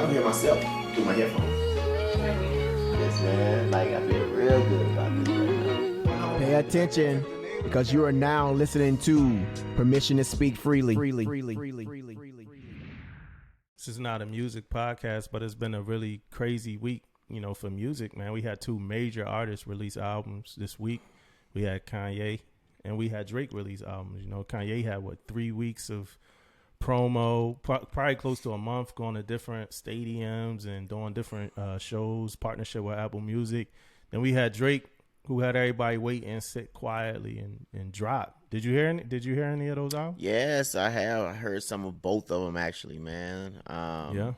don't hear myself through my headphones. Yes, man. Like, I feel real good about this right now. Pay attention, because you are now listening to Permission to Speak Freely. This is not a music podcast, but it's been a really crazy week, for music, man. We had two major artists release albums this week. We had Kanye and we had Drake release albums. Kanye had, 3 weeks of promo, probably close to a month, going to different stadiums and doing different shows, partnership with Apple Music. Then we had Drake, who had everybody wait and sit quietly and drop. Did you hear any of those albums? Yes, I have. I heard some of both of them actually, man. Yeah.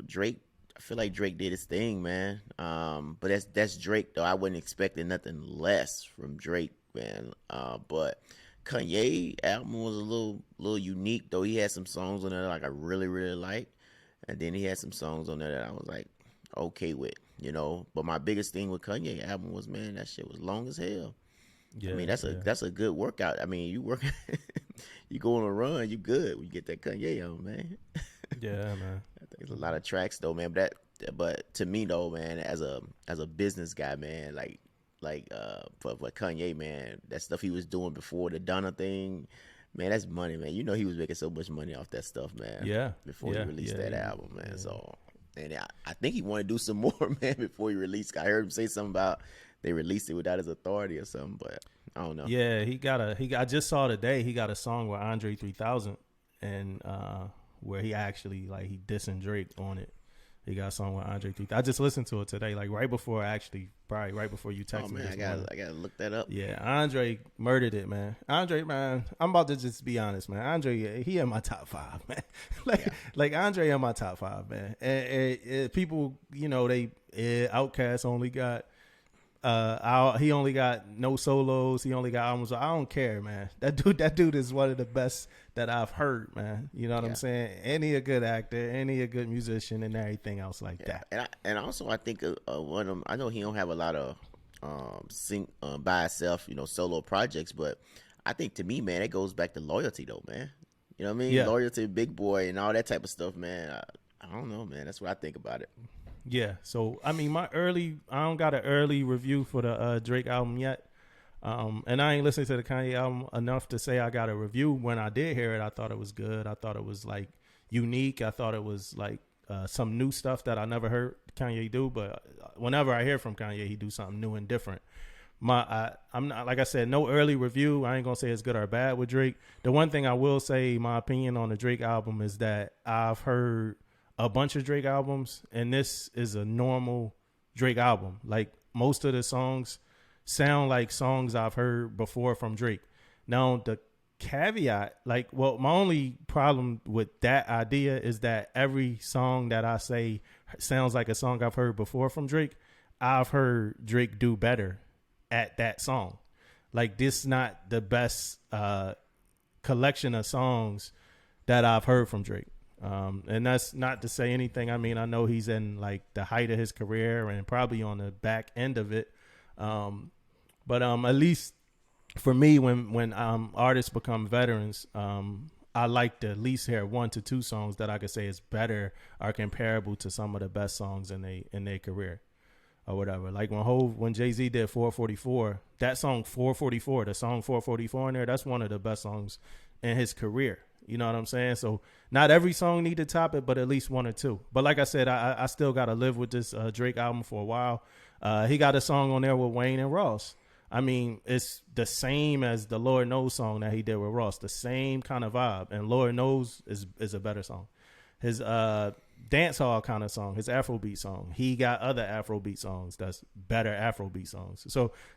Drake. I feel like Drake did his thing, man. But that's Drake though. I wasn't expecting nothing less from Drake, man. But Kanye album was a little unique though. He had some songs on there like I really, really like, and then he had some songs on there that I was like okay with. But my biggest thing with Kanye album was, man, that shit was long as hell. Yeah, I mean, that's a good workout. I mean, you work, you go on a run, you good when you get that Kanye on, man. Yeah, man. I think there's a lot of tracks though, man. But to me though, man, as a business guy, man, for Kanye, man, that stuff he was doing before the Donna thing, man, that's money, man. He was making so much money off that stuff, man. Yeah. Before he released that album, man. Yeah. So. And I think he wanted to do some more, man, before he released. I heard him say something about they released it without his authority or something, but I don't know. Yeah, I just saw today he got a song with Andre 3000, and where he actually he dissing Drake on it. He got a song with Andre 3000. I just listened to it today, probably right before you texted me. I gotta look that up. Yeah, Andre murdered it, man. Andre, man, I'm about to just be honest, man. Andre, he in my top 5, man. Andre in my top 5, man. And people, they Outkast only got. He only got no solos. He only got albums. I don't care, man. That dude is one of the best that I've heard, man. You know what I'm saying? And he a good actor, and he a good musician, and everything else like that. And also, I think one of them. I know he don't have a lot of sing by himself, solo projects, but I think to me, man, it goes back to loyalty, though, man. You know what I mean? Yeah. Loyalty, Big Boy, and all that type of stuff, man. I don't know, man. That's what I think about it. Yeah, so I mean, I don't got an early review for the Drake album yet, and I ain't listened to the Kanye album enough to say I got a review. When I did hear it, I thought it was good. I thought it was unique. I thought it was some new stuff that I never heard Kanye do. But whenever I hear from Kanye, he do something new and different. I'm not, like I said, no early review. I ain't gonna say it's good or bad with Drake. The one thing I will say, my opinion on the Drake album is that I've heard a bunch of Drake albums, and this is a normal Drake album. Like, most of the songs sound like songs I've heard before from Drake. Now, the caveat, my only problem with that idea is that every song that I say sounds like a song I've heard before from Drake, I've heard Drake do better at that song. This is not the best collection of songs that I've heard from Drake. And that's not to say anything. I mean, I know he's in the height of his career and probably on the back end of it. But at least for me, when artists become veterans, I like to at least hear 1 to 2 songs that I could say is better or comparable to some of the best songs in their career or whatever. Like when Jay-Z did 444, that song 444, the song 444 in there, that's one of the best songs in his career. You know what I'm saying? So not every song need to top it, but at least 1 or 2. But like I said, I still got to live with this Drake album for a while. He got a song on there with Wayne and Ross. I mean, it's the same as the Lord Knows song that he did with Ross, the same kind of vibe. And Lord Knows is a better song. His dance hall kind of song, his Afrobeat song, he got other Afrobeat songs that's better Afrobeat songs.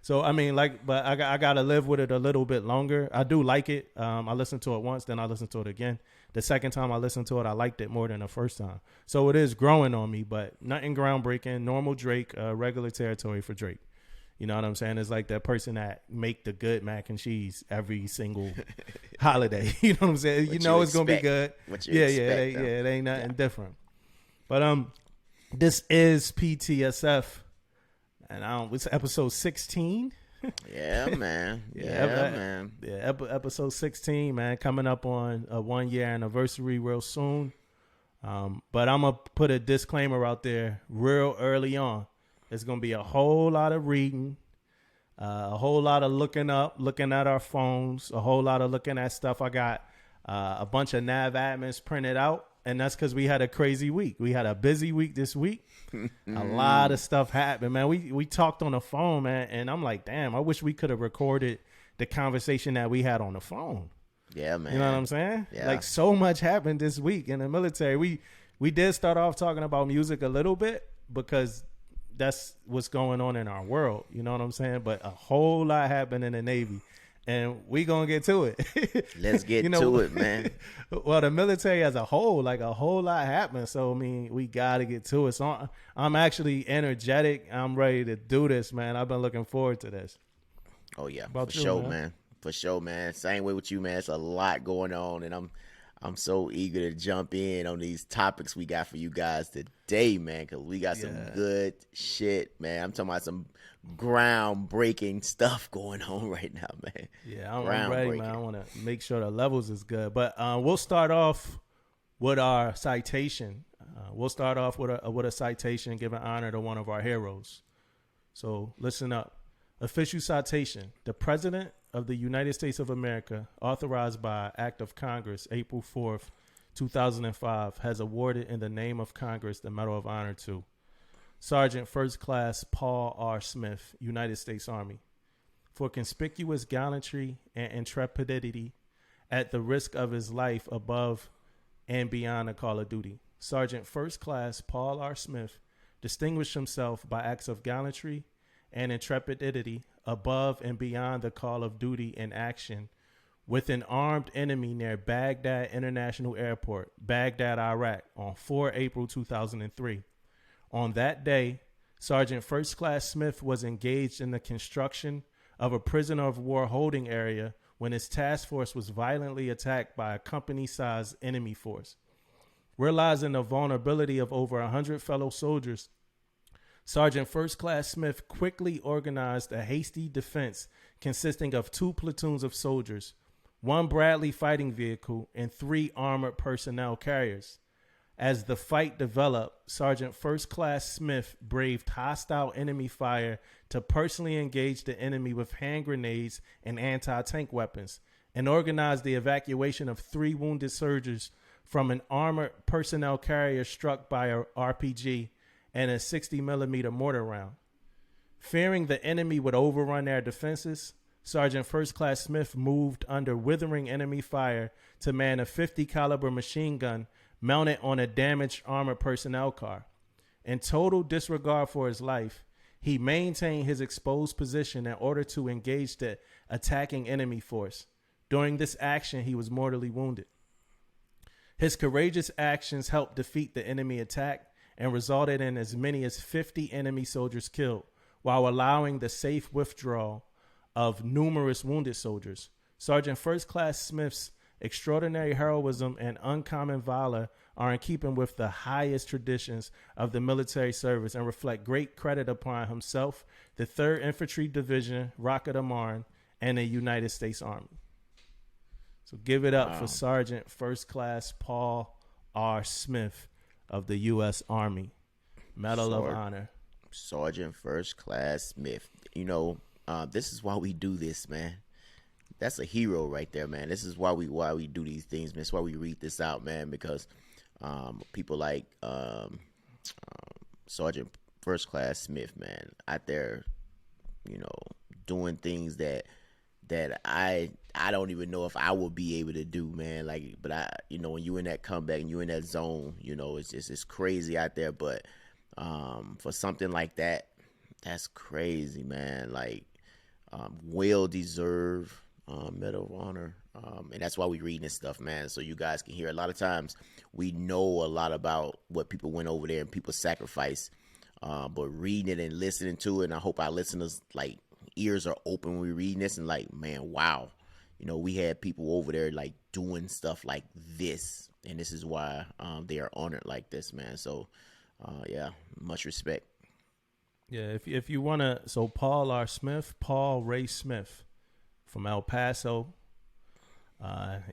So I mean, but I got to live with it a little bit longer. I do like it. I listened to it once, then I listened to it again. The second time I listened to it, I liked it more than the first time. So it is growing on me, but nothing groundbreaking. Normal Drake, regular territory for Drake. You know what I'm saying? It's like that person that make the good mac and cheese every single holiday. You know what I'm saying? It's going to be good. It ain't nothing different. But this is PTSF, and it's episode 16. Yeah, man. Yeah, Man. episode 16, man, coming up on a 1 year anniversary real soon. But I'm going to put a disclaimer out there real early on. There's going to be a whole lot of reading, a whole lot of looking at our phones, a whole lot of looking at stuff. I got a bunch of NAVADMINs printed out, and that's because we had a crazy week. We had a busy week this week. A lot of stuff happened, man. We talked on the phone, man, and I'm like, damn, I wish we could have recorded the conversation that we had on the phone. Yeah, man. You know what I'm saying? Yeah. Like, so much happened this week in the military. We did start off talking about music a little bit because that's what's going on in our world. You know what I'm saying? But a whole lot happened in the Navy, and we gonna get to it. Let's get to it, man. Well, the military as a whole, like a whole lot happened. So, I mean, we got to get to it. So I'm actually energetic. I'm ready to do this, man. I've been looking forward to this. Oh, yeah. About For you, sure, man. man. For sure, man. Same way with you, man. It's a lot going on, and I'm so eager to jump in on these topics we got for you guys today, man, because we got some good shit, man. I'm talking about some groundbreaking stuff going on right now, man. Yeah, I'm ready, man. I want to make sure the levels is good. But we'll start off with our citation. We'll start off with a citation giving honor to one of our heroes. So listen up. Official citation. The President of the United States of America, authorized by Act of Congress, April 4th, 2005, has awarded in the name of Congress the Medal of Honor to Sergeant First Class Paul R. Smith, United States Army, for conspicuous gallantry and intrepidity at the risk of his life above and beyond the call of duty. Sergeant First Class Paul R. Smith distinguished himself by acts of gallantry and intrepidity above and beyond the call of duty in action with an armed enemy near Baghdad International Airport, Baghdad, Iraq, on 4 April 2003. On that day, Sergeant First Class Smith was engaged in the construction of a prisoner of war holding area when his task force was violently attacked by a company-sized enemy force. Realizing the vulnerability of over 100 fellow soldiers, Sergeant First Class Smith quickly organized a hasty defense consisting of 2 platoons of soldiers, 1 Bradley fighting vehicle, and 3 armored personnel carriers. As the fight developed, Sergeant First Class Smith braved hostile enemy fire to personally engage the enemy with hand grenades and anti-tank weapons, and organized the evacuation of 3 wounded soldiers from an armored personnel carrier struck by a RPG and a 60 millimeter mortar round. Fearing the enemy would overrun their defenses, Sergeant First Class Smith moved under withering enemy fire to man a 50 caliber machine gun mounted on a damaged armored personnel car. In total disregard for his life, he maintained his exposed position in order to engage the attacking enemy force. During this action, he was mortally wounded. His courageous actions helped defeat the enemy attack and resulted in as many as 50 enemy soldiers killed, while allowing the safe withdrawal of numerous wounded soldiers. Sergeant First Class Smith's extraordinary heroism and uncommon valor are in keeping with the highest traditions of the military service and reflect great credit upon himself, the 3rd Infantry Division, Rocket of Marne, and the United States Army. So give it up for Sergeant First Class Paul R. Smith of the U.S. Army. Medal of Honor. Sergeant First Class Smith. You know, this is why we do this, man. That's a hero right there, man. This is why we do these things, man. That's why we read this out, man, because people like Sergeant First Class Smith, man, out there, you know, doing things that I don't even know if I will be able to do, man. Like, but when you in that comeback and you in that zone, you know, it's crazy out there. But for something like that, that's crazy, man. Like, well deserved Medal of Honor, and that's why we reading this stuff, man. So you guys can hear. A lot of times we know a lot about what people went over there and people sacrifice, but reading it and listening to it, and I hope our listeners like ears are open when we reading this and like, man, wow, you know, we had people over there like doing stuff like this, and this is why they are honored like this, man. So yeah, much respect. Yeah, if you want to, so Paul Ray Smith from El Paso.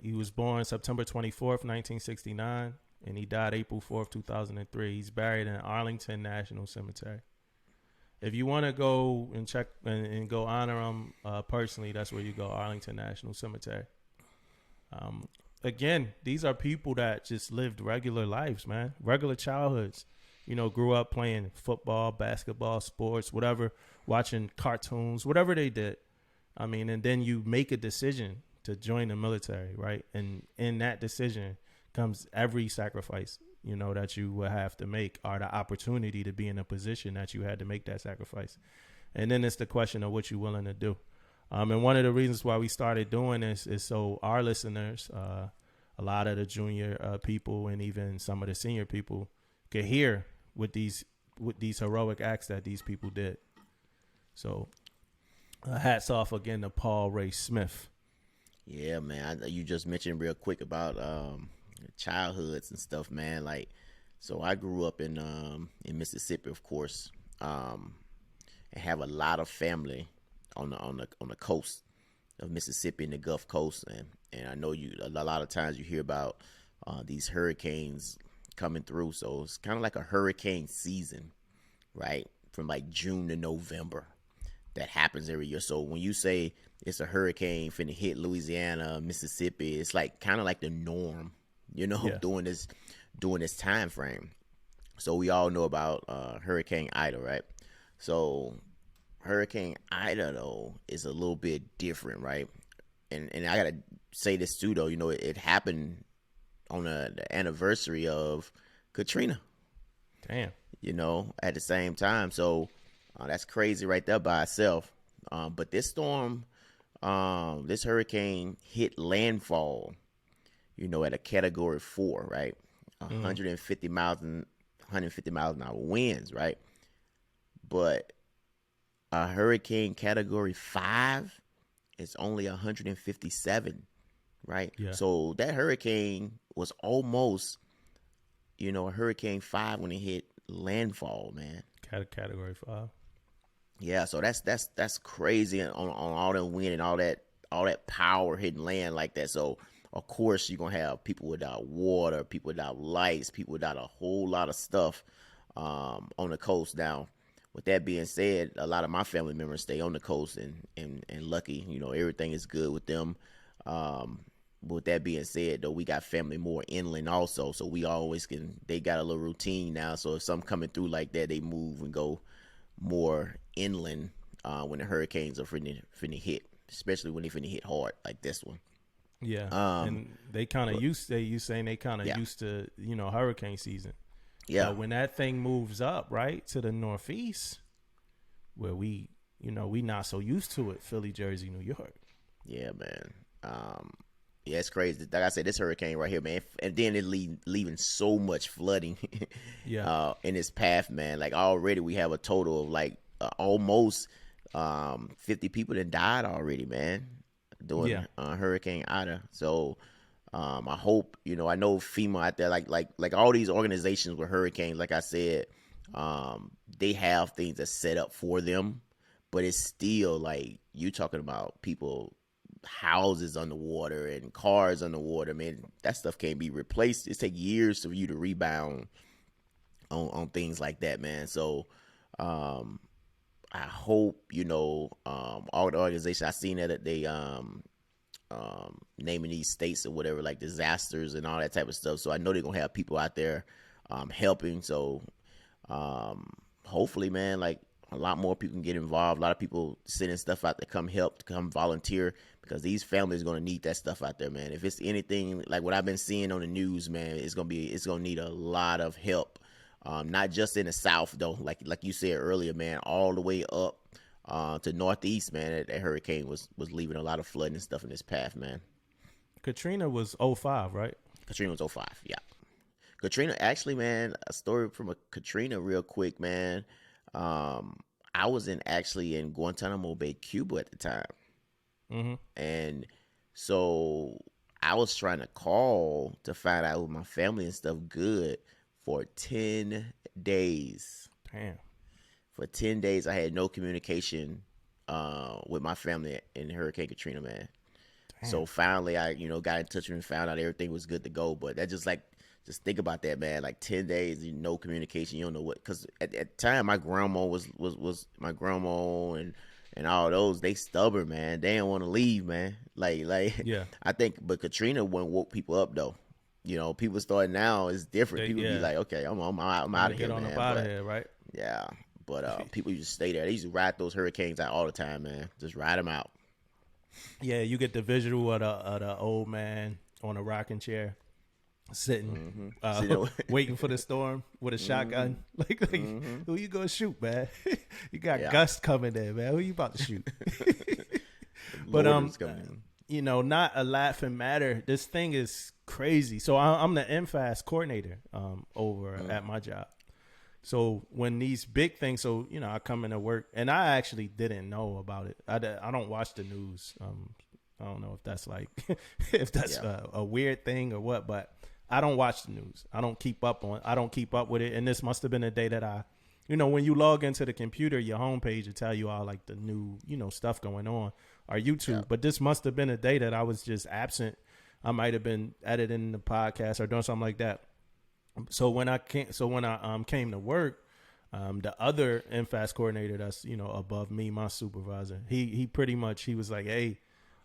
He was born September 24th, 1969, and he died April 4th, 2003. He's buried in Arlington National Cemetery. If you want to go and check and go honor him personally, that's where you go, Arlington National Cemetery. Again, these are people that just lived regular lives, man, regular childhoods. Grew up playing football, basketball, sports, whatever, watching cartoons, whatever they did. And then you make a decision to join the military, right? And in that decision comes every sacrifice, that you will have to make, or the opportunity to be in a position that you had to make that sacrifice. And then it's the question of what you're willing to do. And one of the reasons why we started doing this is so our listeners, a lot of the junior people and even some of the senior people could hear with these heroic acts that these people did. So hats off again to Paul Ray Smith. Yeah, man. You just mentioned real quick about childhoods and stuff, man. Like, so I grew up in Mississippi, of course, and have a lot of family on the coast of Mississippi and the Gulf Coast, and I know a lot of times you hear about these hurricanes coming through. So it's kind of like a hurricane season, right? From like June to November, that happens every year. So when you say it's a hurricane finna hit Louisiana, Mississippi, it's like kind of like the norm, during this time frame. So we all know about Hurricane Ida, right? So Hurricane Ida, though, is a little bit different, right? And I gotta say this too, though. It happened on the anniversary of Katrina. Damn. At the same time. So that's crazy right there by itself. But this storm, this hurricane hit landfall, at a Category 4, right? 150 miles an hour winds, right? But a hurricane Category 5 is only 157, right? Yeah. So that hurricane was almost, a Hurricane 5 when it hit landfall, man. Category 5. Yeah, so that's crazy on all that wind and all that power hitting land like that. So of course you're gonna have people without water, people without lights, people without a whole lot of stuff on the coast. Now, with that being said, a lot of my family members stay on the coast and lucky, everything is good with them. With that being said, though, we got family more inland also, so we always they got a little routine now. So if something coming through like that, they move and go more inland when the hurricanes are finna hit, especially when they finna hit hard like this one. Yeah, and they kind of used to, hurricane season. Yeah. When that thing moves up, right, to the northeast, where we not so used to it, Philly, Jersey, New York. Yeah, man. Yeah, it's crazy. Like I said, this hurricane right here, man, and then it leaving so much flooding in its path, man. Like already we have a total of like almost 50 people that died already, man, during Hurricane Ida. So I hope, I know FEMA out there, like all these organizations with hurricanes, like I said, they have things that's set up for them, but it's still like you talking about people, houses underwater and cars underwater, man. That stuff can't be replaced. It takes years for you to rebound on things like that, man. So I hope all the organizations I seen that they naming these states or whatever, like disasters and all that type of stuff. So I know they're gonna have people out there helping. So hopefully, man, like a lot more people can get involved. A lot of people sending stuff out to come help, to come volunteer, because these families are going to need that stuff out there, man. If it's anything like what I've been seeing on the news, man, it's going to need a lot of help. Not just in the South, though, like you said earlier, man, all the way up to Northeast, man. That hurricane was leaving a lot of flooding and stuff in its path, man. Katrina was 05, right? Katrina was 05, yeah. Katrina, actually, man, a story from a Katrina real quick, man. I was actually in Guantanamo Bay, Cuba at the time. Mm-hmm. And so I was trying to call to find out with my family and stuff good for 10 days. Damn. for 10 days, I had no communication with my family in Hurricane Katrina, man. Damn. So finally, I got in touch with him and found out everything was good to go. But that just think about that, man. Like 10 days, no communication. You don't know what, because at the time, my grandma was my grandma and all those. They stubborn, man. They don't want to leave, man. Like yeah. I think, but Katrina woke people up though. People starting now is different. People be like, okay, I'm out of here, man. Get on out of here, right? Yeah, but people used to stay there. They used to ride those hurricanes out all the time, man. Just ride them out. Yeah, you get the visual of the old man on a rocking chair, sitting, waiting for the storm with a shotgun. Like who you gonna shoot, man? You got Gus coming there, man. Who you about to shoot? But not a laughing matter. This thing is crazy. So I'm the MFAS coordinator over at my job. So when these big things, I come into work, and I actually didn't know about it. I don't watch the news. I don't know if that's a weird thing or what, but I don't watch the news. I don't keep up with it. And this must have been a day that when you log into the computer, your homepage will tell you all like the new, stuff going on, or YouTube. Yeah. But this must have been a day that I was just absent. I might have been editing the podcast or doing something like that. So when I came to work, the other MFAS coordinator that's above me, my supervisor, he pretty much, he was like, hey,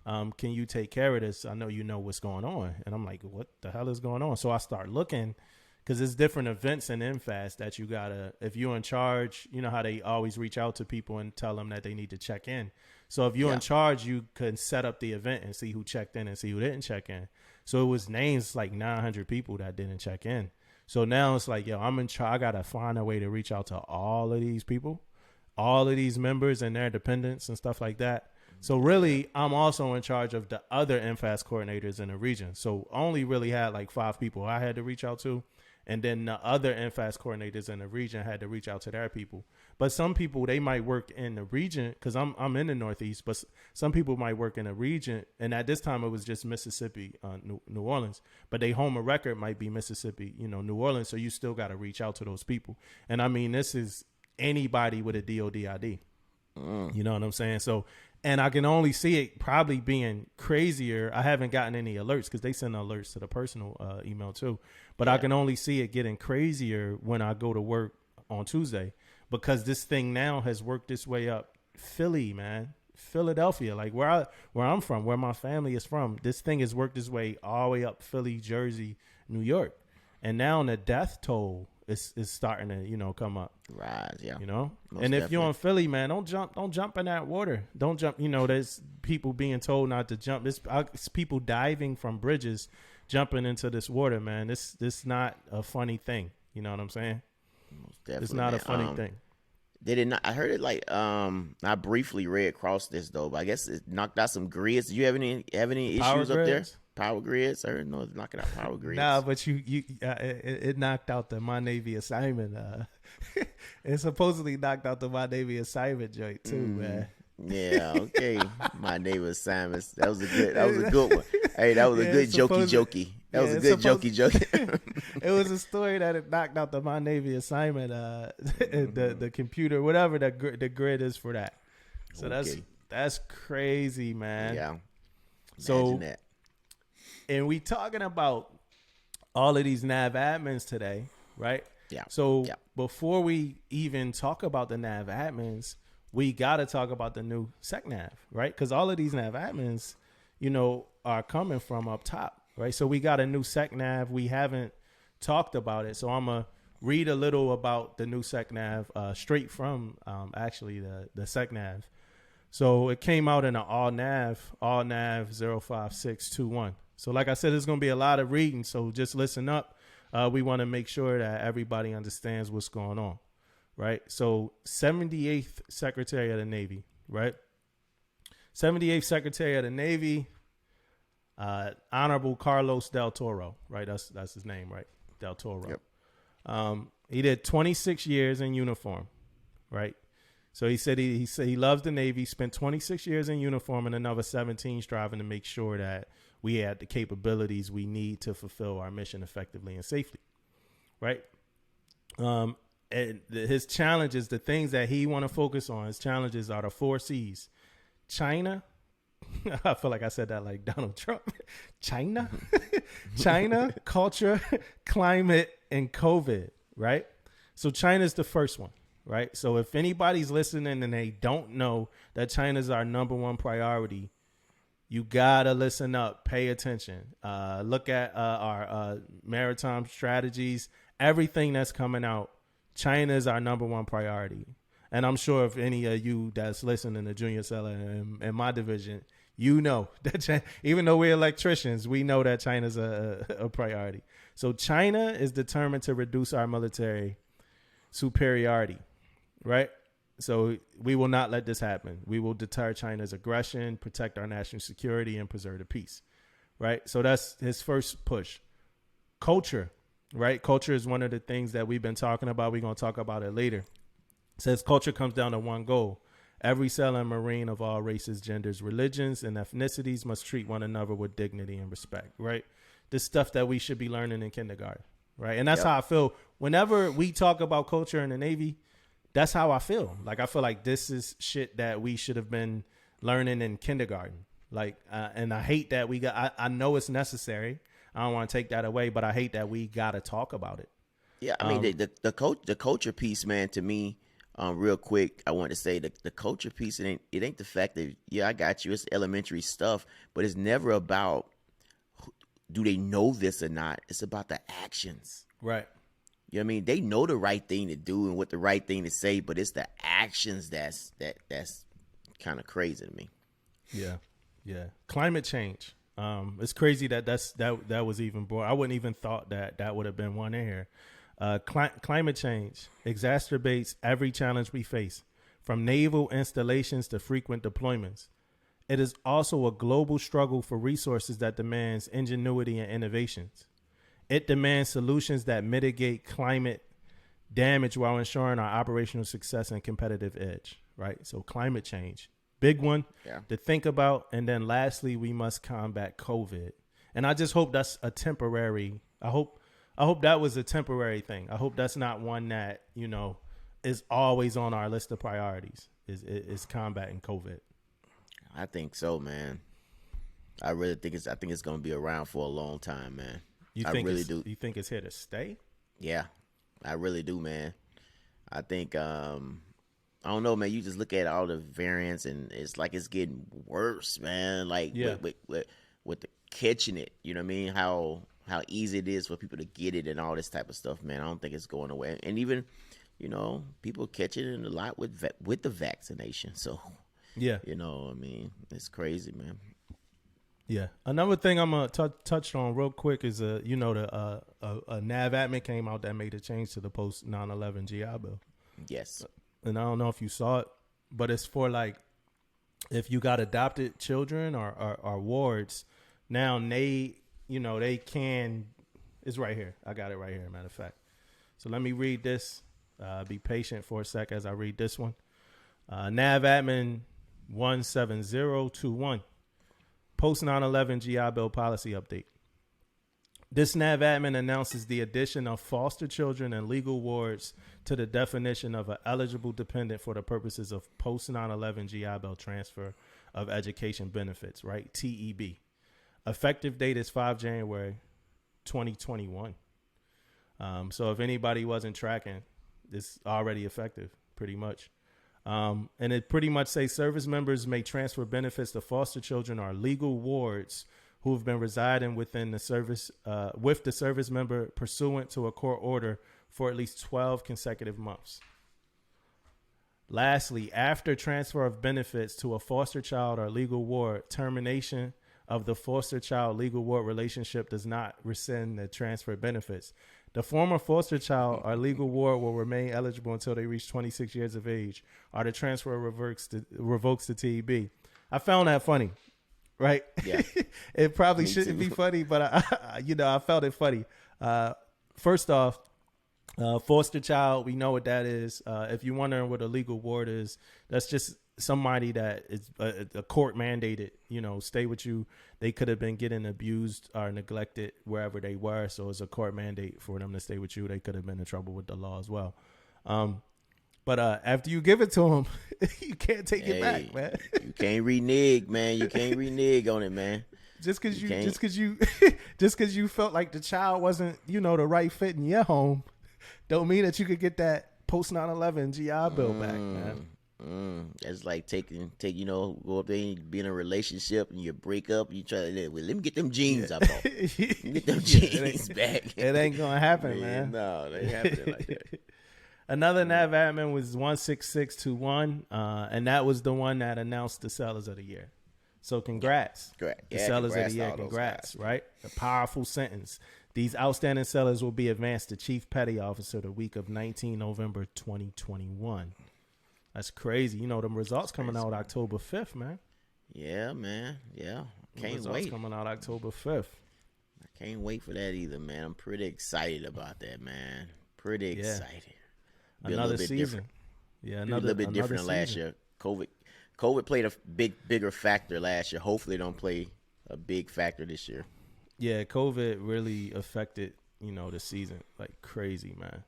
can you take care of this? I know you know what's going on. And I'm like, what the hell is going on? So I start looking, because there's different events in MFAS that you gotta, if you're in charge, you know how they always reach out to people and tell them that they need to check in. So if you're in charge, you can set up the event and see who checked in and see who didn't check in. So it was names like 900 people that didn't check in. So now it's like, I'm in charge. I got to find a way to reach out to all of these people, all of these members and their dependents and stuff like that. So really, I'm also in charge of the other MFAS coordinators in the region. So only really had like 5 people I had to reach out to. And then the other MFAS coordinators in the region had to reach out to their people. But some people, they might work in the region, because I'm in the Northeast, but some people might work in the region. And at this time, it was just Mississippi, New Orleans. But they home of record might be Mississippi, New Orleans. So you still got to reach out to those people. And I mean, this is anybody with a DOD ID. You know what I'm saying? So, and I can only see it probably being crazier. I haven't gotten any alerts, because they send alerts to the personal email too. But I can only see it getting crazier when I go to work on Tuesday, because this thing now has worked its way up Philly, man. Philadelphia, like where I'm from, where my family is from. This thing has worked its way all the way up Philly, Jersey, New York. And now the death toll is starting to, come up. Rise, yeah. Most and if you're in Philly, man, don't jump in that water. Don't jump. There's people being told not to jump. It's people diving from bridges, jumping into this water, man. This not a funny thing. You know what I'm saying? It's not a funny thing. Did it not? I heard it like I briefly read across this though, but I guess it knocked out some grids. Do you have any issues up there? Power grids? I heard no, it's knocking out power grids. Nah, but it knocked out the My Navy assignment. It supposedly knocked out the My Navy assignment joint too, man. Yeah, okay. My Navy assignments. That was a good one. Hey, that was a good jokey. That was a good jokey. It was a story that it knocked out the My Navy assignment, the computer, whatever the grid is for that. So that's crazy, man. Yeah. Imagine that. And we talking about all of these NAVADMINs today, right? Yeah. So before we even talk about the NAVADMINs, we got to talk about the new SECNAV, right? Because all of these NAVADMINs, are coming from up top, right? So we got a new SECNAV. We haven't talked about it. So I'm going to read a little about the new SECNAV straight from actually the SECNAV. So it came out in an ALNAV 05621. So like I said, there's going to be a lot of reading. So just listen up. We want to make sure that everybody understands what's going on. Right. So 78th Secretary of the Navy. Right. 78th Secretary of the Navy. Honorable Carlos Del Toro. Right. That's his name. Right. Del Toro. Yep. He did 26 years in uniform. Right. So he said he loves the Navy, spent 26 years in uniform and another 17 striving to make sure that we had the capabilities we need to fulfill our mission effectively and safely. Right. and his challenges, the things that he want to focus on, his challenges are the 4 C's: China. I feel like I said that like Donald Trump. China, China, culture, climate, and COVID. Right. So China's the first one. Right. So if anybody's listening and they don't know that China's our number one priority, you gotta listen up, pay attention. Look at our maritime strategies, everything that's coming out. China is our number one priority. And I'm sure if any of you that's listening to Junior Scheller in my division, you know that even though we're electricians, we know that China's a priority. So China is determined to reduce our military superiority, right? So we will not let this happen. We will deter China's aggression, protect our national security, and preserve the peace, right? So that's his first push. Culture, right? Culture is one of the things that we've been talking about. We're going to talk about it later. It says culture comes down to one goal. Every sailor and marine of all races, genders, religions, and ethnicities must treat one another with dignity and respect, right? This stuff that we should be learning in kindergarten, right? And that's how I feel. Whenever we talk about culture in the Navy, that's how I feel. Like, I feel like this is shit that we should have been learning in kindergarten. Like, and I hate that I know it's necessary. I don't want to take that away, but I hate that we got to talk about it. Yeah, I mean, the culture piece, man, to me, real quick, I want to say that the culture piece, it ain't the fact that, yeah, I got you, it's elementary stuff, but it's never about do they know this or not. It's about the actions. Right. You know what I mean? They know the right thing to do and what the right thing to say, but it's the actions that's kind of crazy to me. Yeah, yeah. Climate change. It's crazy that was even brought. I wouldn't even thought that would have been one in here. Climate change exacerbates every challenge we face, from naval installations to frequent deployments. It is also a global struggle for resources that demands ingenuity and innovations. It demands solutions that mitigate climate damage while ensuring our operational success and competitive edge, right? So climate change, big one to think about. And then lastly, we must combat COVID. And I just hope that's a temporary, I hope that was a temporary thing. I hope that's not one that, is always on our list of priorities is combating COVID. I think so, man. I really think it's going to be around for a long time, man. I really do. You think it's here to stay? Yeah, I really do, man. I think, I don't know, man. You just look at all the variants and it's like it's getting worse, man. Like with the catching it, you know what I mean? How easy it is for people to get it and all this type of stuff, man. I don't think it's going away. And even, people catching it a lot with the vaccination. So, yeah, I mean, it's crazy, man. Yeah. Another thing I'm gonna touch on real quick is a NAVADMIN came out that made a change to the post 9/11 GI Bill. Yes. And I don't know if you saw it, but it's for like if you got adopted children or wards. Now they can. It's right here. I got it right here. Matter of fact. So let me read this. Be patient for a sec as I read this one. NAVADMIN 17021. Post 9/11 GI Bill policy update. This NAVADMIN announces the addition of foster children and legal wards to the definition of an eligible dependent for the purposes of post 9/11 GI Bill transfer of education benefits, right? TEB. Effective date is 5 January 2021. So if anybody wasn't tracking, it's already effective, pretty much. And it pretty much says service members may transfer benefits to foster children or legal wards who have been residing within the service with the service member pursuant to a court order for at least 12 consecutive months. Lastly, after transfer of benefits to a foster child or legal ward, termination of the foster child legal ward relationship does not rescind the transfer benefits. The former foster child or legal ward will remain eligible until they reach 26 years of age, or the transfer revokes the TEB. I found that funny, right? Yeah. It probably shouldn't be funny, but I felt it funny. First off, foster child, we know what that is. If you're wondering what a legal ward is, that's just somebody that is a court mandated, stay with you. They could have been getting abused or neglected wherever they were. So it's a court mandate for them to stay with you. They could have been in trouble with the law as well. But after you give it to him, you can't take it back, Hey, man. you can't renege, man. You can't renege on it, man. just because can't. just because you felt like the child wasn't, the right fit in your home, don't mean that you could get that post 9/11 GI Bill back, man. That's like go up there and be in a relationship and you break up and you try to let me get them jeans up off. Get them jeans back. It ain't gonna happen, man. No, it ain't happening like that. Another NAVADMIN was 16621, and that was the one that announced the Sellers of the Year. So congrats. Correct. The Yeah, Sellers of congrats the to Year, all those congrats, guys. right? A powerful sentence. These outstanding sellers will be advanced to Chief Petty Officer the week of 19 November 2021. That's crazy. Them results coming out October 5th, man. Yeah, man. Yeah. Can't Results wait. coming out October 5th. I can't wait for that either, man. I'm pretty excited about that, man. Pretty excited. Be Another a little bit season. different. Yeah, Be a little bit different than last year. COVID played a bigger factor last year. Hopefully, it don't play a big factor this year. Yeah, COVID really affected, the season like crazy, man.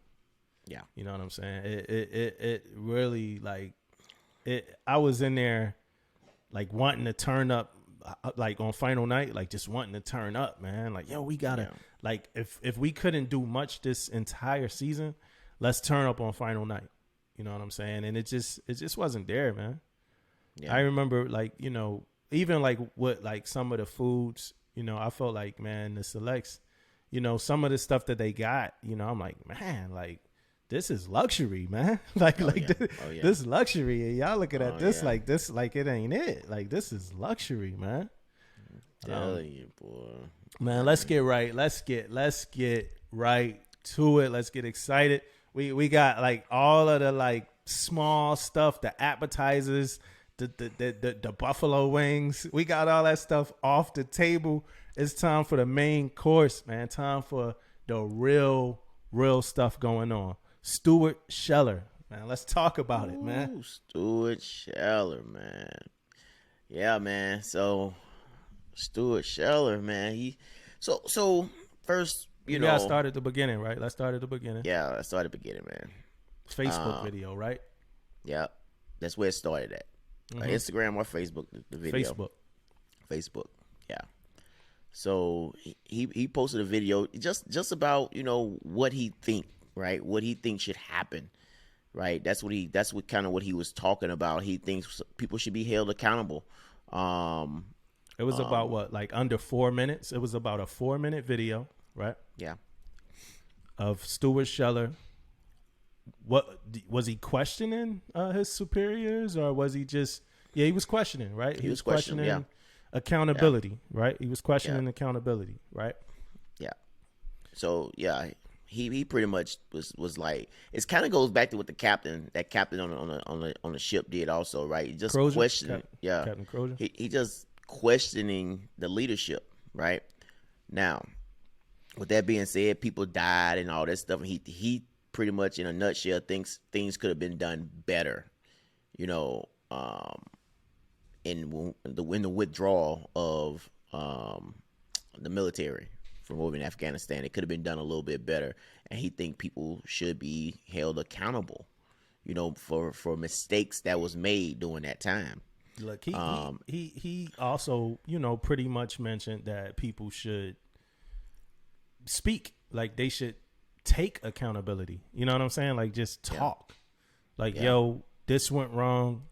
Yeah. You know what I'm saying? It really I was in there like wanting to turn up like on final night, like just wanting to turn up, man. Like, yo, we gotta like if we couldn't do much this entire season, let's turn up on final night. You know what I'm saying? And it just wasn't there, man. Yeah. I remember even like what like some of the foods, I felt like, man, the selects, some of the stuff that they got, I'm like, man, like this is luxury, man. This luxury. And y'all looking at this like this, like it ain't it. Like this is luxury, man. Telling you, boy. Man, let's get right. Let's get right to it. Let's get excited. We got like all of the like small stuff, the appetizers, the buffalo wings. We got all that stuff off the table. It's time for the main course, man. Time for the real stuff going on. Stuart Scheller, man. Let's talk about it, man. Stuart Scheller, man. Yeah, man. So Stuart Scheller, man. So first, you gotta start at the beginning, right? Let's start at the beginning. Yeah, let's start at the beginning, man. Facebook video, right? Yeah, that's where it started at. Instagram or Facebook, the video. Facebook. Yeah. So he posted a video just about what he think, right? What he thinks should happen, right? That's what kind of what he was talking about. He thinks people should be held accountable. It was about what, like under 4 minutes? It was about a 4-minute video, right? Yeah. Of Stuart Scheller. What was he questioning his superiors, or was he just? Yeah, he was questioning, right? He was questioning accountability, right? He was questioning accountability, right? Yeah. So yeah, he pretty much was like, it kind of goes back to what the captain on the ship did also, right? Just Crozier? questioning, Captain Crozier. He just questioning the leadership, right? Now, with that being said, people died and all that stuff, and he pretty much in a nutshell thinks things could have been done better, in the withdrawal of the military from over in Afghanistan. It could have been done a little bit better, and he think people should be held accountable, for mistakes that was made during that time. Look, he also, pretty much mentioned that people should speak, like they should take accountability. You know what I'm saying? Like just talk. Like, yo, this went wrong.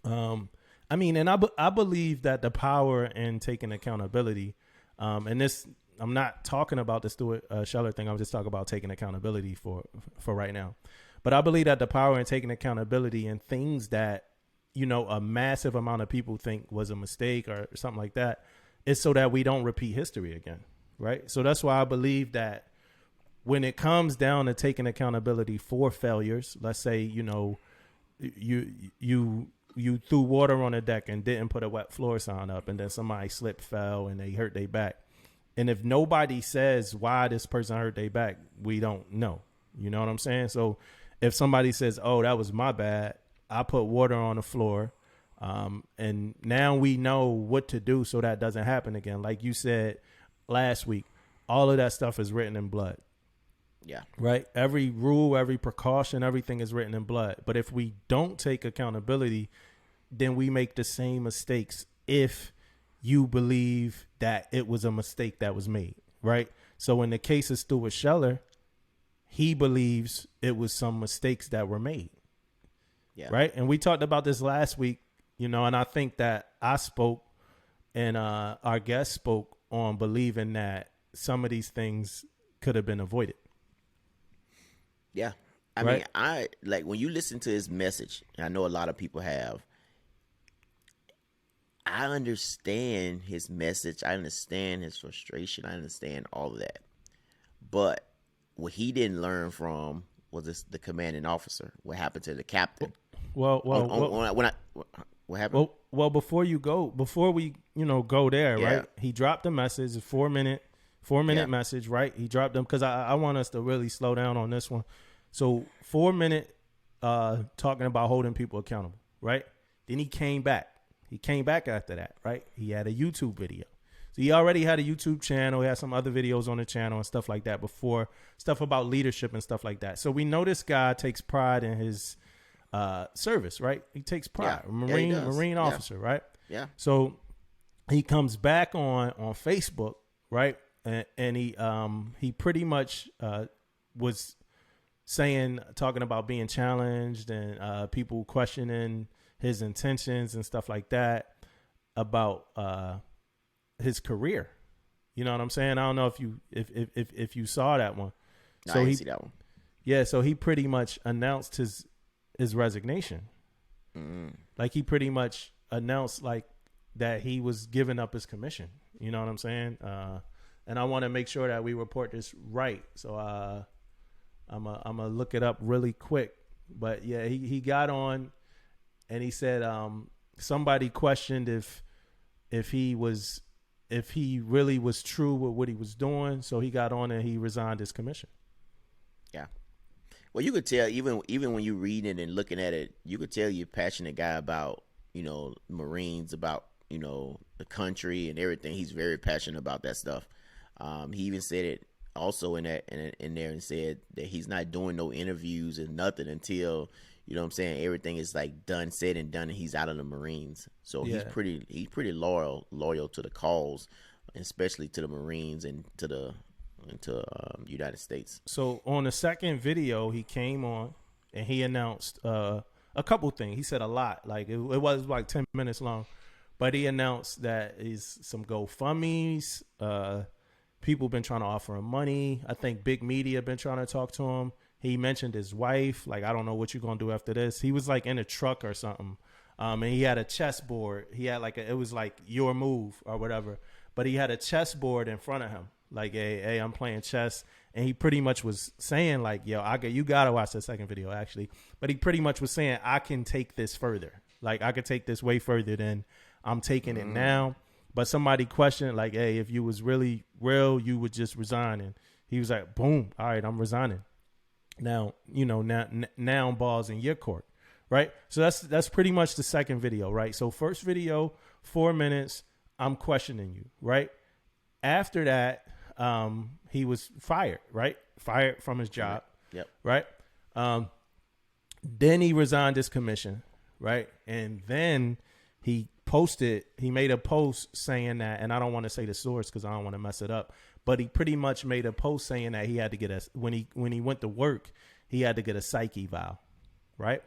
I mean, and I believe that the power in taking accountability, and this, I'm not talking about the Stuart Scheller thing. I'm just talking about taking accountability for right now. But I believe that the power in taking accountability and things that, a massive amount of people think was a mistake or something like that, is so that we don't repeat history again, right? So that's why I believe that when it comes down to taking accountability for failures, let's say, you threw water on the deck and didn't put a wet floor sign up, and then somebody slipped, fell, and they hurt their back. And if nobody says why this person hurt their back, we don't know. You know what I'm saying? So if somebody says, oh, that was my bad, I put water on the floor, and now we know what to do so that doesn't happen again. Like you said last week, all of that stuff is written in blood. Yeah. Right? Every rule, every precaution, everything is written in blood. But if we don't take accountability, then we make the same mistakes if you believe that it was a mistake that was made, right? So in the case of Stuart Scheller, he believes it was some mistakes that were made, right? And we talked about this last week, and I think that I spoke and our guest spoke on believing that some of these things could have been avoided. Yeah. I mean, I like when you listen to his message, and I know a lot of people have, I understand his message. I understand his frustration. I understand all of that. But what he didn't learn from was the commanding officer. What happened to the captain? What happened? Well, before we go there, right? He dropped a message, a 4 minute message, right? He dropped them because I want us to really slow down on this one. So 4 minute talking about holding people accountable, right? Then he came back. He came back after that, right? He had a YouTube video. So he already had a YouTube channel. He had some other videos on the channel and stuff like that before, stuff about leadership and stuff like that. So we know this guy takes pride in his service, right? He takes pride. Yeah. Marine officer, right? Yeah. So he comes back on Facebook, right? And he pretty much was talking about being challenged and people questioning his intentions and stuff like that about his career. You know what I'm saying? I don't know if you saw that one. No, I didn't see that one. Yeah, so he pretty much announced his resignation. Like he pretty much announced like that he was giving up his commission. You know what I'm saying? And I want to make sure that we report this right. So I'm gonna look it up really quick. But yeah, he got on and he said somebody questioned if he really was true with what he was doing. So he got on and he resigned his commission. Yeah. Well, you could tell even when you read it and looking at it, you could tell you're a passionate guy about, Marines, about, the country and everything. He's very passionate about that stuff. He even said it also in there and said that he's not doing no interviews and nothing until, everything is like done, said and done, and he's out of the Marines. So he's pretty loyal to the cause, especially to the Marines and to United States. So on the second video, he came on and he announced a couple things. He said a lot, like it was like 10 minutes long, but he announced that is some GoFundMes. People been trying to offer him money. I think big media been trying to talk to him. He mentioned his wife. Like, I don't know what you're going to do after this. He was like in a truck or something. And he had a chessboard. He had like it was like your move or whatever. But he had a chessboard in front of him. Like, hey, I'm playing chess. And he pretty much was saying like, yo, you got to watch the second video actually. But he pretty much was saying, I can take this further. Like, I could take this way further than I'm taking it now. But somebody questioned like, hey, if you was really real, you would just resign. And he was like, boom, all right, I'm resigning. Now, now ball's in your court, right? So that's pretty much the second video, right? So first video, 4 minutes, I'm questioning you, right? After that, he was fired, right? Fired from his job, yep. Right? Then he resigned his commission, right? And then he made a post saying that, and I don't want to say the source because I don't want to mess it up, but he pretty much made a post saying that he had to get when he went to work, he had to get a psych eval, right?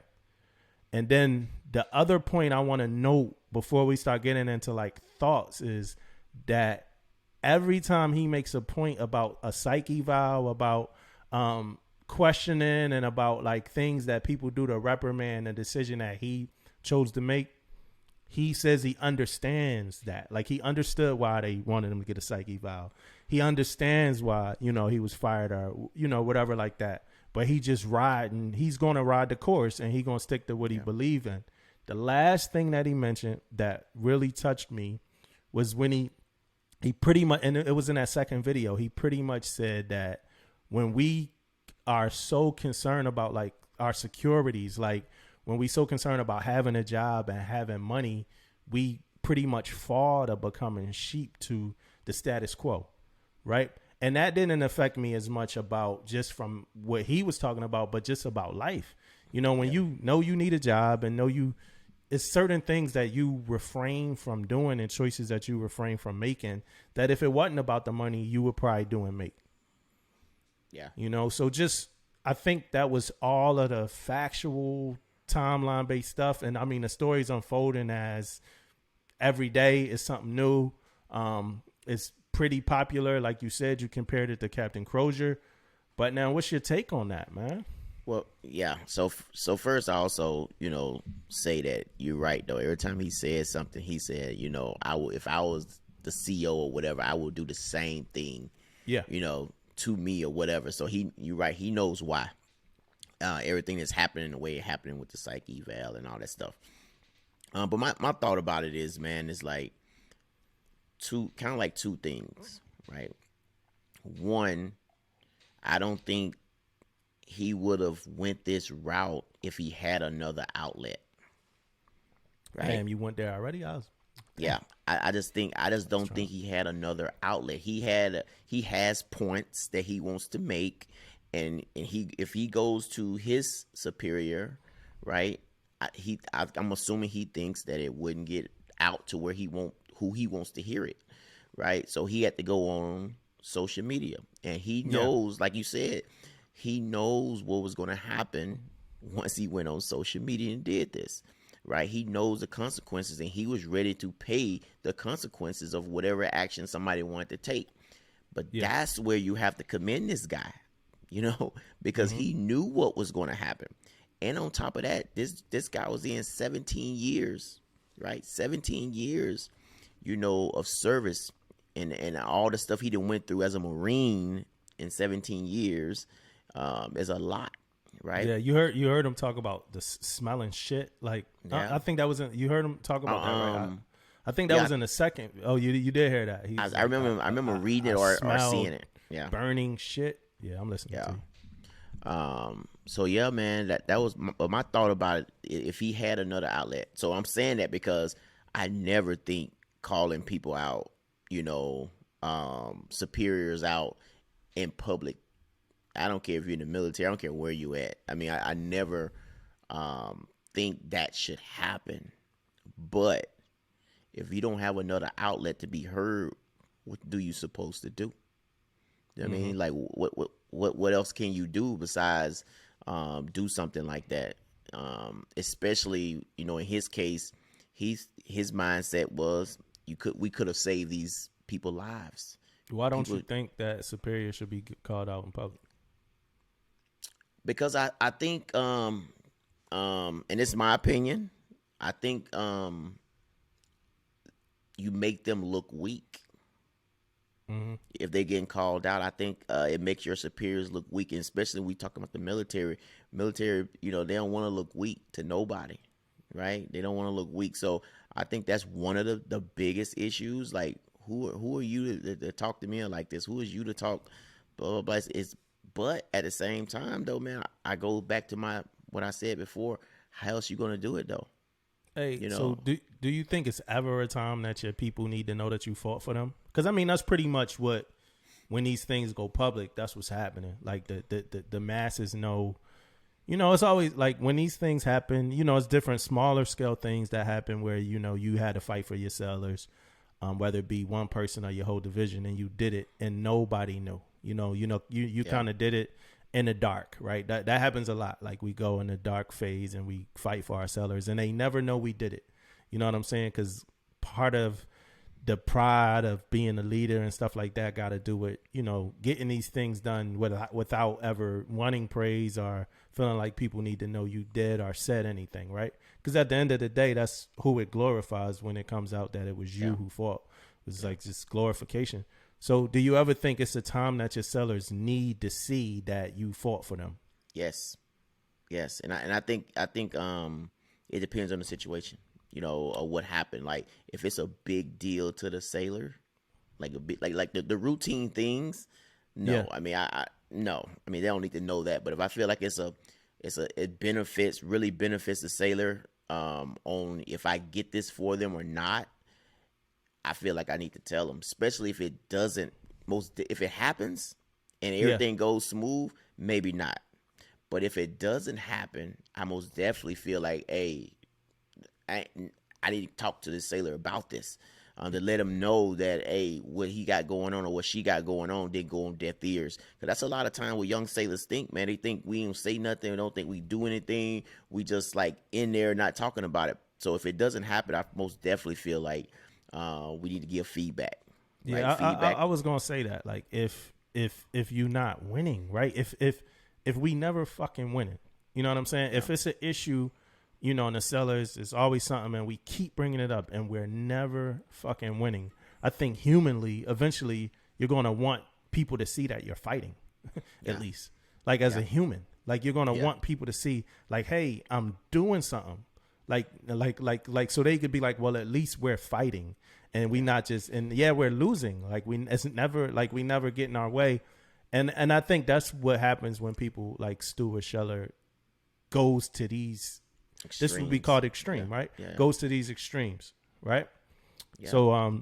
And then the other point I want to note before we start getting into like thoughts is that every time he makes a point about a psych eval, about questioning and about like things that people do to reprimand the decision that he chose to make, he says he understands that. Like, he understood why they wanted him to get a psych eval. He understands why, he was fired or, whatever like that. But he just he's going to ride the course and he's going to stick to what he believes in. The last thing that he mentioned that really touched me was when he pretty much, and it was in that second video, he pretty much said that when we are so concerned about like our securities, like when we so concerned about having a job and having money, we pretty much fall to becoming sheep to the status quo, right? And that didn't affect me as much about just from what he was talking about, but just about life. You know, when you know you need a job and know it's certain things that you refrain from doing and choices that you refrain from making that if it wasn't about the money, you would probably do and make. Yeah. You know, so I think that was all of the factual timeline based stuff. And I mean, the story's unfolding as every day is something new. It's pretty popular. Like you said, you compared it to Captain Crozier. But now what's your take on that, man? Well, yeah. So first, I also, say that you're right though. Every time he says something, he said, if I was the CEO or whatever, I would do the same thing. Yeah. To me or whatever. So you're right. He knows why. Everything is happening the way it's happening with the psych eval and all that stuff. But my thought about it is, man, is like two things, right? One, I don't think he would have went this route if he had another outlet. Right? Damn, you went there already? Yeah, I just don't think he had another outlet. He has points that he wants to make, and if he goes to his superior, right? I'm assuming he thinks that it wouldn't get out to where who he wants to hear it, right? So he had to go on social media, and he knows, like you said, he knows what was going to happen once he went on social media and did this. Right, he knows the consequences, and he was ready to pay the consequences of whatever action somebody wanted to take. But that's where you have to commend this guy, because he knew what was going to happen. And on top of that, this guy was in 17 years, right? 17 years, of service, and all the stuff he done went through as a Marine in 17 years is a lot. Right. Yeah, you heard him talk about the smelling shit. Like, I think that was you heard him talk about that, right? I think that was in the second. Oh, you did hear that? I remember reading it or seeing it. Yeah, burning shit. Yeah, I'm listening to you. So yeah, man, that was my thought about it. If he had another outlet, so I'm saying that because I never think calling people out, superiors out in public. I don't care if you're in the military. I don't care where you at. I mean, I never think that should happen. But if you don't have another outlet to be heard, what do you supposed to do? You know what I mean? Like, what else can you do besides do something like that? Especially, in his case, his mindset was we could have saved these people's lives. Why don't you think that superior should be called out in public? Because I think, and it's my opinion, I think you make them look weak. If they're getting called out, I think it makes your superiors look weak, and especially when we talk about the military. Military, they don't want to look weak to nobody, right? They don't want to look weak. So I think that's one of the biggest issues. Like, who are you to talk to me like this? Who is you to talk, blah, blah, blah. But at the same time, though, man, I go back to what I said before. How else you going to do it, though? Hey, so do you think it's ever a time that your people need to know that you fought for them? Because, I mean, that's pretty much when these things go public, that's what's happening. Like, the masses know, it's always like when these things happen, it's different smaller scale things that happen where, you had to fight for your sellers, whether it be one person or your whole division, and you did it and nobody knew. You kind of did it in the dark, right? That happens a lot. Like, we go in the dark phase and we fight for our sellers, and they never know we did it. You know what I'm saying? Because part of the pride of being a leader and stuff like that got to do with, getting these things done without ever wanting praise or feeling like people need to know you did or said anything, right? Because at the end of the day, that's who it glorifies when it comes out that it was you who fought. It was like just glorification. So do you ever think it's a time that your sellers need to see that you fought for them? Yes. And I think it depends on the situation, or what happened. Like, if it's a big deal to the sailor, like a bit like the routine things, no. Yeah. I mean, no. I mean, they don't need to know that. But if I feel like it really benefits the sailor on if I get this for them or not, I feel like I need to tell them, especially if it doesn't if it happens and everything goes smooth, maybe not. But if it doesn't happen, I most definitely feel like, hey, I need to talk to this sailor about this, to let him know that, hey, what he got going on or what she got going on didn't go on deaf ears. Because that's a lot of time what young sailors think, man. They think we don't say nothing. We don't think we do anything. We just like in there not talking about it. So if it doesn't happen, I most definitely feel like we need to give feedback. Yeah, like feedback. I was gonna say that. Like if you're not winning, right? If we never fucking winning, you know what I'm saying? If it's an issue, you know, in the sellers, it's always something, and we keep bringing it up, and we're never fucking winning. I think humanly, eventually, you're gonna want people to see that you're fighting, at least, like as a human. Like you're gonna want people to see, like, hey, I'm doing something, like, so they could be like, well, at least we're fighting, and we not just, and we're losing. Like it's never, like we never get in our way. And I think that's what happens when people like Stuart Scheller goes to these extremes. This would be called extreme, right? Yeah. Goes to these extremes, right? Yeah. So I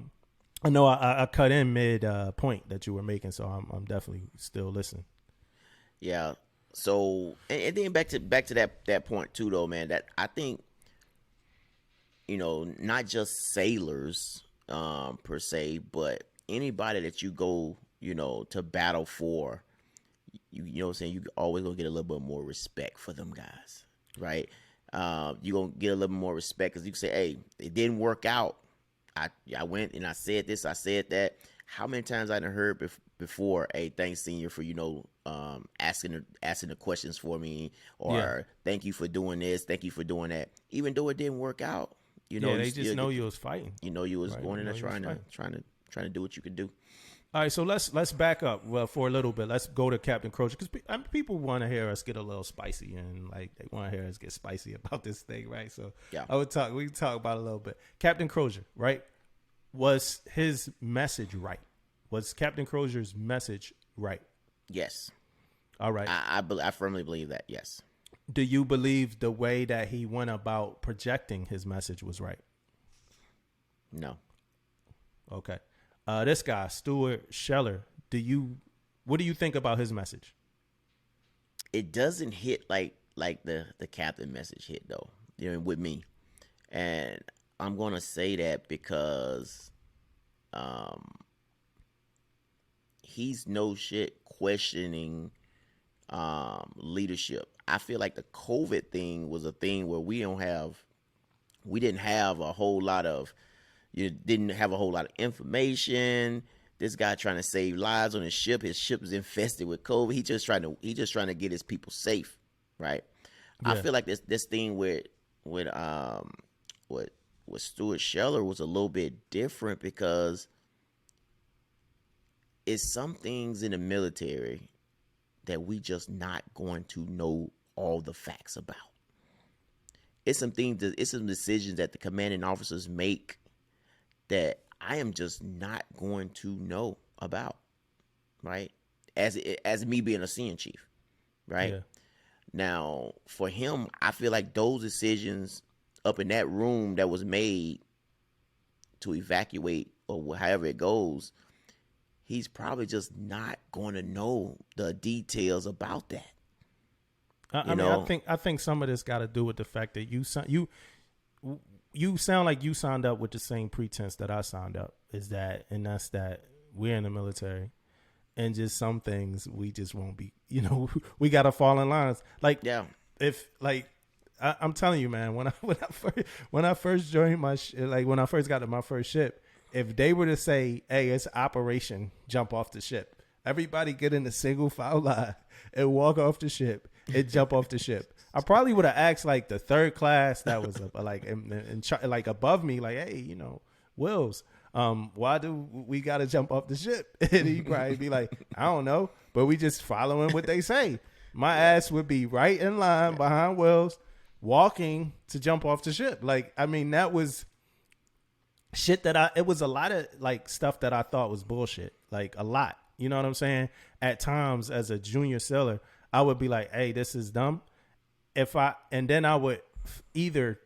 know I cut in mid point that you were making, so I'm definitely still listening. Yeah. So and then back to that point too, though, man. That I think, you know, not just sailors per se, but anybody that you go, you know, to battle for, you know what I'm saying, you always gonna get a little bit more respect for them guys, right? You're gonna get a little more respect because you can say, hey, it didn't work out. I went and I said this, I said that. How many times I done heard before, hey, thanks, senior, for, you know, asking the questions for me, or thank you for doing this, thank you for doing that. Even though it didn't work out, you know, they just know you was fighting. You know, you was going in there trying to do what you could do. All right, so let's back up for a little bit. Let's go to Captain Crozier, because people want to hear us get a little spicy, and like they want to hear us get spicy about this thing, right? So we can talk about it a little bit. Captain Crozier, right? Was his message right? Was Captain Crozier's message right? Yes. All right. I firmly believe that. Yes. Do you believe the way that he went about projecting his message was right? No. Okay. This guy, Stuart Scheller, what do you think about his message? It doesn't hit like the captain message hit, though, you know, with me. And I'm going to say that because he's no shit questioning leadership. I feel like the COVID thing was a thing where we didn't have a whole lot of information. This guy trying to save lives on his ship. His ship is infested with COVID. He just trying to get his people safe, right? Yeah. I feel like this thing with Stuart Scheller was a little bit different because it's some things in the military that we just not going to know all the facts about. It's some decisions that the commanding officers make that I am just not going to know about, right? As me being a senior chief, right? Yeah. Now, for him, I feel like those decisions up in that room that was made to evacuate or however it goes, he's probably just not going to know the details about that. I think some of this got to do with the fact that you sound like you signed up with the same pretense that I signed up. That's that we're in the military, and just some things we just won't be. You know, we got to fall in lines. Like, if like I'm telling you, man, when I first joined when I first got to my first ship, if they were to say, "Hey, it's Operation Jump Off the Ship," everybody get in a single file line and walk off the ship and jump off the ship. I probably would have asked like the third class that was like above me, like, "Hey, you know, Wills, why do we got to jump off the ship?" And he'd probably be like, "I don't know, but we just following what they say." My ass would be right in line behind Wills, walking to jump off the ship. Like, I mean, that was shit it was a lot of like stuff that I thought was bullshit, like a lot. You know what I'm saying? At times as a junior sailor, I would be like, "Hey, this is dumb." And then I would either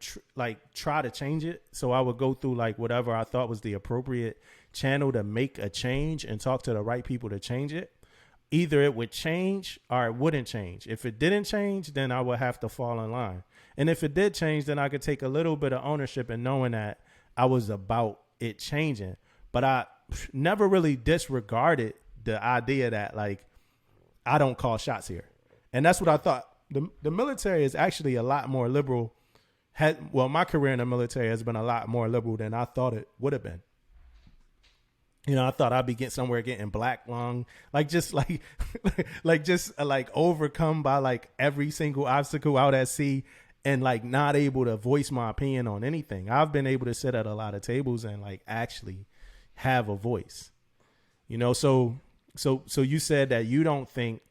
try to change it. So I would go through like whatever I thought was the appropriate channel to make a change and talk to the right people to change it. Either it would change or it wouldn't change. If it didn't change, then I would have to fall in line. And if it did change, then I could take a little bit of ownership in knowing that I was about it changing. But I never really disregarded the idea that like I don't call shots here. And that's what I thought. The military is actually a lot more liberal. My career in the military has been a lot more liberal than I thought it would have been. You know, I thought I'd be getting black lung, like overcome by like every single obstacle out at sea and like not able to voice my opinion on anything. I've been able to sit at a lot of tables and like actually have a voice, you know? So you said that you don't think,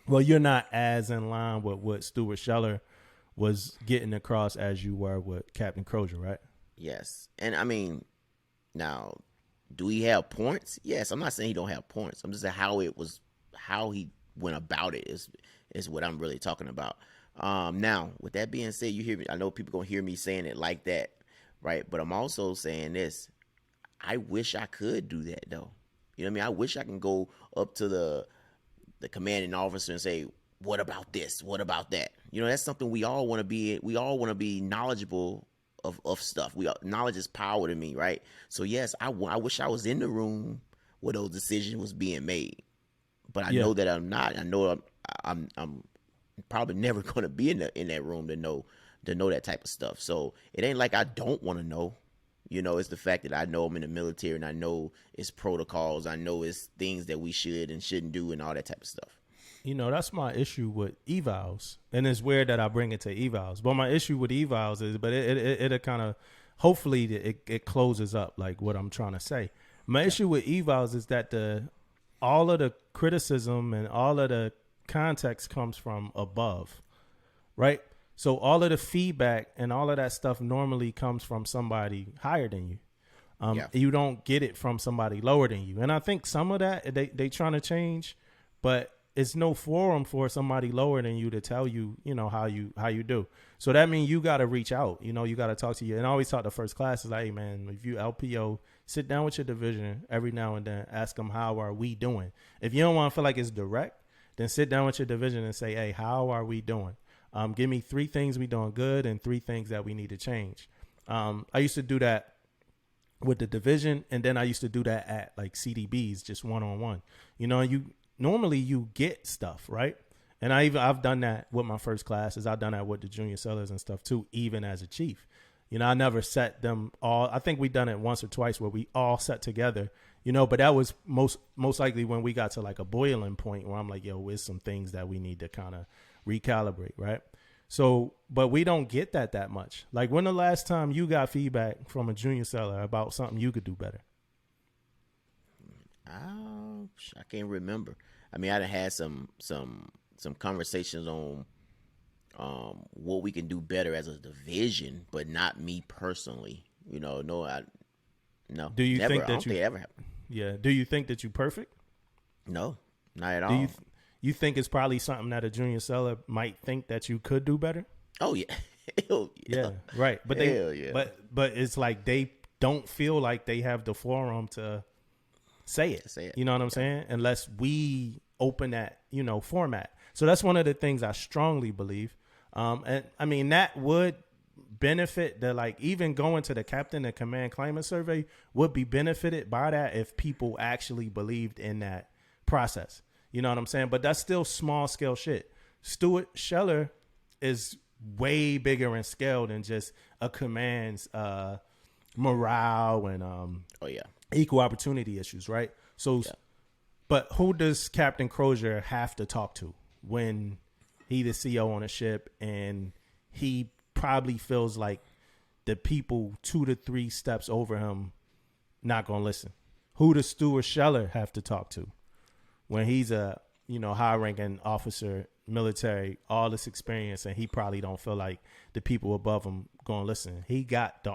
well, you're not as in line with what Stuart Scheller was getting across as you were with Captain Crozier, right? Yes. And I mean, now, do he have points? Yes. I'm not saying he don't have points. I'm just saying how he went about it is what I'm really talking about. Now, with that being said, you hear me. I know people gonna hear me saying it like that, right? But I'm also saying this. I wish I could do that though. You know what I mean? I wish I can go up to the commanding officer and say, "What about this? What about that?" You know, that's something we all want to be. We all want to be knowledgeable of stuff. Knowledge is power to me, right? So yes, I wish I was in the room where those decisions was being made, but I know that I'm not. I know I'm probably never going to be in that room to know that type of stuff. So it ain't like I don't want to know. You know, it's the fact that I know I'm in the military and I know it's protocols. I know it's things that we should and shouldn't do and all that type of stuff. You know, that's my issue with evals. And it's weird that I bring it to evals. But my issue with evals is, but it kind of, hopefully it closes up like what I'm trying to say. My issue with evals is that all of the criticism and all of the context comes from above, right? So all of the feedback and all of that stuff normally comes from somebody higher than you. You don't get it from somebody lower than you. And I think some of that they trying to change, but it's no forum for somebody lower than you to tell you, you know, how you do. So that means you got to reach out. You know, you got to talk to you. And I always talk to first class is like, hey, man, if you LPO, sit down with your division every now and then. Ask them, how are we doing? If you don't want to feel like it's direct, then sit down with your division and say, hey, how are we doing? Give me 3 things we doing good and 3 things that we need to change. I used to do that with the division, and then I used to do that at like CDBs, just one-on-one. You know, normally you get stuff, right? And I've done that with my first classes. I've done that with the junior sellers and stuff too, even as a chief. You know, I never set them all. I think we done it once or twice where we all sat together, you know, but that was most likely when we got to like a boiling point where I'm like, yo, there's some things that we need to kind of recalibrate, right? So, but we don't get that much. Like, when the last time you got feedback from a junior seller about something you could do better? I can't remember. I mean, I done had some conversations on what we can do better as a division, but not me personally. You know, no. Do you never. think I that don't think it ever happened. Yeah. Do you think that you perfect? No, not at all. You think it's probably something that a junior seller might think that you could do better? Oh yeah. Hell yeah. Yeah, right. But Hell yeah. but it's like they don't feel like they have the forum to say it. You know what I'm saying? Unless we open that, you know, format. So that's one of the things I strongly believe. And I mean, that would benefit like even going to the captain and command climate survey would be benefited by that if people actually believed in that process. You know what I'm saying? But that's still small scale shit. Stuart Scheller is way bigger in scale than just a command's morale and equal opportunity issues, right? So, but who does Captain Crozier have to talk to when he the CO on a ship and he probably feels like the people 2 to 3 steps over him not gonna listen? Who does Stuart Scheller have to talk to when he's a, you know, high-ranking officer, military, all this experience, and he probably don't feel like the people above him gonna listen? He got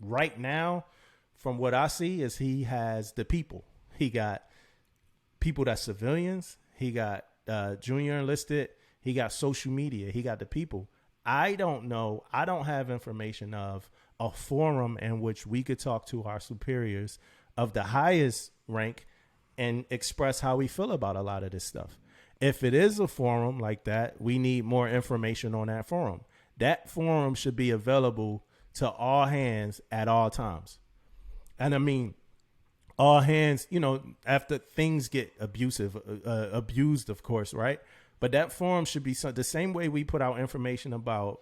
right now, from what I see, is he has the people. He got people that's civilians. He got junior enlisted. He got social media. He got the people. I don't know. I don't have information of a forum in which we could talk to our superiors of the highest rank and express how we feel about a lot of this stuff. If it is a forum like that, we need more information on that forum. That forum should be available to all hands at all times. And I mean, all hands, you know, after things get abused, of course, right? But that forum should be the same way we put out information about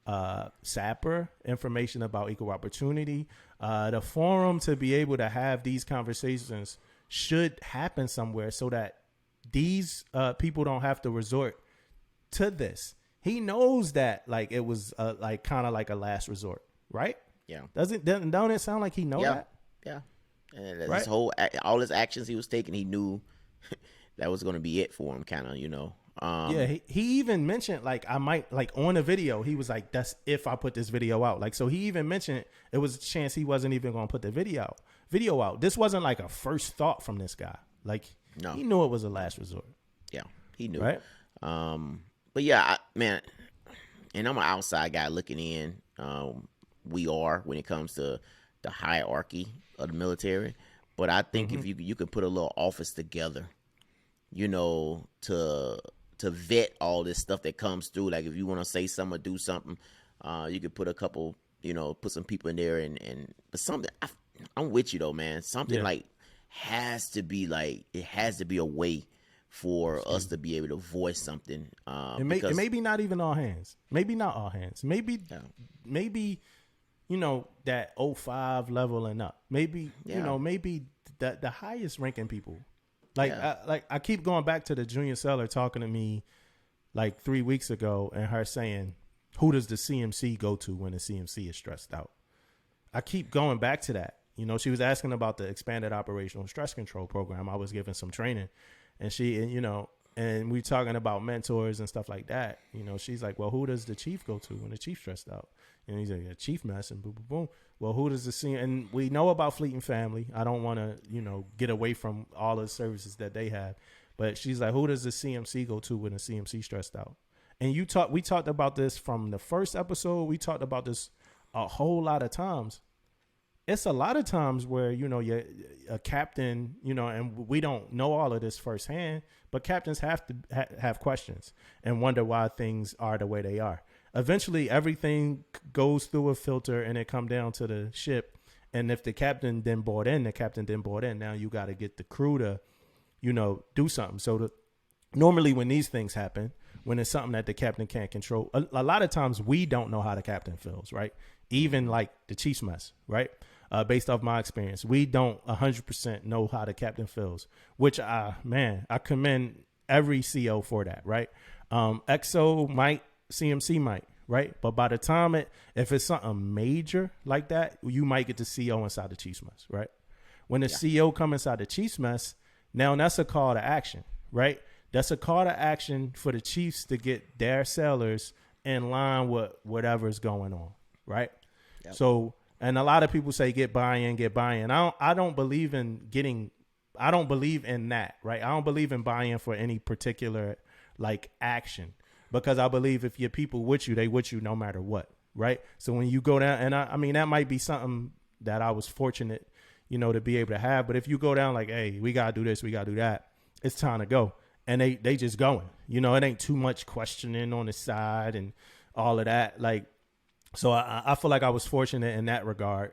SAPR, information about equal opportunity. The forum to be able to have these conversations should happen somewhere so that these people don't have to resort to this. He knows that like it was like kind of like a last resort, right? Yeah. Don't it sound like he know that? Yeah. And Right? his all his actions he was taking, he knew that was going to be it for him, kind of, you know. Yeah, he even mentioned like I might like on the video. He was like, "That's if I put this video out." Like, so he even mentioned it was a chance he wasn't even going to put the video out. This wasn't like a first thought from this guy. Like, No. he knew it was a last resort. Yeah, he knew. Right? But yeah, man, and I'm an outside guy looking in. We are when it comes to the hierarchy of the military. But I think if you could put a little office together, you know, to vet all this stuff that comes through. Like if you want to say something or do something, you could put a couple, you know, put some people in there but something. I'm with you though, man. Something like has to be a way for us to be able to voice something. It maybe not even all hands. Maybe not all hands. Maybe, you know, that 05 level and up. Maybe, you know, maybe the highest ranking people. Like, I keep going back to the Junior Scheller talking to me like 3 weeks ago and her saying, who does the CMC go to when the CMC is stressed out? I keep going back to that. You know, she was asking about the expanded operational stress control program. I was giving some training and you know, and we talking about mentors and stuff like that. You know, she's like, well, who does the chief go to when the chief's stressed out? And he's like, yeah, chief mess and boom, boom, boom. Well, who does the CMC? And we know about Fleet and Family. I don't want to, you know, get away from all the services that they have. But she's like, who does the CMC go to when the CMC stressed out? And we talked about this from the first episode. We talked about this a whole lot of times. It's a lot of times where, you know, you're a captain, you know, and we don't know all of this firsthand, but captains have to have questions and wonder why things are the way they are. Eventually, everything goes through a filter and it come down to the ship. And if the captain then board in, now you got to get the crew to, you know, do something. So normally when these things happen, when it's something that the captain can't control, a lot of times we don't know how the captain feels, right? Even like the chief's mess, right? Based off my experience, we don't 100% know how the captain feels, which I commend every CO for that, right? XO might, CMC might, right? But by the time if it's something major like that, you might get the CO inside the chief's mess, right? When the CO come inside the chief's mess, now that's a call to action, right? That's a call to action for the chiefs to get their sailors in line with whatever's going on, right? Yep. So, and a lot of people say get buy-in. I don't believe in that, right? I don't believe in buy-in for any particular like action, because I believe if your people with you, they with you no matter what, right? So when you go down, and I mean, that might be something that I was fortunate, you know, to be able to have. But if you go down like, hey, we got to do this, we got to do that, it's time to go. And they just going, you know, it ain't too much questioning on the side and all of that. Like, so I feel like I was fortunate in that regard,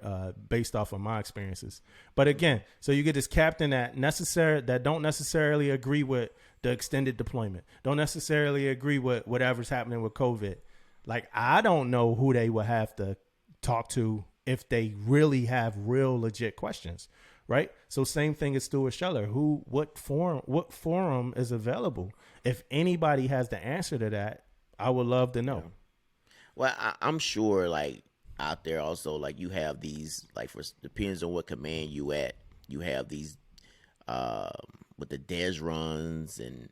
based off of my experiences. But again, so you get this captain that don't necessarily agree with the extended deployment, don't necessarily agree with whatever's happening with COVID. Like, I don't know who they would have to talk to if they really have real legit questions, right? So same thing as Stuart Scheller. What forum is available? If anybody has the answer to that, I would love to know. Yeah. Well, I'm sure, like, out there also, like, you have these, like, depends on what command you at. You have these, with the DES runs and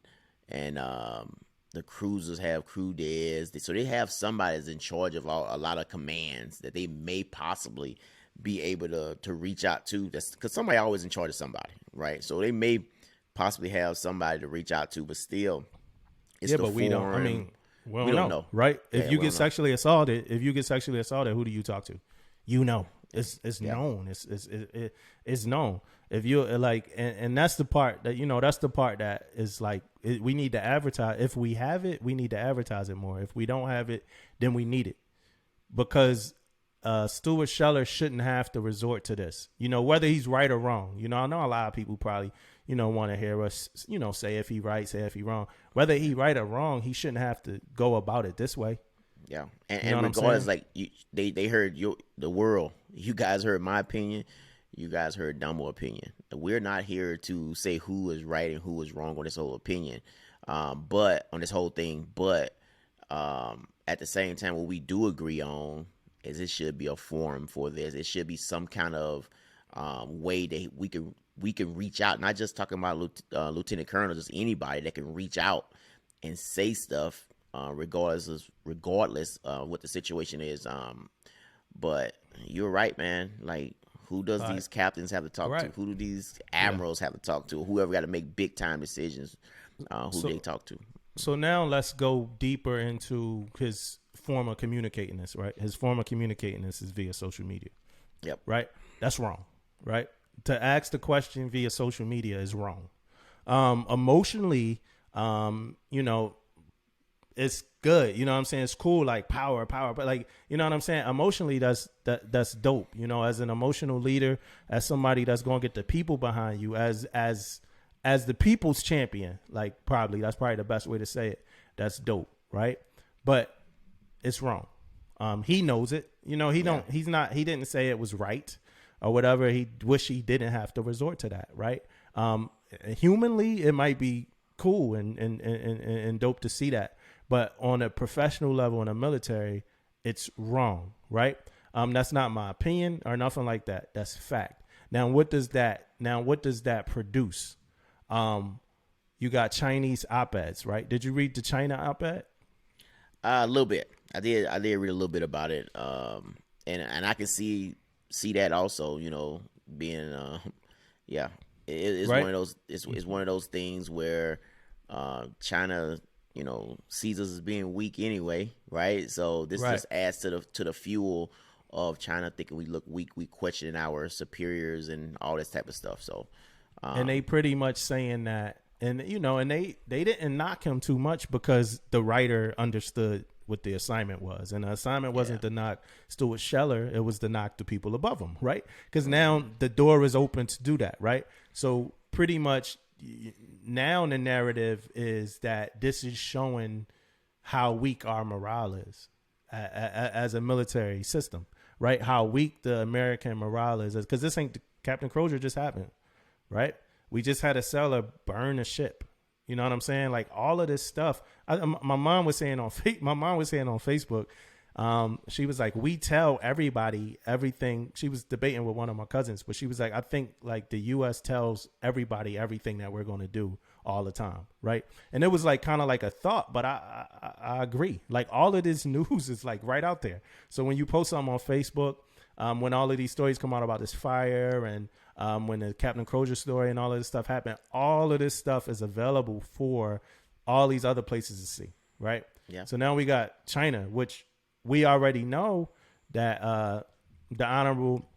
the cruisers have crew DES. So they have somebody that's in charge of a lot of commands that they may possibly be able to reach out to. That's because somebody always in charge of somebody, right? So they may possibly have somebody to reach out to, but still, it's the but forum. we don't. I mean, We don't don't know. right? Yeah, If you we get don't know. sexually assaulted, who do you talk to? You know, it's Yeah. known. It's known. If you like, and that's the part that is like we need to advertise. If we have it, we need to advertise it more. If we don't have it, then we need it because Stuart Scheller shouldn't have to resort to this. Whether he's right or wrong. I know a lot of people probably want to hear us say if he right, say if he wrong. Whether he right or wrong, he shouldn't have to go about it this way. Yeah, You know and what I'm regardless, saying? like they heard the world. You guys heard my opinion. You guys heard Dumbo opinion. We're not here to say who is right and who is wrong on this whole opinion, but on this whole thing. But at the same time, what we do agree on is it should be a forum for this. It should be some kind of way that we can reach out. Not just talking about Lieutenant Colonel, just anybody that can reach out and say stuff. Regardless what the situation is. But you're right, man. Like, who does these captains have to talk to? Who do these admirals have to talk to? Whoever got to make big time decisions, they talk to. So now let's go deeper into his form of communicating this, right? His form of communicating this is via social media. Yep. Right? That's wrong, right? To ask the question via social media is wrong. Emotionally, it's good. You know what I'm saying? It's cool, like power, but like, you know what I'm saying? Emotionally, that's dope. As an emotional leader, as somebody that's going to get the people behind you, as the people's champion, like that's probably the best way to say it. That's dope, right? But it's wrong. He knows it. He didn't say it was right or whatever. He wish he didn't have to resort to that, right? Humanly, it might be cool and dope to see that. But on a professional level in the military, it's wrong, right? That's not my opinion or nothing like that. That's fact. Now, what does that produce? You got Chinese op-eds, right? Did you read the China op-ed? A little bit. I did read a little bit about it. And I can see that also. Being it's Right? one of those. It's one of those things where China, sees us as being weak anyway, right? So this Right. just adds to the fuel of China thinking we look weak, we questioning our superiors and all this type of stuff. So, and they pretty much saying that, and and they didn't knock him too much because the writer understood what the assignment was, and the assignment wasn't to knock Stuart Scheller; it was to knock the people above him, right? Because now the door is open to do that, right? So pretty much. Now the narrative is that this is showing how weak our morale is as a military system, right? How weak the American morale is, because this ain't Captain Crozier just happened, right? We just had a sailor burn a ship. You know what I'm saying? Like all of this stuff. My mom was saying on Facebook. She was like, we tell everybody everything. She was debating with one of my cousins, but she was like, I think like the U.S. tells everybody everything that we're going to do all the time, right? And it was like kind of like a thought, but I agree. Like all of this news is like right out there. So when you post something on Facebook, when all of these stories come out about this fire and when the Captain Crozier story and all of this stuff happened, all of this stuff is available for all these other places to see, right? Yeah. So now we got China, which we already know that the Honorable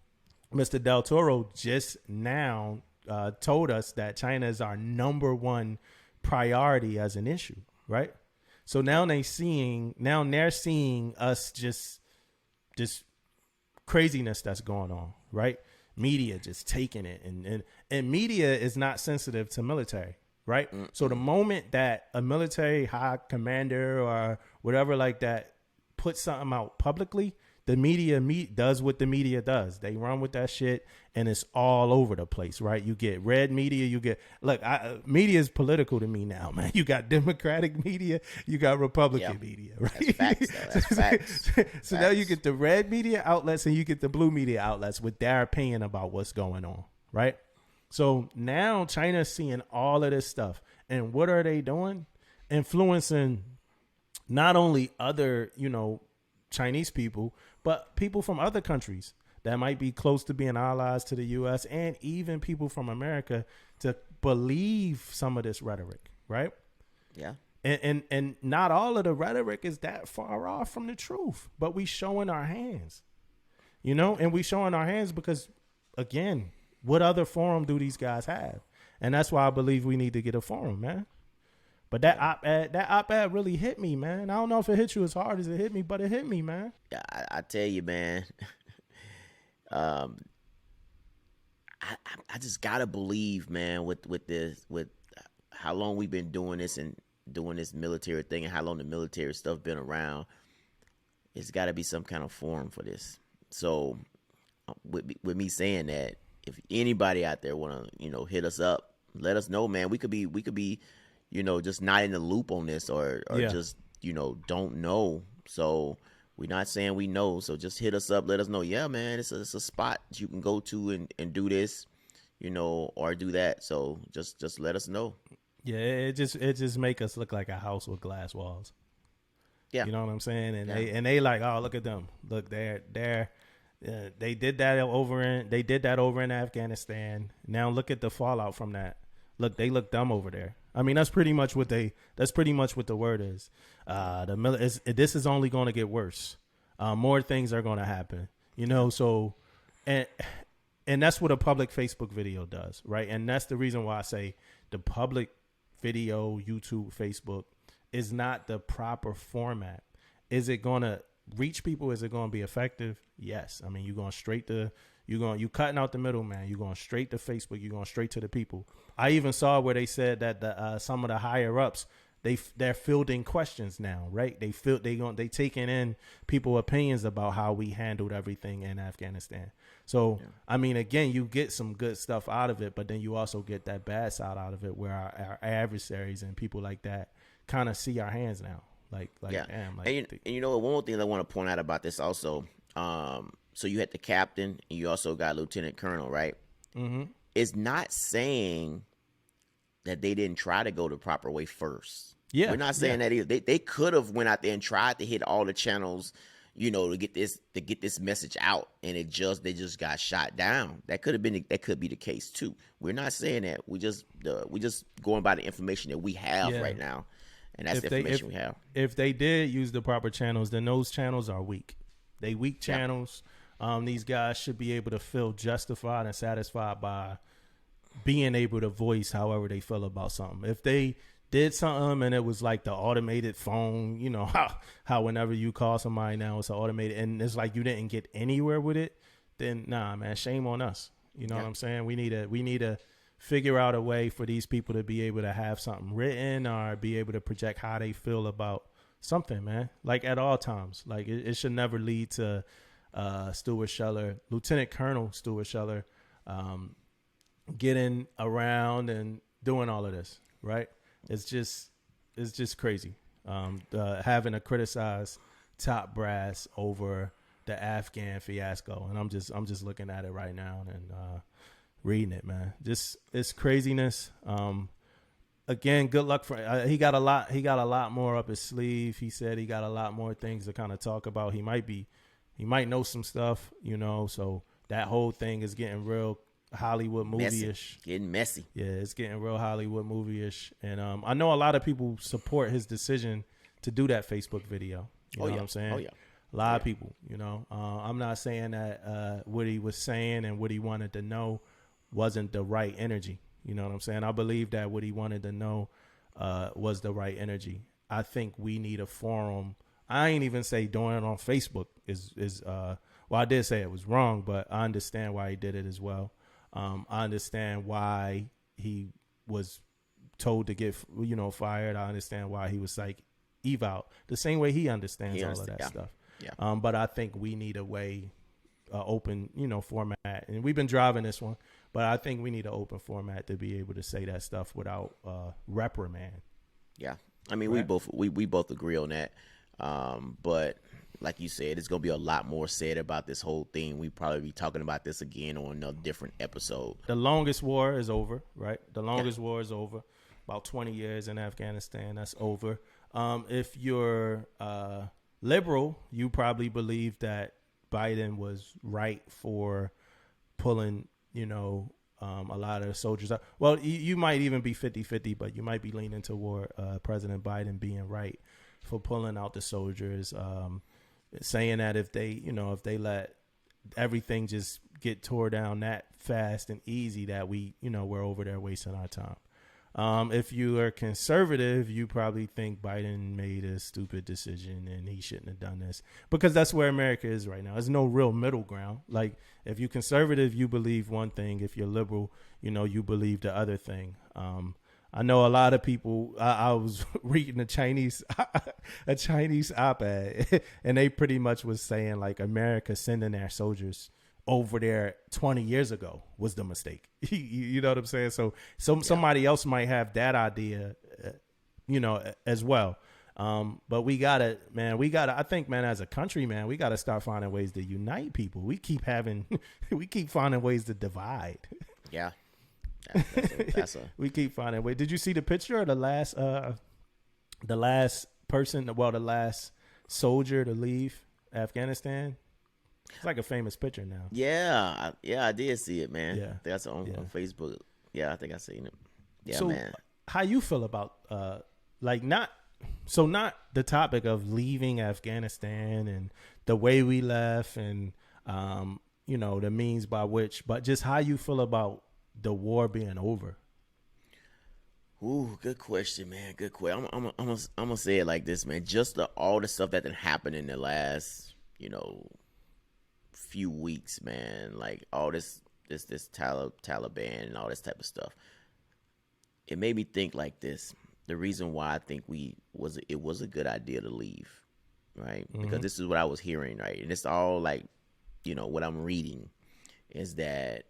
Mr. Del Toro just now told us that China is our number one priority as an issue, right? So now they're seeing us just craziness that's going on, right? Media just taking it, and media is not sensitive to military, right? So the moment that a military high commander or whatever like that put something out publicly, the media does what the media does. They run with that shit, and it's all over the place, right? You get red media. Media is political to me now, man. You got Democratic media, you got Republican media, right? That's facts, though. That's facts. So now you get the red media outlets and you get the blue media outlets with their opinion about what's going on, right? So now China's seeing all of this stuff, and what are they doing? Influencing not only other, Chinese people, but people from other countries that might be close to being allies to the U.S. and even people from America to believe some of this rhetoric, right? Yeah. And not all of the rhetoric is that far off from the truth, but we showing our hands, and we showing our hands because, again, what other forum do these guys have? And that's why I believe we need to get a forum, man. But that op-ed really hit me, man. I don't know if it hit you as hard as it hit me, but it hit me, man. Yeah, I tell you, man. I just gotta believe, man, with how long we've been doing this and doing this military thing and how long the military stuff been around. It's got to be some kind of forum for this. So, with me saying that, if anybody out there want to, hit us up, let us know, man. We could be, just not in the loop on this or just, don't know. So we're not saying we know. So just hit us up. Let us know. Yeah, man, it's a spot you can go to and do this, or do that. So just let us know. Yeah, it just make us look like a house with glass walls. Yeah, you know what I'm saying? And they like, oh, look at them. Look, they did that over in Afghanistan. Now look at the fallout from that. Look, they look dumb over there. I mean, that's pretty much what the word is. This is only going to get worse. More things are going to happen. So and that's what a public Facebook video does, right? And that's the reason why I say the public video, YouTube, Facebook, is not the proper format. Is it going to reach people? Is it going to be effective? Yes. I mean, you cutting out the middleman. You're going straight to Facebook. You're going straight to the people. I even saw where they said that some of the higher ups, they're fielding questions now, right? They taking in people opinions about how we handled everything in Afghanistan. So, yeah. I mean, again, you get some good stuff out of it, but then you also get that bad side out of it where our adversaries and people like that kind of see our hands now. Yeah. Damn, and one more thing I want to point out about this also. So you had the captain and you also got lieutenant colonel, right? Mm-hmm. It's not saying that they didn't try to go the proper way first. Yeah. We're not saying that either. They could have went out there and tried to hit all the channels, to get this message out, and they just got shot down. That could be the case too. We're not saying that. We just going by the information that we have right now, and that's the information we have. If they did use the proper channels, then those channels are weak. They weak channels. These guys should be able to feel justified and satisfied by being able to voice however they feel about something. If they did something and it was like the automated phone, how whenever you call somebody now it's automated and it's like you didn't get anywhere with it, then nah, man, shame on us. You know what I'm saying? We need to figure out a way for these people to be able to have something written or be able to project how they feel about something, man. Like at all times. Like it should never lead to Stuart Scheller, Lieutenant Colonel Stuart Scheller, getting around and doing all of this, right? It's just crazy. Having to criticize top brass over the Afghan fiasco, and I'm just looking at it right now and reading it, man. Just it's craziness. Again, good luck for he got a lot more up his sleeve. He said he got a lot more things to kind of talk about. He might know some stuff, so that whole thing is getting real Hollywood movie-ish. Getting messy. Yeah, it's getting real Hollywood movie-ish. And I know a lot of people support his decision to do that Facebook video. You know what I'm saying? Oh, yeah. A lot of people, I'm not saying that what he was saying and what he wanted to know wasn't the right energy. You know what I'm saying? I believe that what he wanted to know was the right energy. I think we need a forum. I ain't even say doing it on Facebook is well, I did say it was wrong, but I understand why he did it as well. I understand why he was told to get, fired. I understand why he was like eval the same way he understands all of that stuff. Yeah. But I think we need a way, open, format, and we've been driving this one, but I think we need an open format to be able to say that stuff without reprimand. Yeah. I mean, right? we both agree on that. But like you said, it's going to be a lot more said about this whole thing. We probably be talking about this again on a different episode. The longest war is over, right? The longest war is over. About 20 years in Afghanistan, that's over. If you're liberal, you probably believe that Biden was right for pulling, a lot of the soldiers are. Well, you might even be 50-50, but you might be leaning toward President Biden being right for pulling out the soldiers, saying that if they let everything just get tore down that fast and easy, that we're over there wasting our time. If you are conservative, you probably think Biden made a stupid decision and he shouldn't have done this, because that's where America is right now. There's no real middle ground. Like, if you're conservative, you believe one thing. If you're liberal, you believe the other thing. I know a lot of people. I was reading a Chinese op-ed, and they pretty much was saying like America sending their soldiers over there 20 years ago was the mistake. You know what I'm saying? So somebody else might have that idea, as well. But we gotta, I think, man, as a country, man, we gotta start finding ways to unite people. We keep finding ways to divide. Yeah. We keep finding ways. Did you see the picture of the last soldier to leave Afghanistan? It's like a famous picture now. Yeah, I did see it, man. Yeah. That's on Facebook. Yeah, I think I seen it. Yeah, so, man. How you feel about not the topic of leaving Afghanistan and the way we left and the means by which, but just how you feel about the war being over? Ooh, good question, man. Good question. I'm gonna say it like this, man. Just all the stuff that happened in the last, few weeks, man. Like all this Taliban and all this type of stuff. It made me think like this. The reason why I think it was a good idea to leave, right? Mm-hmm. Because this is what I was hearing, right? And it's all like, what I'm reading is that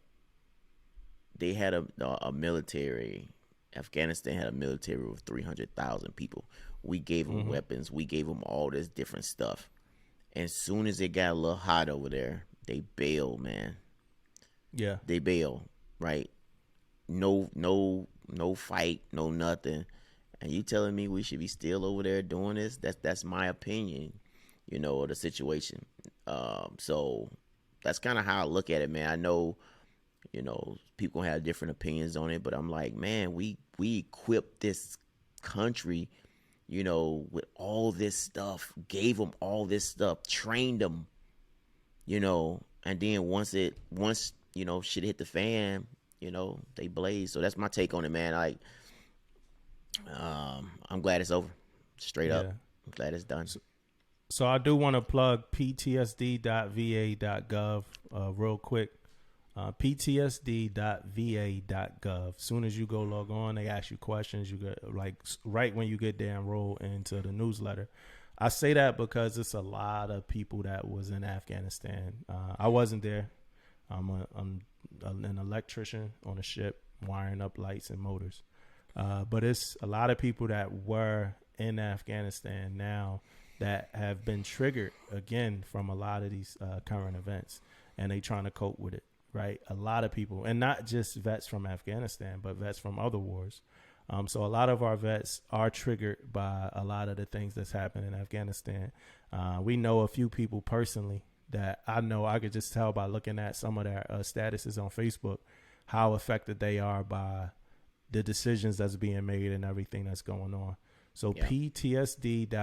they had a military. Afghanistan had a military of 300,000 people. We gave them weapons. We gave them all this different stuff. And as soon as it got a little hot over there, they bailed, man. Yeah. They bailed, right? No fight, no nothing. And you telling me we should be still over there doing this? That's my opinion, of the situation. So that's kind of how I look at it, man. I know, people have different opinions on it, but I'm like, man, we equipped this country, with all this stuff, gave them all this stuff, trained them, and then once shit hit the fan, they blaze. So that's my take on it, man. Like, I'm glad it's over. Straight up. I'm glad it's done. So I do want to plug ptsd.va.gov real quick. ptsd.va.gov. Soon as you go log on, they ask you questions. You get right when you get there and roll into the newsletter. I say that because it's a lot of people that was in Afghanistan. I wasn't there. I'm an electrician on a ship wiring up lights and motors. But it's a lot of people that were in Afghanistan now that have been triggered again from a lot of these current events, and they trying to cope with it. Right, a lot of people, and not just vets from Afghanistan, but vets from other wars. So a lot of our vets are triggered by a lot of the things that's happened in Afghanistan. We know a few people personally that I know. I could just tell by looking at some of their statuses on Facebook how affected they are by the decisions that's being made and everything that's going on. So ptsd.va.gov.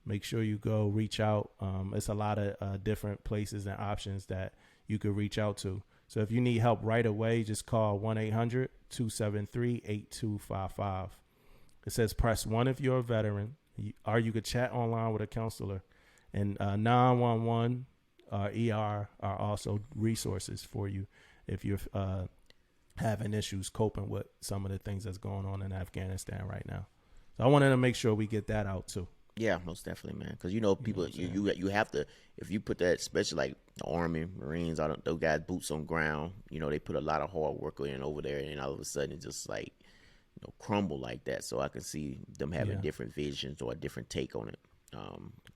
Make sure you go reach out. It's a lot of different places and options that you could reach out to. So if you need help right away, just call 1-800-273-8255. It says press 1 if you're a veteran, or you could chat online with a counselor. And 911 ER are also resources for you if you're having issues coping with some of the things that's going on in Afghanistan right now. So I wanted to make sure we get that out too. Yeah, most definitely, man. Because people, you have to, if you put that, especially like the Army, Marines, all those guys, boots on ground. They put a lot of hard work in over there, and all of a sudden it just like, crumble like that. So I can see them having different visions or a different take on it,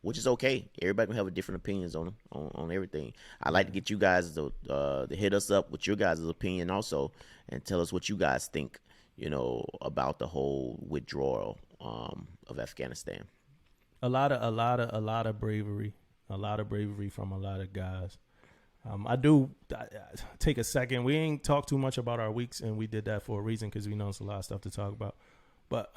which is okay. Everybody can have a different opinions on everything. I like to get you guys to hit us up with your guys' opinion also, and tell us what you guys think, about the whole withdrawal of Afghanistan. A lot of bravery from a lot of guys. I do take a second. We ain't talked too much about our weeks, and we did that for a reason because we know it's a lot of stuff to talk about. But,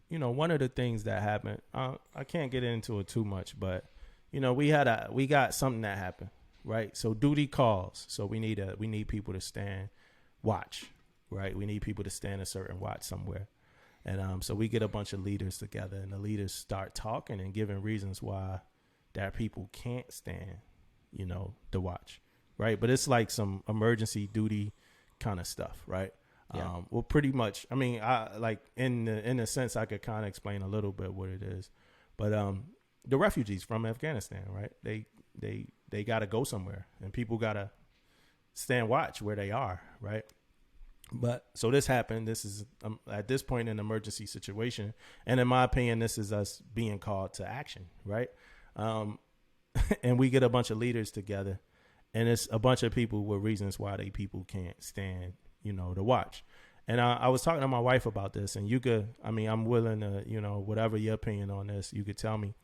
one of the things that happened, I can't get into it too much, but, we got something that happened, right? So duty calls. So we need people to stand watch, right? We need people to stand a certain watch somewhere. And so we get a bunch of leaders together, and the leaders start talking and giving reasons why that people can't stand, the watch, right? But it's like some emergency duty kind of stuff, right? Yeah. Well, pretty much. I mean, I like in a sense, I could kind of explain a little bit what it is, but the refugees from Afghanistan, right? They got to go somewhere, and people got to stand watch where they are, right? But so this happened. This is at this point an emergency situation, and in my opinion, this is us being called to action, right? And we get a bunch of leaders together, and it's a bunch of people with reasons why people can't stand, to watch. And I was talking to my wife about this, and I'm willing to, whatever your opinion on this, you could tell me.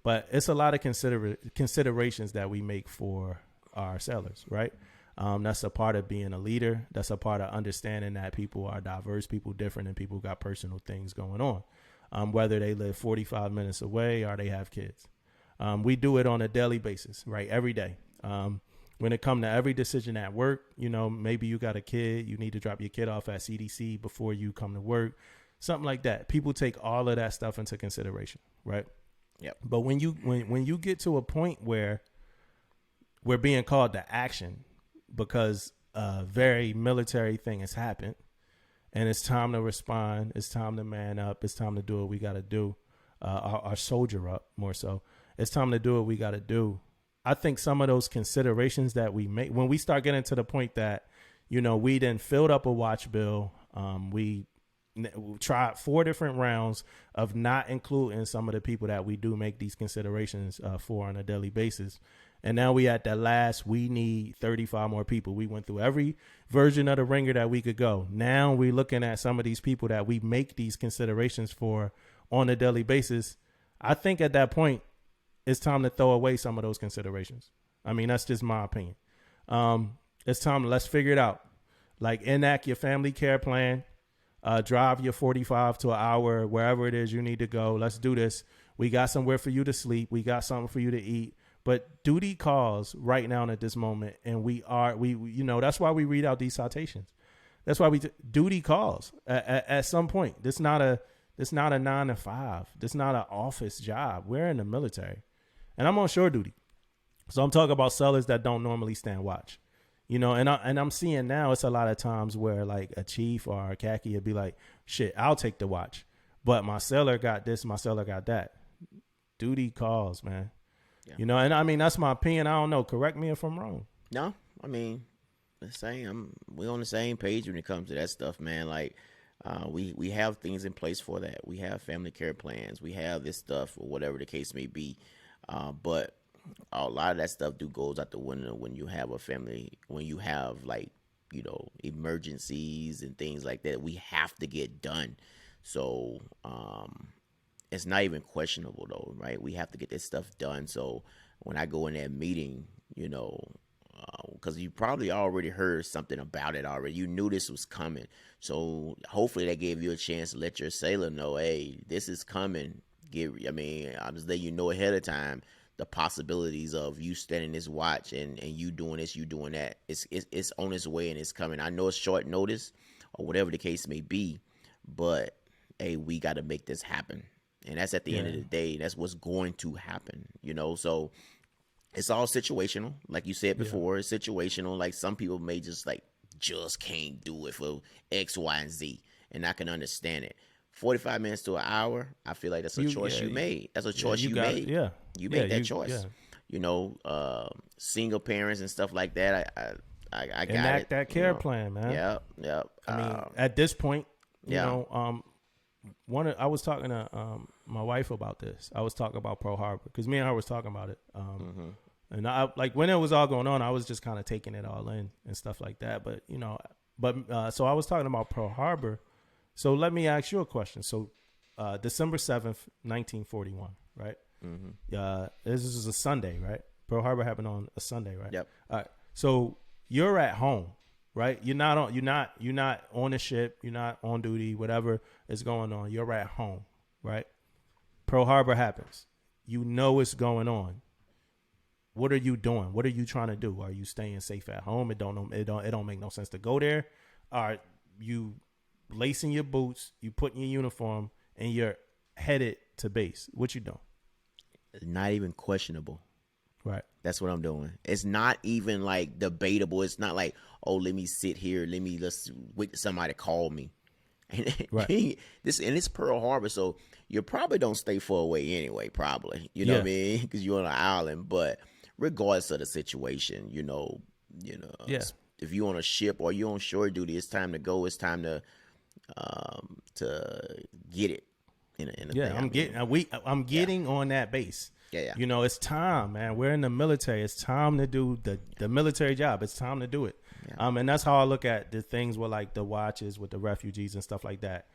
But it's a lot of considerations that we make for our sailors, right? That's a part of being a leader. That's a part of understanding that people are diverse, people different, and people got personal things going on, whether they live 45 minutes away or they have kids. We do it on a daily basis, right? Every day. When it comes to every decision at work, maybe you got a kid, you need to drop your kid off at CDC before you come to work, something like that. People take all of that stuff into consideration, right? Yep. But when you get to a point where we're being called to action because a very military thing has happened, and it's time to respond, it's time to man up, it's time to do what we got to do, our soldier up more so. It's time to do what we got to do. I think some of those considerations that we make, when we start getting to the point that, we then filled up a watch bill, we tried 4 different rounds of not including some of the people that we do make these considerations for on a daily basis. And now we at the last, we need 35 more people. We went through every version of the ringer that we could go. Now we're looking at some of these people that we make these considerations for on a daily basis. I think at that point, it's time to throw away some of those considerations. I mean, that's just my opinion. It's time let's figure it out. Like enact your family care plan, drive your 45 to an hour, wherever it is you need to go. Let's do this. We got somewhere for you to sleep. We got something for you to eat. But duty calls right now at this moment, and we that's why we read out these citations. That's why duty calls at some point. This not a 9 to 5. This not an office job. We're in the military, and I'm on shore duty, so I'm talking about sailors that don't normally stand watch. And I'm seeing now it's a lot of times where like a chief or a khaki would be like, shit, I'll take the watch, but my sailor got this, my sailor got that. Duty calls, man. Yeah. And I mean, that's my opinion. I don't know. Correct me if I'm wrong. No, I mean, the same. We're on the same page when it comes to that stuff, man. Like, we have things in place for that. We have family care plans. We have this stuff, or whatever the case may be. But a lot of that stuff goes out the window when you have a family, when you have like, emergencies and things like that. We have to get done. So, it's not even questionable though, right? We have to get this stuff done. So when I go in that meeting, because you probably already heard something about it already. You knew this was coming. So hopefully that gave you a chance to let your sailor know, hey, this is coming. I'm just letting you know ahead of time the possibilities of you standing this watch and you doing this, you doing that. It's on its way and it's coming. I know it's short notice or whatever the case may be, but hey, we got to make this happen. And that's at the end of the day, that's what's going to happen, so it's all situational. Like you said before, it's situational. Like some people may just can't do it for X, Y, and Z. And I can understand it. 45 minutes to an hour, I feel like that's a choice you made. That's a choice you made. Yeah. You made that choice. Yeah. Single parents and stuff like that. I got enact it. That care plan, man. Yep. I mean, at this point, I was talking to my wife about this. I was talking about Pearl Harbor because me and her was talking about it. And I like when it was all going on, I was just kind of taking it all in and stuff like that. But so I was talking about Pearl Harbor. So let me ask you a question. So December 7th, 1941, right? Mm-hmm. This is a Sunday, right? Pearl Harbor happened on a Sunday, right? Yep. All right. So you're at home, right? You're not on the ship. You're not on duty. Whatever is going on, you're at home, right? Pearl Harbor happens. You know what's going on. What are you doing? What are you trying to do? Are you staying safe at home? It don't make no sense to go there. Are you lacing your boots? You putting your uniform and you're headed to base? What you doing? Not even questionable. Right. That's what I'm doing. It's not even like debatable. It's not like, oh, let me sit here. Let's wait for somebody to call me. And Right. it's Pearl Harbor, so you probably don't stay far away anyway. Probably, you know what I mean, because you're on an island. But regardless of the situation, Yeah. if you're on a ship or you're on shore duty, it's time to go. It's time to get it. I'm getting on that base. Yeah. You know, it's time, man. We're in the military. It's time to do the military job. It's time to do it. Yeah. And that's how I look at the things with like the watches with the refugees and stuff like that.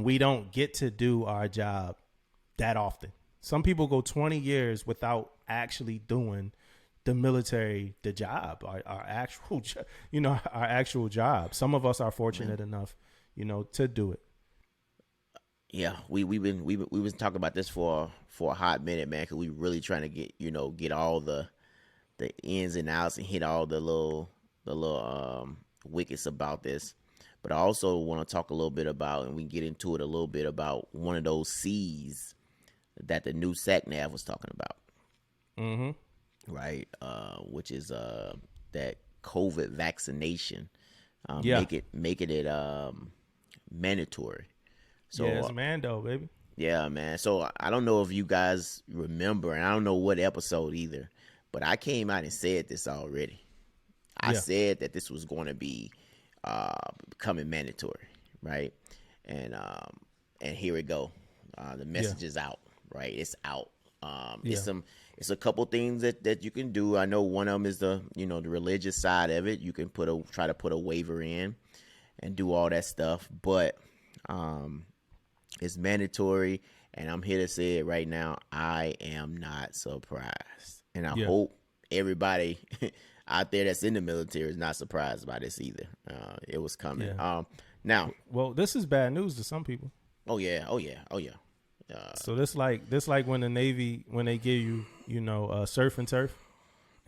We don't get to do our job that often. Some people go 20 years without actually doing the military, the job, our actual job. Some of us are fortunate enough, to do it. Yeah, we've been talking about this for a hot minute, man, because we really trying to get all the ins and outs and hit all the little wickets about this. But I also want to talk a little bit about, and we can get into it a little bit about one of those C's that the new SECNAV was talking about. Mm-hmm. Right, which is that COVID vaccination, making it mandatory. So, yeah, it's Mando, baby. Yeah, man. So I don't know if you guys remember, and I don't know what episode either, but I came out and said this already. I said that this was going to be becoming mandatory, right? And here we go. The message is out, right? It's out. It's a couple things that you can do. I know one of them is the religious side of it. You can try to put a waiver in and do all that stuff, but it's mandatory, and I'm here to say it right now. I am not surprised, and I hope everybody out there that's in the military is not surprised by this either. It was coming. Yeah. Now, well, this is bad news to some people. Oh yeah. So this like when the Navy, when they give you surf and turf,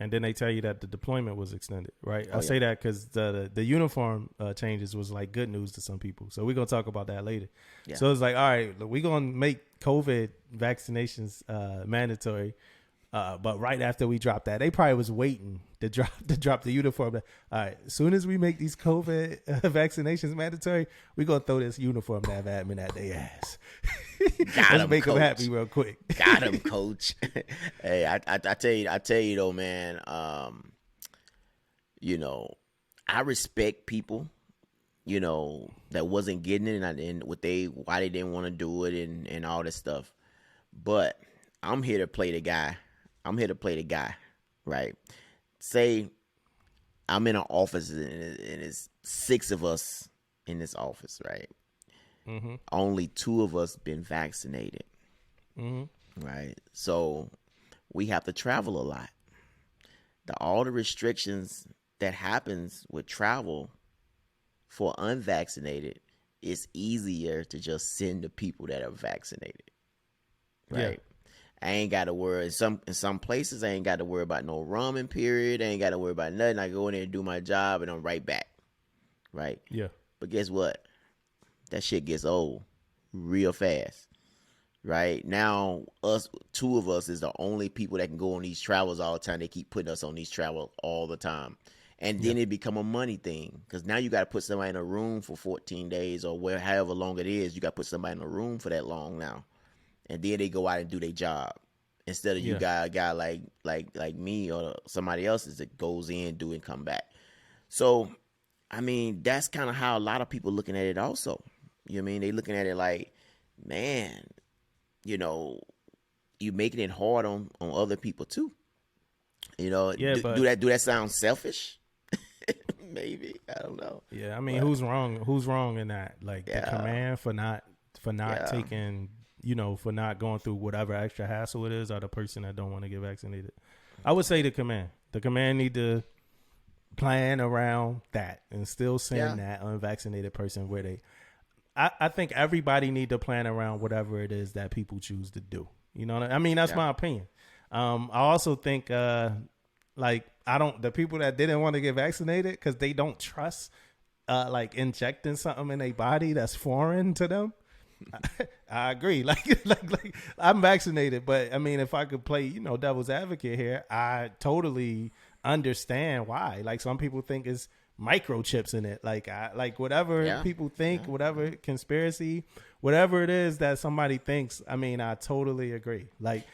and then they tell you that the deployment was extended, right? I say that because the uniform changes was like good news to some people. So we're going to talk about that later. Yeah. So it's like, all right, we're going to make COVID vaccinations mandatory. But right after we dropped that, they probably was waiting to drop the uniform. All right, as soon as we make these COVID vaccinations mandatory, we're going to throw this uniform NAVADMIN at their ass. Let's make them happy real quick. Got him, coach. Hey, I tell you though, man, I respect people, that wasn't getting it and why they didn't want to do it and all this stuff. But I'm here to play the guy. Right? Say I'm in an office and it's 6 of us in this office, right? Mm-hmm. Only 2 of us been vaccinated. Mm-hmm. Right? So we have to travel a lot. All the restrictions that happens with travel for unvaccinated, it's easier to just send the people that are vaccinated. Right? Yeah. I ain't got to worry. In some places, I ain't got to worry about no roaming period. I ain't got to worry about nothing. I go in there and do my job, and I'm right back. Right? Yeah. But guess what? That shit gets old real fast. Right? Now, 2 of us is the only people that can go on these travels all the time. They keep putting us on these travels all the time. And then it become a money thing. Because now you got to put somebody in a room for 14 days or however long it is. You got to put somebody in a room for that long now. And then they go out and do their job instead of you got a guy like me or somebody else that goes in, do and come back. So, I mean, that's kind of how a lot of people looking at it also. You know what I mean? They looking at it like, man, you making it hard on other people too. Do that sound selfish? Maybe. I don't know. Yeah, I mean, who's wrong in that? Like the command for not taking, for not going through whatever extra hassle it is, or the person that don't want to get vaccinated? I would say the command. The command need to plan around that and still send that unvaccinated person where they. I think everybody need to plan around whatever it is that people choose to do. You know what I mean? That's my opinion. I also think like the people that didn't want to get vaccinated because they don't trust like injecting something in their body that's foreign to them. I agree. Like I'm vaccinated, but I mean, if I could play, devil's advocate here, I totally understand why. Like some people think it's microchips in it. Like whatever people think, whatever conspiracy, whatever it is that somebody thinks. I mean, I totally agree. Like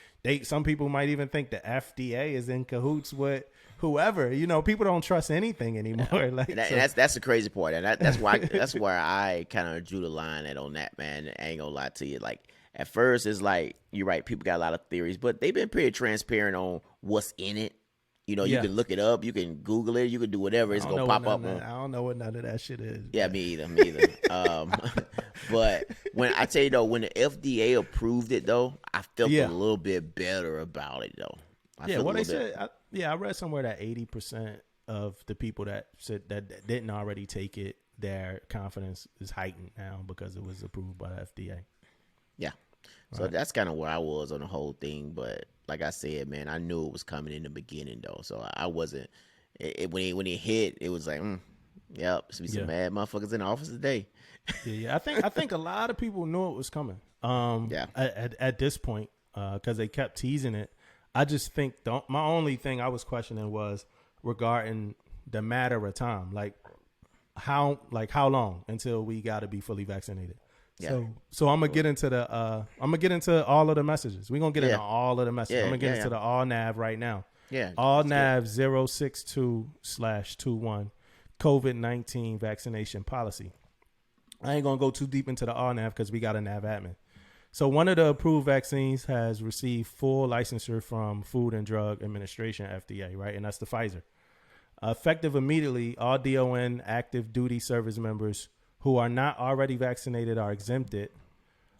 some people might even think the FDA is in cahoots with whoever. People don't trust anything anymore. Like that's the crazy part, and that's where I kind of drew the line on that, man. I ain't gonna lie to you. Like at first, it's like you're right. People got a lot of theories, but they've been pretty transparent on what's in it. You can look it up, you can Google it, you can do whatever. It's gonna pop up. I don't know what none of that shit is. Yeah, me either. But when I tell you though, when the FDA approved it though, I felt a little bit better about it though. I read somewhere that 80% of the people that said that didn't already take it, their confidence is heightened now because it was approved by the FDA. Yeah. So that's kind of where I was on the whole thing. But like I said, man, I knew it was coming in the beginning though. So I wasn't, when it hit, it was like, yep, there's some mad motherfuckers in the office today. I think a lot of people knew it was coming. At this point, because they kept teasing it. I just think my only thing I was questioning was regarding the matter of time, like how long until we got to be fully vaccinated. Yeah. So I'm gonna get into all of the messages. We're gonna get into all of the messages. I'm gonna get into the ALNAV right now. Yeah. ALNAV 062/21 COVID-19 vaccination policy. I ain't gonna go too deep into the ALNAV because we got a NAVADMIN. So one of the approved vaccines has received full licensure from Food and Drug Administration, FDA, right? And that's the Pfizer. Effective immediately, all DON active duty service members who are not already vaccinated are exempted,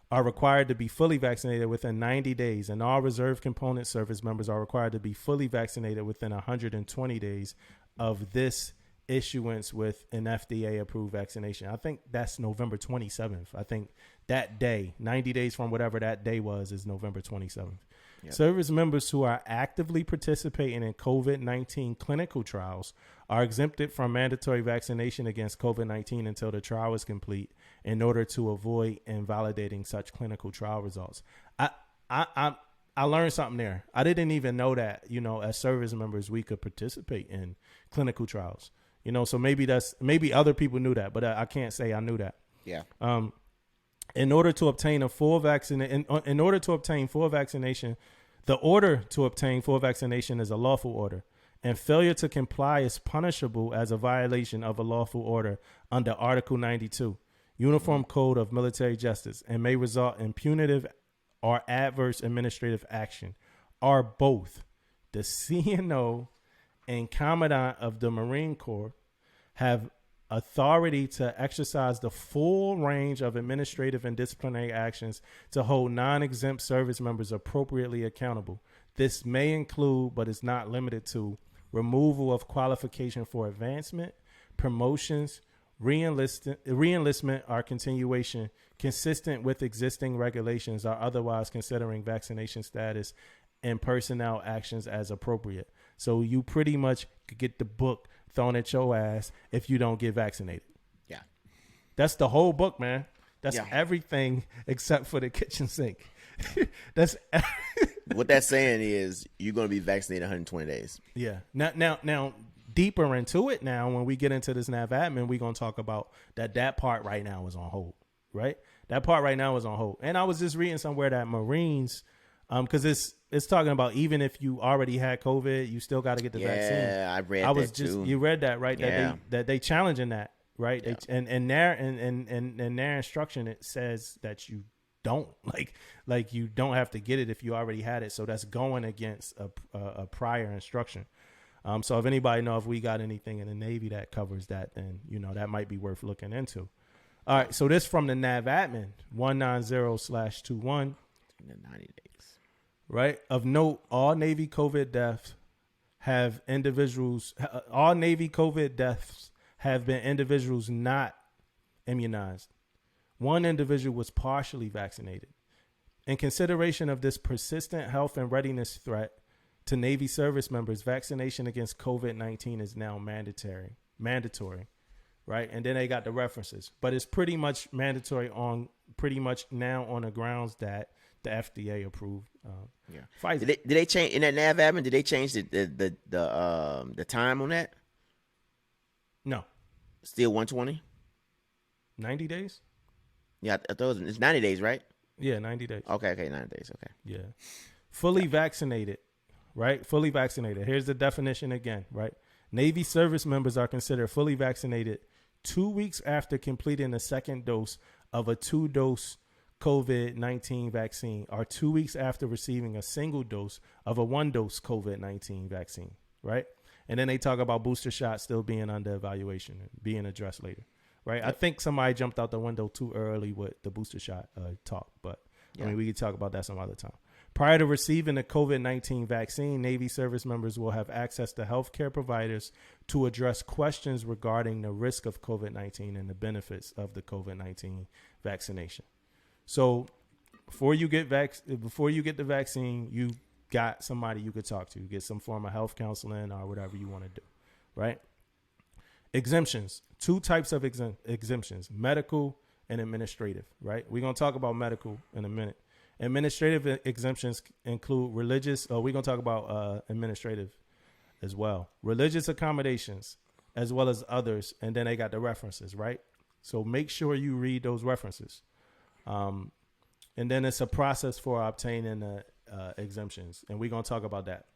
are required to be fully vaccinated within 90 days, and all reserve component service members are required to be fully vaccinated within 120 days of this issuance with an FDA-approved vaccination. I think that's November 27th. I think that day, 90 days from whatever that day was, is November 27th. Yep. Service members who are actively participating in COVID-19 clinical trials are exempted from mandatory vaccination against COVID-19 until the trial is complete in order to avoid invalidating such clinical trial results. I learned something there. I didn't even know that, as service members, we could participate in clinical trials. So maybe other people knew that, but I can't say I knew that. Yeah. In order to obtain full vaccination, the order to obtain full vaccination is a lawful order, and failure to comply is punishable as a violation of a lawful order under Article 92, Uniform Code of Military Justice, and may result in punitive or adverse administrative action, or both. The CNO and Commandant of the Marine Corps have authority to exercise the full range of administrative and disciplinary actions to hold non-exempt service members appropriately accountable. This may include, but is not limited to, removal of qualification for advancement, promotions, reenlistment or continuation consistent with existing regulations, or otherwise considering vaccination status and personnel actions as appropriate. So you pretty much could get the book thrown at your ass if you don't get vaccinated. Yeah. That's the whole book, man. That's everything except for the kitchen sink. That's what that's saying is you're going to be vaccinated 120 days. Yeah. Now, deeper into it now, when we get into this NAVADMIN, we're going to talk about that part right now is on hold, right? That part right now is on hold. And I was just reading somewhere that Marines, because it's talking about even if you already had COVID, you still got to get the vaccine. Yeah, I read that too. You read that, right? That they challenging that, right? Yeah. And their instruction, it says that you don't like you don't have to get it if you already had it. So that's going against a prior instruction. So if anybody know if we got anything in the Navy that covers that, then that might be worth looking into. All right, so this from the NAVADMIN 190/21. In the 90 days. Right. Of note, all Navy COVID deaths have individuals, all Navy COVID deaths have been individuals not immunized. One individual was partially vaccinated. In consideration of this persistent health and readiness threat to Navy service members, vaccination against COVID-19 is now mandatory, right? And then they got the references, but it's pretty much mandatory on pretty much now on the grounds that the FDA approved. Pfizer. Did they change in that NAVADMIN? Did they change the time on that? No. Still 120? 90 days? Yeah, I thought it's 90 days, right? Yeah, 90 days. Okay, 90 days. Okay. Yeah. Fully vaccinated, right? Fully vaccinated. Here's the definition again, right? Navy service members are considered fully vaccinated 2 weeks after completing the second dose of a 2-dose COVID-19 vaccine, or 2 weeks after receiving a single dose of a 1-dose COVID-19 vaccine, right? And then they talk about booster shots still being under evaluation and being addressed later, right? Yep. I think somebody jumped out the window too early with the booster shot talk, but I mean, we could talk about that some other time. Prior to receiving the COVID-19 vaccine, Navy service members will have access to healthcare providers to address questions regarding the risk of COVID-19 and the benefits of the COVID-19 vaccination. So before you get the vaccine, you got somebody you could talk to, get some form of health counseling or whatever you want to do, right? Exemptions, 2 types of exemptions, medical and administrative, right? We're going to talk about medical in a minute. Administrative exemptions include religious, we're going to talk about administrative as well. Religious accommodations, as well as others, and then they got the references, right? So make sure you read those references. And then it's a process for obtaining exemptions, and we're going to talk about that,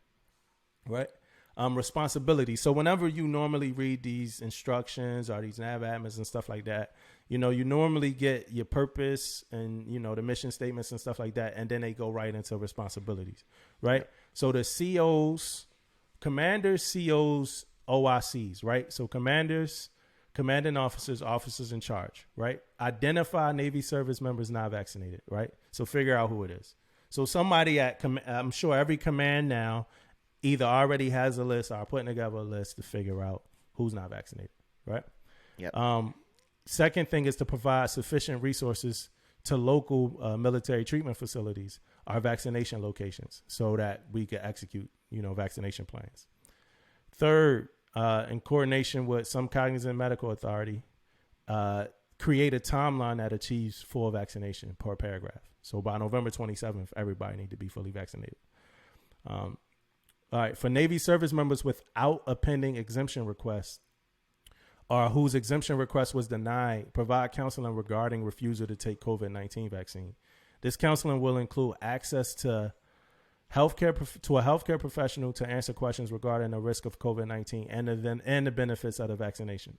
right? Responsibility. So whenever you normally read these instructions or these NAVADMINs and stuff like that, you normally get your purpose and, the mission statements and stuff like that, and then they go right into responsibilities, right? Yeah. So the COs, commanders, COs, OICs, right? So commanders, commanding officers, officers in charge, right? Identify Navy service members not vaccinated, right? So figure out who it is. So somebody I'm sure every command now either already has a list or putting together a list to figure out who's not vaccinated, right? Yep. Second thing is to provide sufficient resources to local military treatment facilities or vaccination locations so that we can execute, vaccination plans. Third, in coordination with some cognizant medical authority, create a timeline that achieves full vaccination per paragraph. So by November 27th, everybody need to be fully vaccinated. All right. For Navy service members without a pending exemption request or whose exemption request was denied, provide counseling regarding refusal to take COVID-19 vaccine. This counseling will include access to a healthcare professional to answer questions regarding the risk of COVID-19 and the benefits of the vaccination.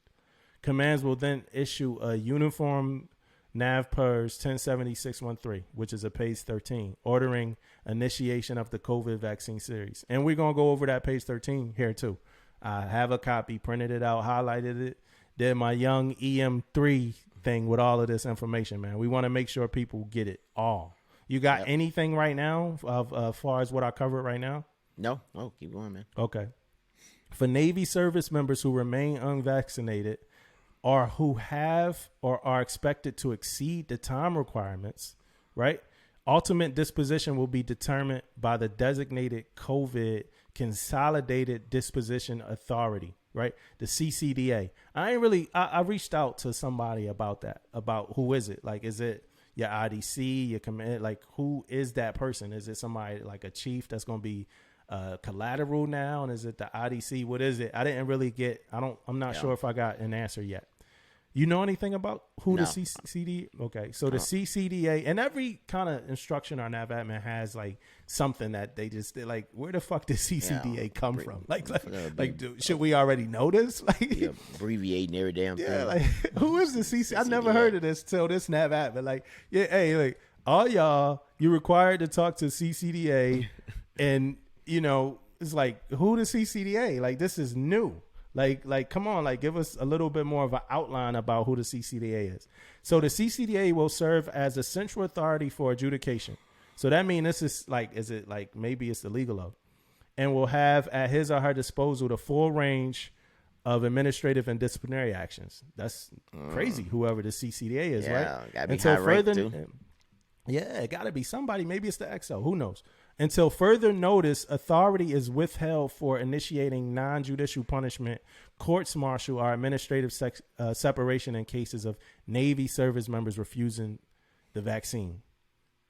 Commands will then issue a uniform NAVPERS 1070-613, which is a page 13, ordering initiation of the COVID vaccine series. And we're going to go over that page 13 here too. I have a copy, printed it out, highlighted it, did my young EM3 thing with all of this information, man. We want to make sure people get it all. You got anything right now as far as what I covered right now? No. Oh, keep going, man. Okay. For Navy service members who remain unvaccinated or who have or are expected to exceed the time requirements, right? Ultimate disposition will be determined by the designated COVID Consolidated Disposition Authority, right? The CCDA. I reached out to somebody about that, about who is it? Like, is it your IDC, your command? Like, who is that person? Is it somebody like a chief that's going to be collateral now? And is it the IDC? What is it? I didn't really get, I'm not sure if I got an answer yet. You know anything about who the CCDA? Okay, so the CCDA, and every kind of instruction on NAVADMIN has like something that they just like. Where the fuck did CCDA come from? Like, dude, should we already know this? Like, abbreviating every damn thing. Like, who is the CCDA? I never heard of this till this NAVADMIN. Like, like all y'all, you're required to talk to CCDA, and it's like, who the CCDA? Like, this is new. Like, come on, like, give us a little bit more of an outline about who the CCDA is. So the CCDA will serve as a central authority for adjudication. So that means this is like, is it like, maybe it's the legal of, and will have at his or her disposal the full range of administrative and disciplinary actions. That's crazy. Whoever the CCDA is, right? Gotta be high ranked too. Yeah, it gotta be somebody. Maybe it's the XO. Who knows? Until further notice, authority is withheld for initiating non-judicial punishment, courts-martial, or administrative separation in cases of Navy service members refusing the vaccine.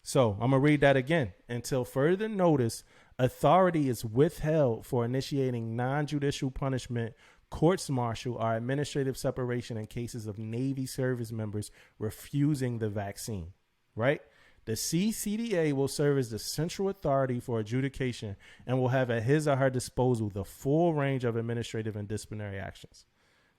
So I'm going to read that again. Until further notice, authority is withheld for initiating non-judicial punishment, courts-martial, or administrative separation in cases of Navy service members refusing the vaccine, right? The CCDA will serve as the central authority for adjudication and will have at his or her disposal the full range of administrative and disciplinary actions,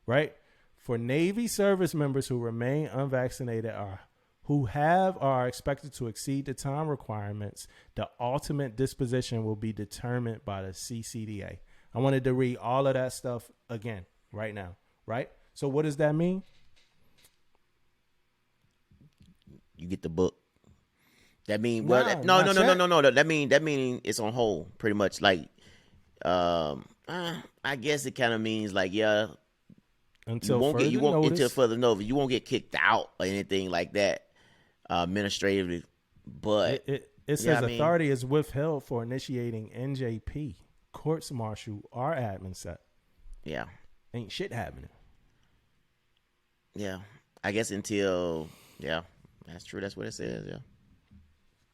right? For Navy service members who remain unvaccinated or who have or are expected to exceed the time requirements, the ultimate disposition will be determined by the CCDA. I wanted to read all of that stuff again right now, right? So what does that mean? You get the book. That mean No. That mean it's on hold, pretty much. Like, I guess it kind of means like, until further notice, you won't get kicked out or anything like that, administratively. But it says authority is withheld for initiating NJP, courts martial, or admin set. Yeah, ain't shit happening. Yeah, I guess until that's true. That's what it says. Yeah.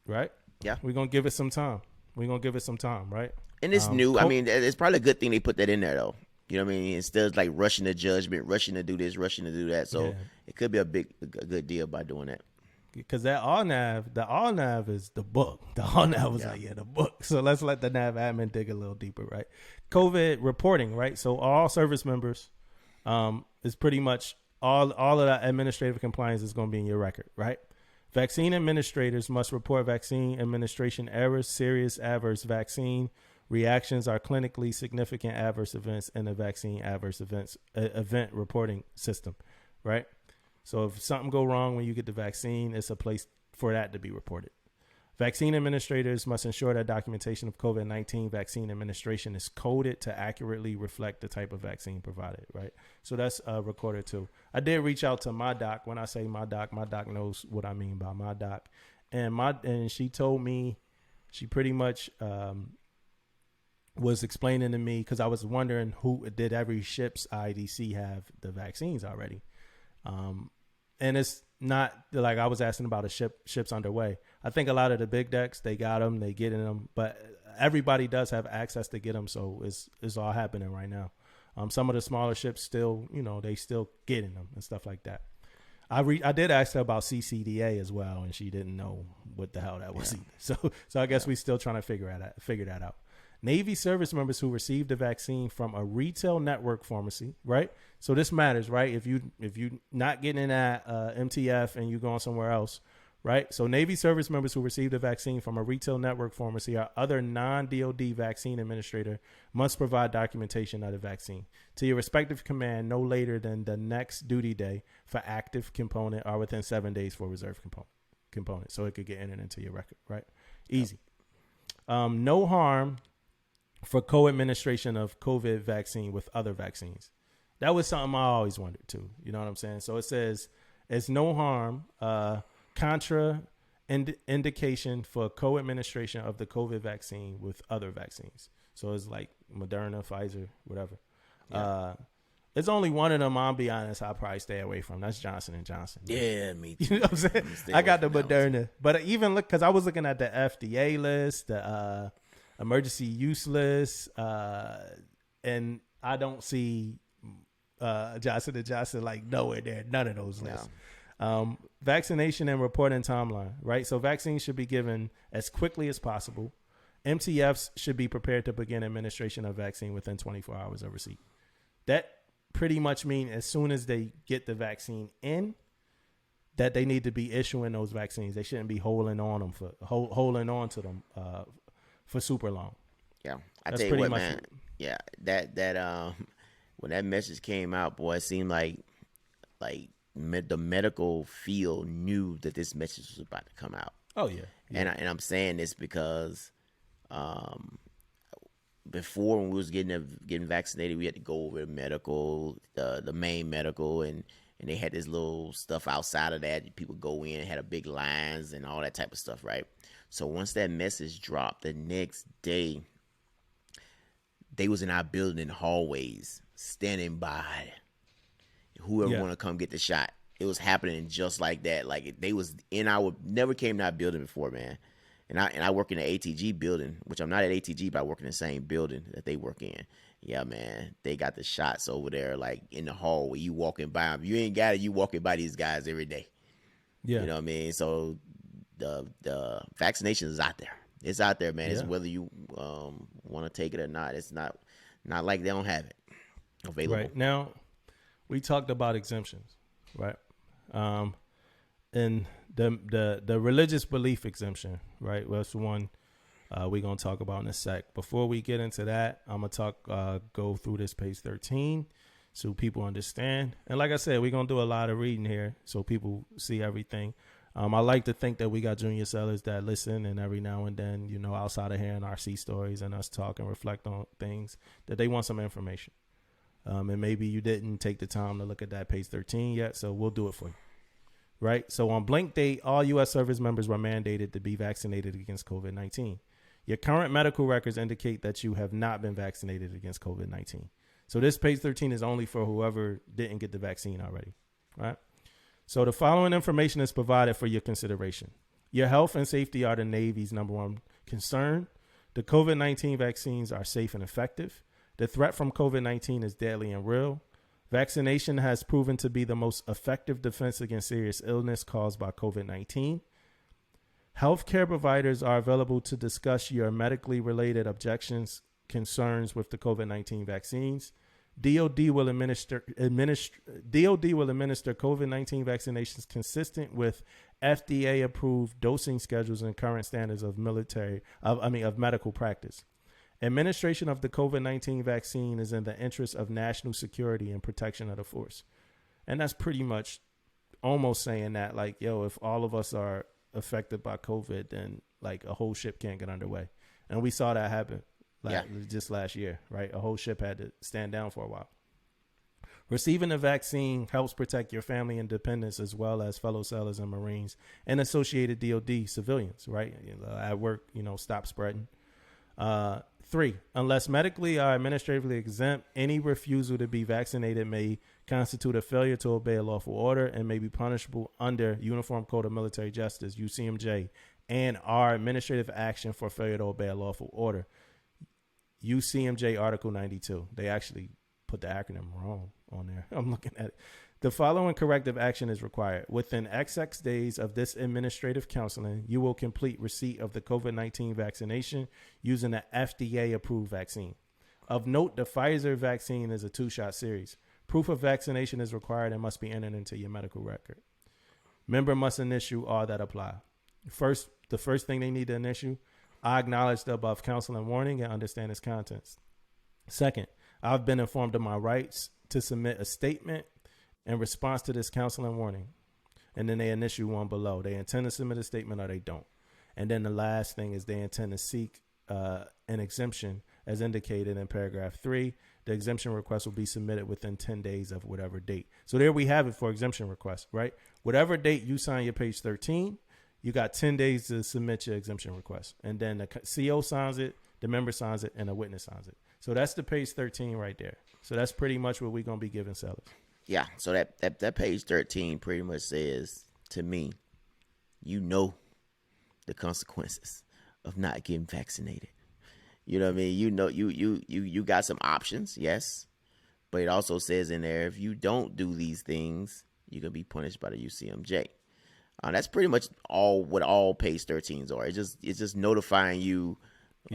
Right? Yeah. We're going to give it some time. Right? And it's new. I mean, it's probably a good thing they put that in there, though. You know what I mean? Instead of like rushing to judgment, rushing to do this, rushing to do that. So it could be a good deal by doing that. Because that ALNAV is the book. The ALNAV was the book. So let's let the NAVADMIN dig a little deeper, right? COVID reporting, right? So all service members is pretty much all of that administrative compliance is going to be in your record, right? Vaccine administrators must report vaccine administration errors, serious adverse vaccine reactions, or clinically significant adverse events in the vaccine adverse event reporting system, right? So if something go wrong when you get the vaccine, it's a place for that to be reported. Vaccine administrators must ensure that documentation of COVID-19 vaccine administration is coded to accurately reflect the type of vaccine provided, right? So that's recorded too. I did reach out to my doc. When I say my doc knows what I mean by my doc. And she told me, she pretty much was explaining to me, because I was wondering who did every ship's IDC have the vaccines already. And it's not like I was asking about a ship's underway. I think a lot of the big decks, they got them, they getting them, but everybody does have access to get them. So it's all happening right now. Some of the smaller ships still, they still getting them and stuff like that. I did ask her about CCDA as well, and she didn't know what the hell that was either. So I guess we still trying to figure that out. Navy service members who received the vaccine from a retail network pharmacy, right? So this matters, right? If you not getting in at MTF and you going somewhere else, right? So Navy service members who received the vaccine from a retail network pharmacy or other non-DOD vaccine administrator must provide documentation of the vaccine to your respective command no later than the next duty day for active component or within 7 days for reserve component. So it could get entered into your record, right? Easy. No harm for co-administration of COVID vaccine with other vaccines. That was something I always wondered too. You know what I'm saying? So it says it's no harm, indication for co-administration of the COVID vaccine with other vaccines. So it's like Moderna, Pfizer, whatever. Yeah. It's only one of them, I'll be honest, I'll probably stay away from. That's Johnson & Johnson. Yeah, me too. You know what I'm saying? I got the Moderna. But even look, because I was looking at the FDA list, the emergency use list, and I don't see Johnson & Johnson like nowhere there, none of those lists. Vaccination and reporting timeline, right? So vaccines should be given as quickly as possible. MTFs should be prepared to begin administration of vaccine within 24 hours of receipt. That pretty much means as soon as they get the vaccine in, that they need to be issuing those vaccines. They shouldn't be holding on to them for super long. Yeah, I tell you what, man. Yeah, that when that message came out, boy, it seemed like the medical field knew that this message was about to come out. Oh yeah. And I'm saying this because before when we was getting vaccinated, we had to go over medical, the main medical, and they had this little stuff outside of that. People go in, had a big lines and all that type of stuff, right? So once that message dropped, the next day, they was in our building hallways, standing by whoever want to come get the shot. It was happening just like that. Like they was never came to our building before, man. And I work in the ATG building, which I'm not at ATG, but I work in the same building that they work in. Yeah, man, they got the shots over there, like in the hallway. You walking by them, you ain't got it. You walking by these guys every day. Yeah, you know what I mean. So the vaccination is out there. It's out there, man. It's whether you want to take it or not. It's not like they don't have it available. Right now, we talked about exemptions, right? And the religious belief exemption, right? Well, that's the one we're gonna talk about in a sec. Before we get into that, I'm gonna go through this page 13 so people understand. And like I said, we're gonna do a lot of reading here so people see everything. I like to think that we got junior sellers that listen, and every now and then, you know, outside of hearing our C stories and us talk and reflect on things, that they want some information. And maybe you didn't take the time to look at that page 13 yet, so we'll do it for you. Right? So on blank date, all U.S. service members were mandated to be vaccinated against COVID-19. Your current medical records indicate that you have not been vaccinated against COVID-19. So this page 13 is only for whoever didn't get the vaccine already. Right? So the following information is provided for your consideration. Your health and safety are the Navy's number one concern. The COVID-19 vaccines are safe and effective. The threat from COVID-19 is deadly and real. Vaccination has proven to be the most effective defense against serious illness caused by COVID-19. Healthcare providers are available to discuss your medically related objections, concerns with the COVID-19 vaccines. DOD will administer COVID-19 vaccinations consistent with FDA-approved dosing schedules and current standards of medical practice. Administration of the COVID-19 vaccine is in the interest of national security and protection of the force. And that's pretty much almost saying that, like, yo, if all of us are affected by COVID, then like a whole ship can't get underway. And we saw that happen just last year, right? A whole ship had to stand down for a while. Receiving the vaccine helps protect your family and dependents, as well as fellow sailors and Marines and associated DOD civilians, right? At work, stop spreading. 3, unless medically or administratively exempt, any refusal to be vaccinated may constitute a failure to obey a lawful order and may be punishable under Uniform Code of Military Justice, UCMJ, and our administrative action for failure to obey a lawful order, UCMJ Article 92. They actually put the acronym wrong on there. I'm looking at it. The following corrective action is required. Within XX days of this administrative counseling, you will complete receipt of the COVID-19 vaccination using the FDA-approved vaccine. Of note, the Pfizer vaccine is a 2-shot series. Proof of vaccination is required and must be entered into your medical record. Member must initial all that apply. The first thing they need to initial, I acknowledge the above counseling warning and understand its contents. Second, I've been informed of my rights to submit a statement in response to this counseling warning. And then they initial one below. They intend to submit a statement or they don't. And then the last thing is they intend to seek an exemption as indicated in paragraph 3. The exemption request will be submitted within 10 days of whatever date. So there we have it for exemption request, right? Whatever date you sign your page 13, you got 10 days to submit your exemption request. And then the CO signs it, the member signs it, and the witness signs it. So that's the page 13 right there. So that's pretty much what we're going to be giving sellers. Yeah, so that page 13 pretty much says to me, the consequences of not getting vaccinated. You know what I mean? You got some options, yes, but it also says in there, if you don't do these things, you're gonna be punished by the UCMJ. That's pretty much what all page 13s are. It's just notifying you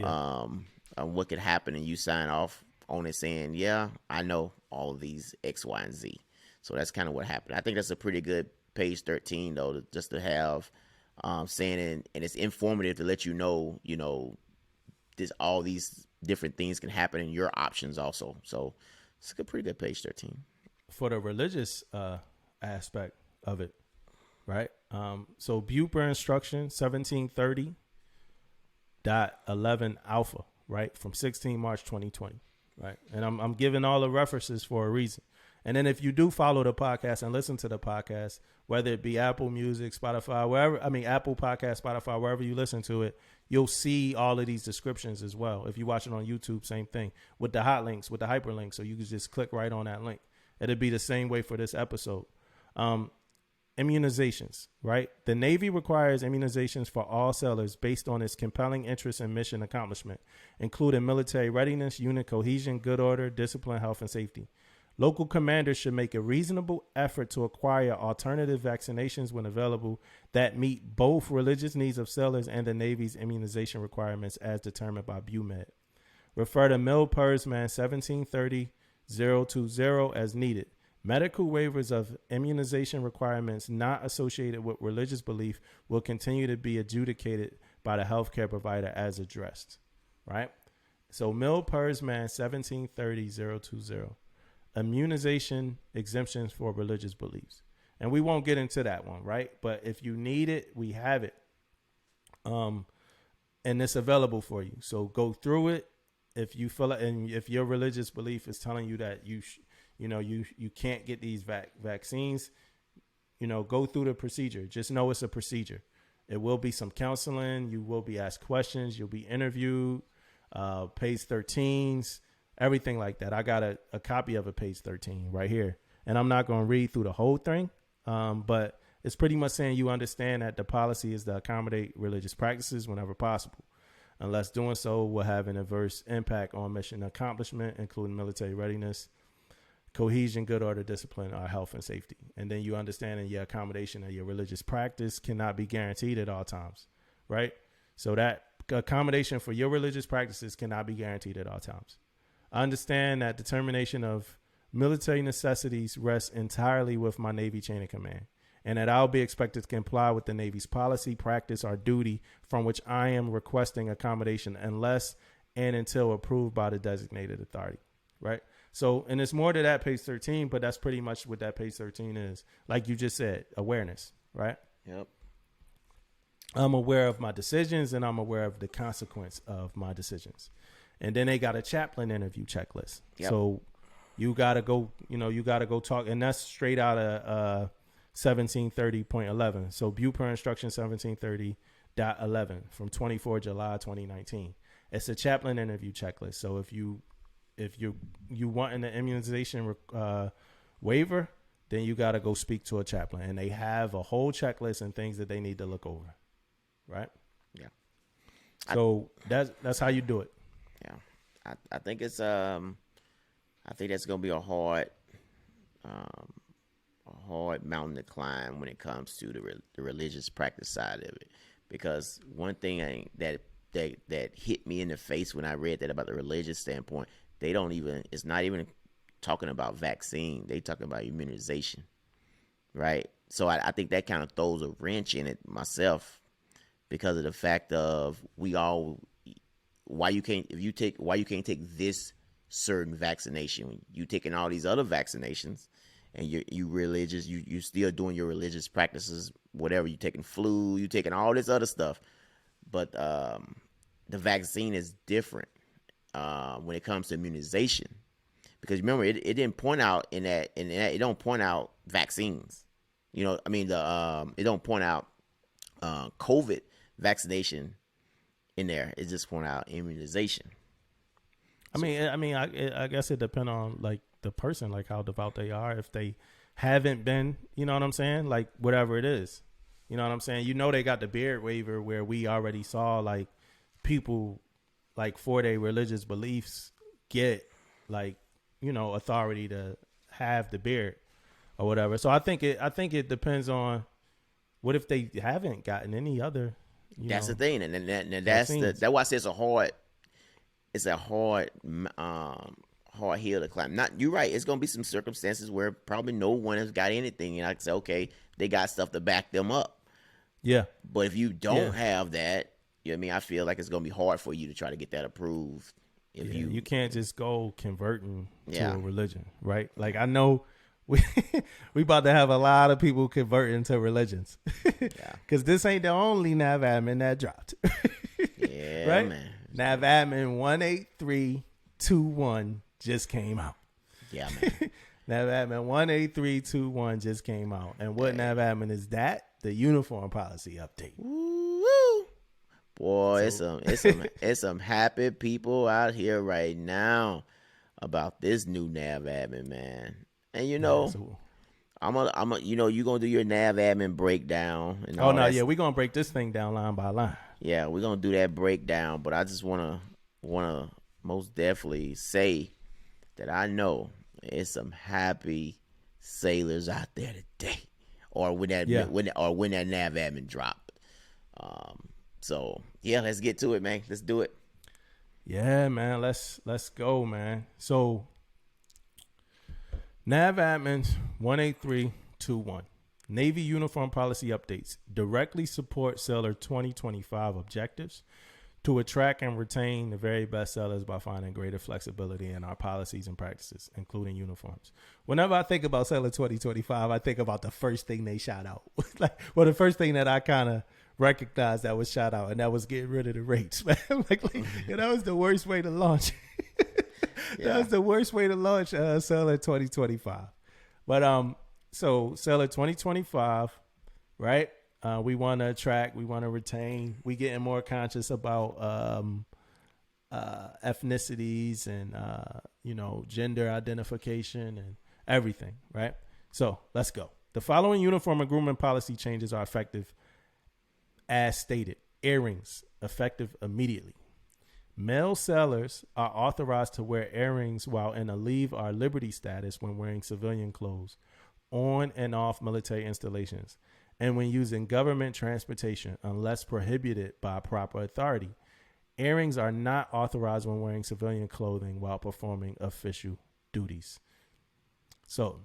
on what could happen, and you sign off on it saying, yeah, I know all of these X, Y, and Z. So that's kind of what happened. I think that's a pretty good page 13, though, just to have saying, and it's informative to let you know, all these different things can happen in your options also. So it's a pretty good page 13. For the religious aspect of it, right? So BUPER instruction 1730.11 alpha, right, from 16 March 2020, right? And I'm giving all the references for a reason. And then if you do follow the podcast and listen to the podcast, whether it be Apple Music, Spotify, Apple Podcast, Spotify, wherever you listen to it, you'll see all of these descriptions as well. If you watch it on YouTube, same thing with the hot links, with the hyperlinks. So you can just click right on that link. It'll be the same way for this episode. Immunizations, right? The Navy requires immunizations for all sailors based on its compelling interest in mission accomplishment, including military readiness, unit cohesion, good order, discipline, health, and safety. Local commanders should make a reasonable effort to acquire alternative vaccinations when available that meet both religious needs of sailors and the Navy's immunization requirements as determined by BUMED. Refer to MIL-PERS-Man 1730-020 as needed. Medical waivers of immunization requirements not associated with religious belief will continue to be adjudicated by the healthcare provider as addressed, right? So MIL-PERS-Man 1730-020. Immunization exemptions for religious beliefs. And we won't get into that one, right? But if you need it, we have it. And it's available for you. So go through it. If you feel it, and if your religious belief is telling you that you can't get these vaccines, go through the procedure. Just know it's a procedure. It will be some counseling. You will be asked questions. You'll be interviewed. Page 13s. Everything like that. I got a copy of a page 13 right here. And I'm not going to read through the whole thing, but it's pretty much saying you understand that the policy is to accommodate religious practices whenever possible, unless doing so will have an adverse impact on mission accomplishment, including military readiness, cohesion, good order, discipline, or health and safety. And then you understand that your accommodation of your religious practice cannot be guaranteed at all times, right? So that accommodation for your religious practices cannot be guaranteed at all times. I understand that determination of military necessities rests entirely with my Navy chain of command, and that I'll be expected to comply with the Navy's policy, practice, or duty from which I am requesting accommodation unless and until approved by the designated authority, right? So, and it's more to that page 13, but that's pretty much what that page 13 is. Like you just said, awareness, right? Yep. I'm aware of my decisions and I'm aware of the consequence of my decisions. And then they got a chaplain interview checklist. Yep. So you got to go, talk. And that's straight out of 1730.11. So BUPER instruction 1730.11 from 24 July 2019. It's a chaplain interview checklist. So if you want an immunization waiver, then you got to go speak to a chaplain. And they have a whole checklist and things that they need to look over. Right? Yeah. So that's how you do it. Yeah, I think it's I think that's gonna be a hard mountain to climb when it comes to the religious practice side of it, because one thing that hit me in the face when I read that about the religious standpoint, it's not even talking about vaccine, they talking about immunization, right? So I think that kind of throws a wrench in it myself, because of the fact of why you can't take this certain vaccination. You taking all these other vaccinations, and you religious, you still doing your religious practices, whatever. You taking flu, you taking all this other stuff, but the vaccine is different when it comes to immunization, because remember it didn't point out in that it don't point out vaccines. It don't point out COVID vaccination in there. It just point out immunization. I guess it depends on like the person, like how devout they are. If they haven't been, you know what I'm saying? Like whatever it is, you know what I'm saying? They got the beard waiver where we already saw like people like for their religious beliefs get like, authority to have the beard or whatever. So I think it depends on what if they haven't gotten any other. That's the thing, and that's why I say it's a hard hill to climb. You're right. It's gonna be some circumstances where probably no one has got anything, and I can say, okay, they got stuff to back them up. Yeah. But if you don't have that, I feel like it's gonna be hard for you to try to get that approved. If you can't just go converting to a religion, right? Like I know. We about to have a lot of people converting to religions, because this ain't the only NAVADMIN that dropped. Yeah, right? Man. NAVADMIN 18321 just came out. Yeah, man. NAVADMIN 18321 just came out. And what NAVADMIN is that? The uniform policy update. Woo! Boy, it's some happy people out here right now about this new NAVADMIN, man. And you know, you're gonna do your NAVADMIN breakdown. And we're gonna break this thing down line by line. Yeah, we're gonna do that breakdown. But I just wanna most definitely say that I know it's some happy sailors out there today, or when that NAVADMIN dropped. So yeah, let's get to it, man. Let's do it. Yeah, man. Let's go, man. So NAVADMIN 18321 Navy Uniform Policy Updates directly support Scheller 2025 objectives to attract and retain the very best sailors by finding greater flexibility in our policies and practices, including uniforms. Whenever I think about Scheller 2025, I think about the first thing they shot out. The first thing that I kind of recognized that was shot out, and that was getting rid of the rates, man. That was the worst way to launch. That was the worst way to launch Scheller 2025. But so Scheller 2025, right? We want to attract, we want to retain. We getting more conscious about ethnicities and gender identification and everything, right? So let's go. The following uniform and grooming policy changes are effective as stated. Earrings effective immediately. Male sailors are authorized to wear earrings while in a leave or liberty status when wearing civilian clothes on and off military installations and when using government transportation unless prohibited by proper authority. Earrings are not authorized when wearing civilian clothing while performing official duties. So,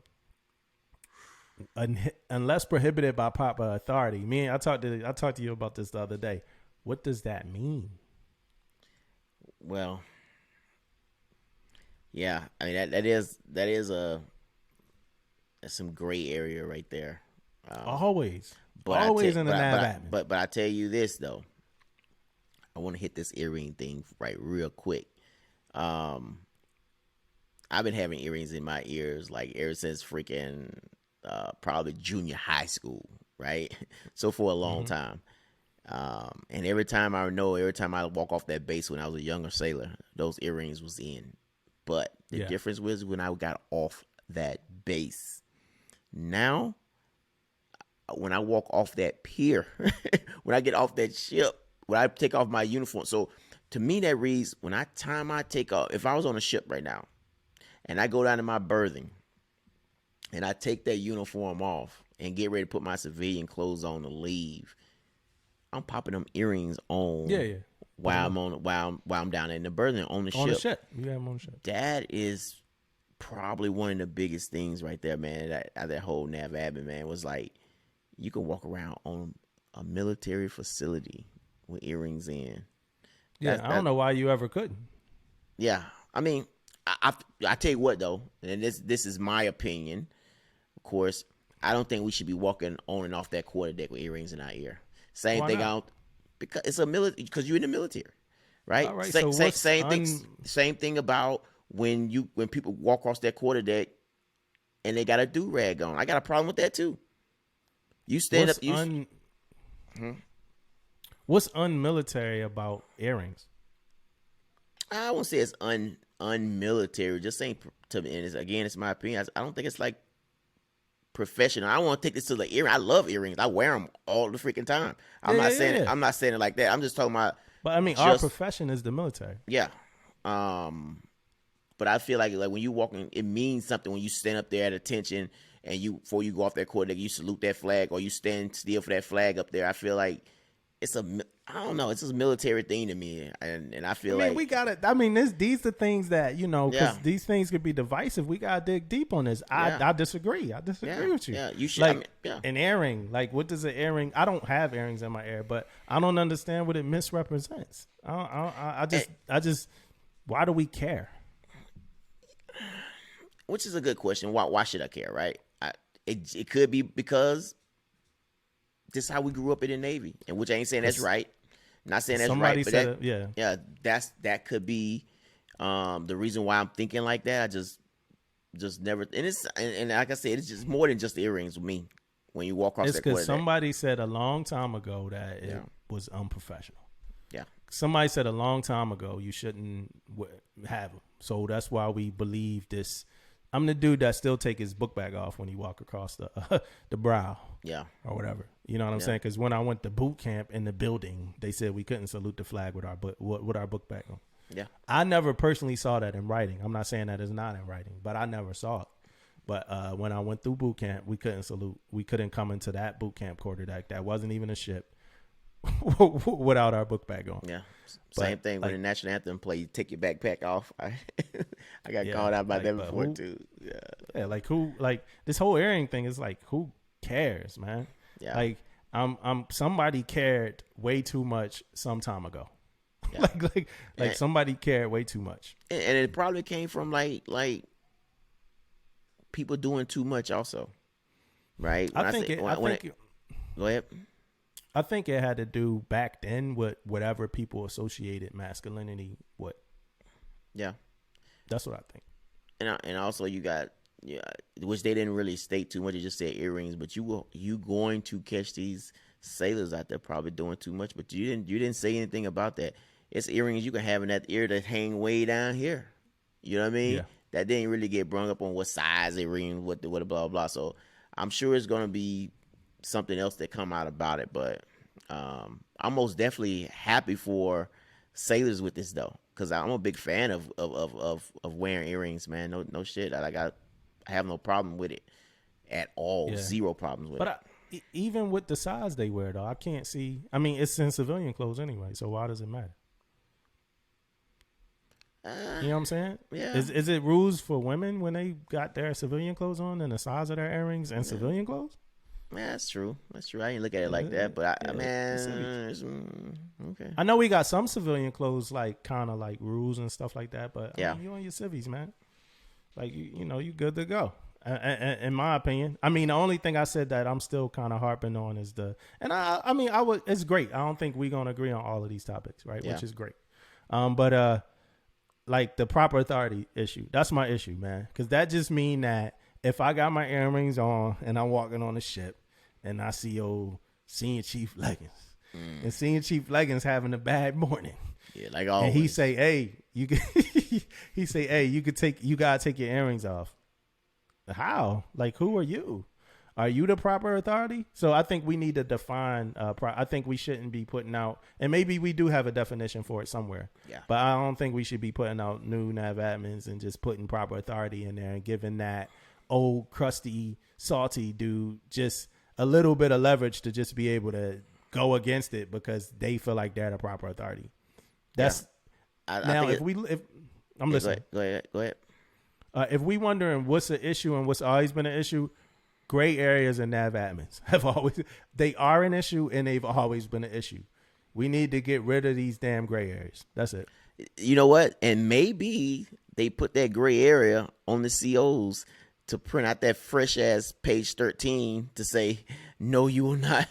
unless prohibited by proper authority. I talked to you about this the other day. What does that mean? Well, yeah, I mean that's some gray area right there. Always in the NAVADMIN. But I tell you this though, I want to hit this earring thing right real quick. I've been having earrings in my ears like ever since freaking probably junior high school, right? So for a long time. And every time I walk off that base when I was a younger sailor, those earrings was in. But the difference was when I got off that base. Now, when I walk off that pier, when I get off that ship, when I take off my uniform. So to me, that reads I take off, if I was on a ship right now and I go down to my berthing and I take that uniform off and get ready to put my civilian clothes on to leave, I'm popping them earrings on. While I'm down in the berthing on the ship. You have them on the ship. That is probably one of the biggest things right there, man. That whole NAVADMIN, man, was like you can walk around on a military facility with earrings in. Yeah, I don't know why you ever couldn't. Yeah, I mean, I tell you what though, and this is my opinion. Of course, I don't think we should be walking on and off that quarterdeck with earrings in our ear. Same thing out because it's a military, because you're in the military, right? All right, same thing about when people walk across that quarterdeck and they got a do-rag on. I got a problem with that too. You stand What's unmilitary about earrings? I won't say it's unmilitary. Just saying to me, and it's my opinion. I don't think it's like professional. I want to take this to the earring. I love earrings. I wear them all the freaking time. I'm not saying it like that. I'm just talking about. But I mean, our profession is the military. Yeah. But I feel like when you walk in, it means something when you stand up there at attention and before you go off that quarterdeck, you salute that flag or you stand still for that flag up there. I feel like it's a military thing to me, and I feel like we got it. I mean, these are things that because these things could be divisive. We gotta dig deep on this. I disagree. I disagree with you. Yeah, you should. An earring. Like, what does an earring? I don't have earrings in my ear, but I don't understand what it misrepresents. I just. Why do we care? Which is a good question. Why should I care? Right? It could be because this is how we grew up in the Navy, and which I ain't saying that's right. Not saying that's Somebody right, but said that, yeah, that could be the reason why I'm thinking like that. I just never, and like I said, it's just more than just the earrings with me. When you walk across it's that because quarter, somebody said a long time ago that it Yeah. was unprofessional. yeah, Somebody said a long time ago you shouldn't have them. So that's why we believe this. I'm the dude that still take his book bag off when he walk across the the brow. yeah, Or whatever. You know what I'm saying? Because when I went to boot camp in the building, they said we couldn't salute the flag with our book bag on. yeah. I never personally saw that in writing. I'm not saying that it's not in writing, but I never saw it. But when I went through boot camp, we couldn't salute. We couldn't come into that boot camp quarterdeck. That wasn't even a ship without our book bag on. Yeah. But, Same thing when like- the national anthem play, you take your backpack off. I got Yeah, called out by like, that but before who- too. Yeah. Yeah, like who? Like this whole earring thing is like who cares, man? Yeah. Like I'm somebody cared way too much some time ago. Yeah. like And- somebody cared way too much. And it probably came from like people doing too much also. Right? When I think go ahead. I think it had to do back then with whatever people associated masculinity with. Yeah. That's what I think. And also you got which they didn't really state too much. They just said earrings, but you going to catch these sailors out there probably doing too much. But you didn't say anything about that. It's earrings you can have in that ear that hang way down here. You know what I mean? Yeah. That didn't really get brung up on what size earring, what blah blah blah. So I'm sure it's gonna be something else that come out about it. But I'm most definitely happy for sailors with this though, because I'm a big fan of wearing earrings, man. No shit. I have no problem with it at all. Yeah. Zero problems with But it. even with the size they wear, though, I can't see. I mean, it's in civilian clothes anyway, so why does it matter? You know what I'm saying? Yeah. Is it rules for women when they got their civilian clothes on and the size of their earrings and civilian clothes? Yeah, that's true. That's true. I didn't look at it like that, but okay. I know we got some civilian clothes, like kind of like rules and stuff like that, but I Yeah. mean, you on your civvies, man. Like you good to go. In my opinion, I mean, the only thing I said that I'm still kind of harping on is it's great. I don't think we're gonna agree on all of these topics, right? Yeah. Which is great. But like the proper authority issue, that's my issue, man. Because that just mean that if I got my earrings on and I'm walking on a ship and I see old Senior Chief Leggins and Senior Chief Leggins having a bad morning, Yeah, like always. and he say, "Hey, you can," you gotta take your earrings off. How? Like, who are you? Are you the proper authority? So I think we need to define. I think we shouldn't be putting out, and maybe we do have a definition for it somewhere. Yeah. But I don't think we should be putting out new NAVADMINs and just putting proper authority in there and giving that old crusty, salty dude just a little bit of leverage to just be able to go against it because they feel like they're the proper authority. That's I now think if I'm listening. Go ahead. If we wondering what's the issue and what's always been an issue, gray areas in NAVADMINs they are an issue and they've always been an issue. We need to get rid of these damn gray areas. That's it. You know what? And maybe they put that gray area on the COs to print out that fresh ass page 13 to say, no, you will not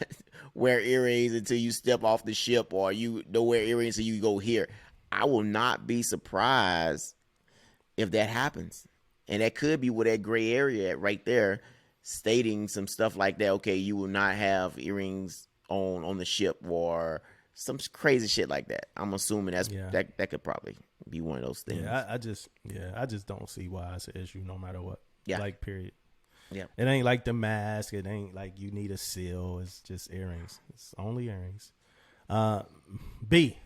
wear earrings until you step off the ship, or you don't wear earrings until you go here. I will not be surprised if that happens. And that could be where that gray area at right there, stating some stuff like that. Okay, you will not have earrings on the ship, or some crazy shit like that. I'm assuming that could probably be one of those things. Yeah, I just don't see why it's an issue no matter what. Yeah. Like, period. Yeah. It ain't like the mask. It ain't like you need a seal. It's just earrings. It's only earrings. B.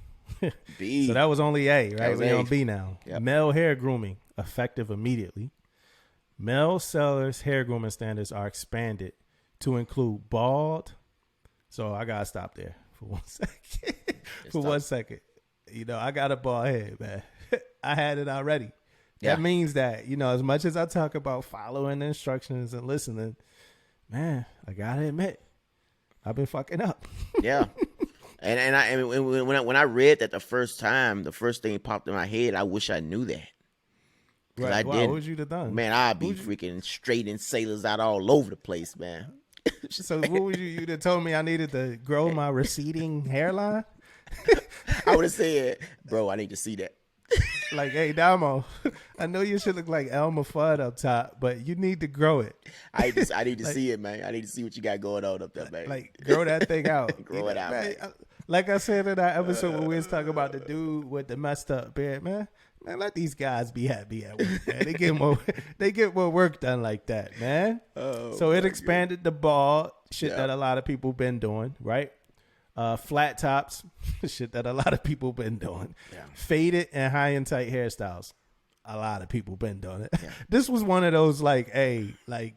B. So that was only A, right? was We're A. on B now. Yep. Male hair grooming, effective immediately. Male sellers' hair grooming standards are expanded to include bald. So I gotta stop there for 1 second. For 1 second. You know, I got a bald head, man. I had it already. Yeah. That means that, you know, as much as I talk about following the instructions and listening, man, I gotta admit, I've been fucking up. Yeah. And when I read that the first time, the first thing popped in my head, I wish I knew that. Right. I Wow, didn't. what would you have done? Man, I'd be freaking straightening sailors out all over the place, man. So what would you'd have told me I needed to grow my receding hairline? I would have said, bro, I need to see that. Like, hey, Damo, I know you should look like Elmer Fudd up top, but you need to grow it. I need to see it, man. I need to see what you got going on up there, man. Like, grow that thing out. Grow it out, man. Like I said in that episode when we was talking about the dude with the messed up beard, man, let these guys be happy at work, man. They get more work done like that, man. So it expanded the ball, shit that a lot of people been doing, right? Flat tops, shit that a lot of people been doing. Yeah. Faded and high and tight hairstyles, a lot of people been doing it. Yeah. This was one of those like, hey, like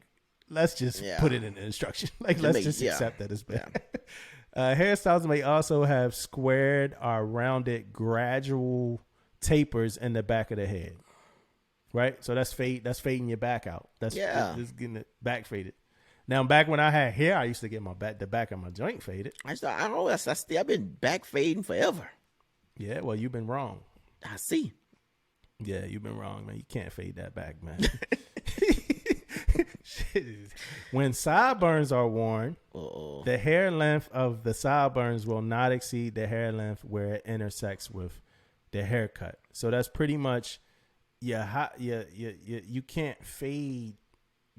let's just put it in the instruction. Like let's just accept that it's bad. Yeah. Hairstyles may also have squared or rounded gradual tapers in the back of the head. Right? So that's fading your back out. That's getting it back faded. Now, back when I had hair, I used to get the back of my joint faded. I've been back fading forever. Yeah, well, you've been wrong. I see. Yeah, you've been wrong, man. You can't fade that back, man. When sideburns are worn, the hair length of the sideburns will not exceed the hair length where it intersects with the haircut. So that's pretty much you can't fade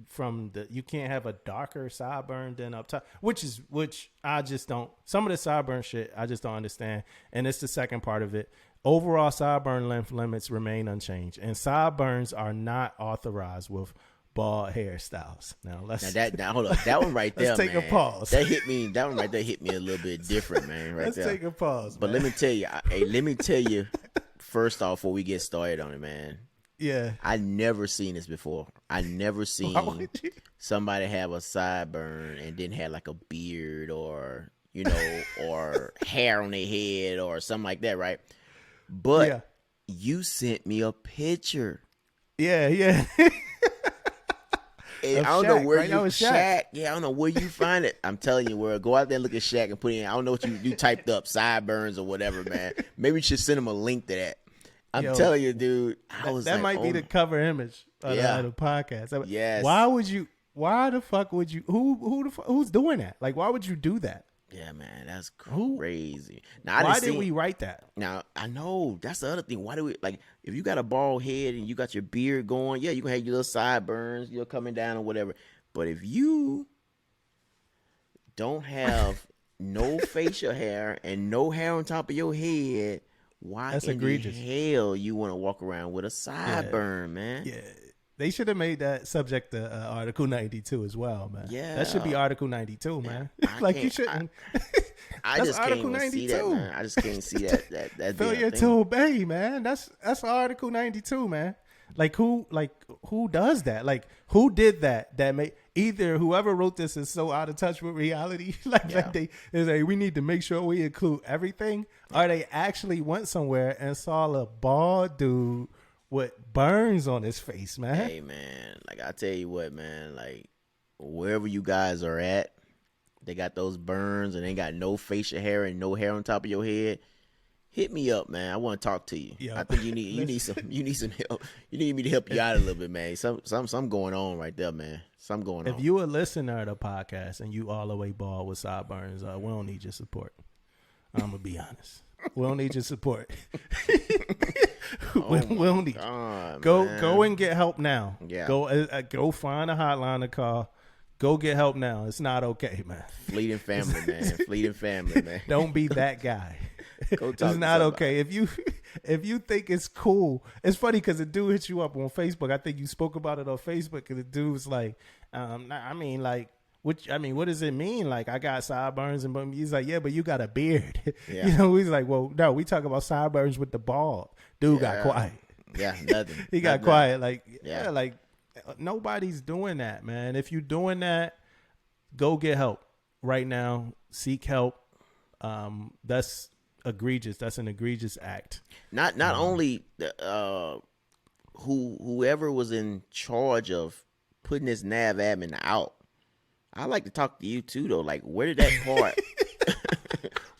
from you can't have a darker sideburn than up top, which I just don't. Some of the sideburn shit I just don't understand, and it's the second part of it. Overall sideburn length limits remain unchanged, and sideburns are not authorized with bald hairstyles. Now hold up. That one right there, let's take a pause. That one right there hit me a little bit different, man. Right let's there. Take a pause. But man. let me tell you, first off, before we get started on it, man. Yeah, I never seen this before. I never seen somebody have a sideburn and then had like a beard or or hair on their head or something like that, right? But you sent me a picture. Yeah. I don't know where Shaq. Yeah, I don't know where you find it. I'm telling you, where go out there and look at Shaq and put in. I don't know what you typed up, sideburns or whatever, man. Maybe you should send him a link to that. I'm telling you, dude. That might be the cover image of the podcast. Yes. Why the fuck would you? Who's doing that? Like, why would you do that? Yeah, man, that's crazy. Now, why did we write that? Now, I know that's the other thing. Why do we if you got a bald head and you got your beard going, you can have your little sideburns, you're coming down or whatever. But if you don't have no facial hair and no hair on top of your head, why that's in egregious. The hell you want to walk around with a sideburn, man? Yeah. They should have made that subject to Article 92 as well, man. Yeah. That should be Article 92, man. Like, you shouldn't. I just can't even see that, man. I just can't see that failure to obey, man. That's Article 92, man. Like, who does that? Like, who did that? That made either whoever wrote this is so out of touch with reality, we need to make sure we include everything, or they actually went somewhere and saw a bald dude with burns on his face, man. Hey, man, like I tell you what, man, like wherever you guys are at, they got those burns and they got no facial hair and no hair on top of your head. Hit me up, man. I want to talk to you. Yeah. I think you need some help. You need me to help you out a little bit, man. Some going on right there, man. Something going on. If you a listener to the podcast and you all the way bald with sideburns, we don't need your support. I'm gonna be honest. We don't need your support. We don't need. Go and get help now. Yeah. Go find a hotline to call. Go get help now. It's not okay, man. Fleeting family, man. Fleeting family, man. Don't be that guy. It's not okay. If you think it's cool, it's funny because the dude hit you up on Facebook. I think you spoke about it on Facebook, and the dude was like, what does it mean? Like, I got sideburns, and he's like, yeah, but you got a beard. Yeah. He's like, well, no, we talk about sideburns with the bald. Dude got quiet. Yeah, nothing. He got quiet. Like, like nobody's doing that, man. If you're doing that, go get help right now. Seek help. That's egregious. That's an egregious act. Not only whoever was in charge of putting this NAVADMIN out. I like to talk to you too, though. Like, where did that part?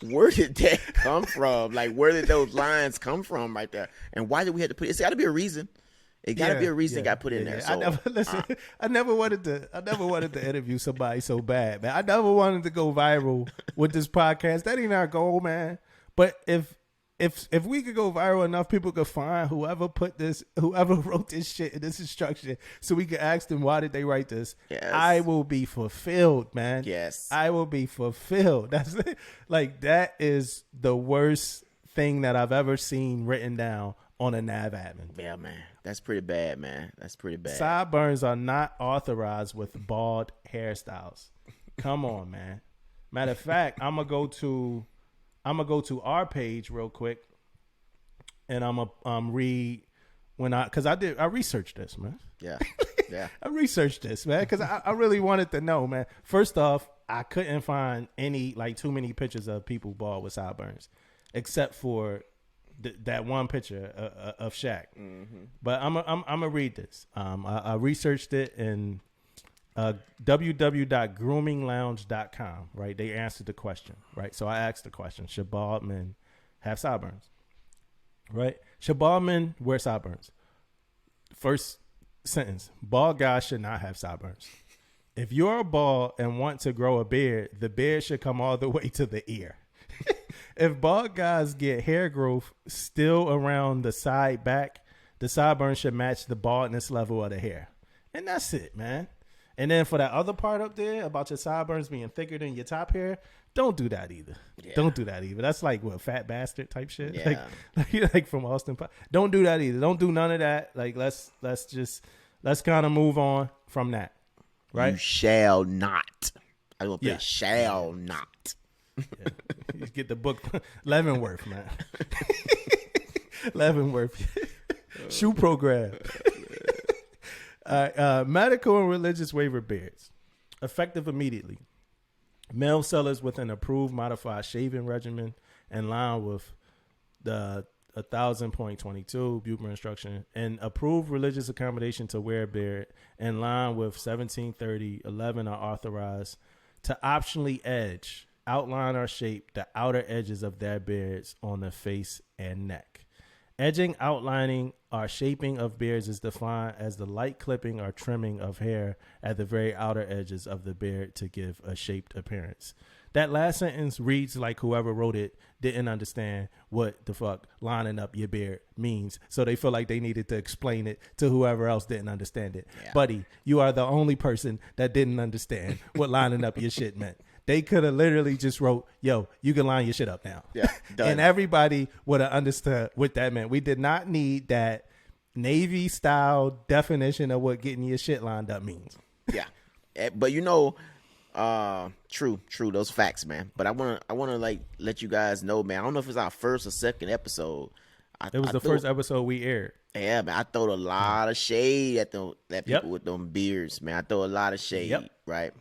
Where did that come from? Like, where did those lines come from right there? And why did we have to put? It's got to be a reason. It got to be a reason it got put in there. So, I never wanted to interview somebody so bad, man. I never wanted to go viral with this podcast. That ain't our goal, man. But if we could go viral enough, people could find whoever wrote this shit in this instruction, so we could ask them why did they write this. Yes. I will be fulfilled, man. Yes. I will be fulfilled. That's like, that is the worst thing that I've ever seen written down on a NAVADMIN. Yeah, man. That's pretty bad, man. That's pretty bad. Sideburns are not authorized with bald hairstyles. Come on, man. Matter of fact, I'm gonna go to our page real quick, and I'm gonna read because I researched this, man. Yeah, yeah. I researched this, man, because I really wanted to know, man. First off, I couldn't find too many pictures of people bald with sideburns, except for that one picture of Shaq. Mm-hmm. But I'm gonna read this. I researched it in www.groominglounge.com. Right, they answered the question. Right, so I asked the question: should bald men have sideburns? Right, should bald men wear sideburns? First sentence: bald guys should not have sideburns. If you're bald and want to grow a beard, the beard should come all the way to the ear. If bald guys get hair growth still around the side back, the sideburn should match the baldness level of the hair. And that's it, man. And then for that other part up there about your sideburns being thicker than your top hair, don't do that either. Yeah. Don't do that either. That's like what, fat bastard type shit. Yeah. Like from Austin. Don't do that either. Don't do none of that. Like let's kind of move on from that. Right? You shall not. I will put shall not. Yeah. You get the book Leavenworth, man. Leavenworth. Shoe program. Medical and religious waiver beards. Effective immediately. Male sellers with an approved modified shaving regimen in line with the 1000.22 Buper instruction and approved religious accommodation to wear a beard in line with 1730.11 are authorized to optionally outline or shape the outer edges of their beards on the face and neck. Edging, outlining, or shaping of beards is defined as the light clipping or trimming of hair at the very outer edges of the beard to give a shaped appearance. That last sentence reads like whoever wrote it didn't understand what the fuck lining up your beard means, so they feel like they needed to explain it to whoever else didn't understand it. Yeah. Buddy, you are the only person that didn't understand what lining up your shit meant. They could have literally just wrote, yo, you can line your shit up now. Yeah, done. And everybody would have understood what that meant. We did not need that Navy style definition of what getting your shit lined up means. Yeah. But true, those facts, man. But I wanna like let you guys know, man. I don't know if it's our first or second episode. It was the first episode we aired. Yeah, man. I throw a lot of shade at people with them beards, man. I throw a lot of shade, right?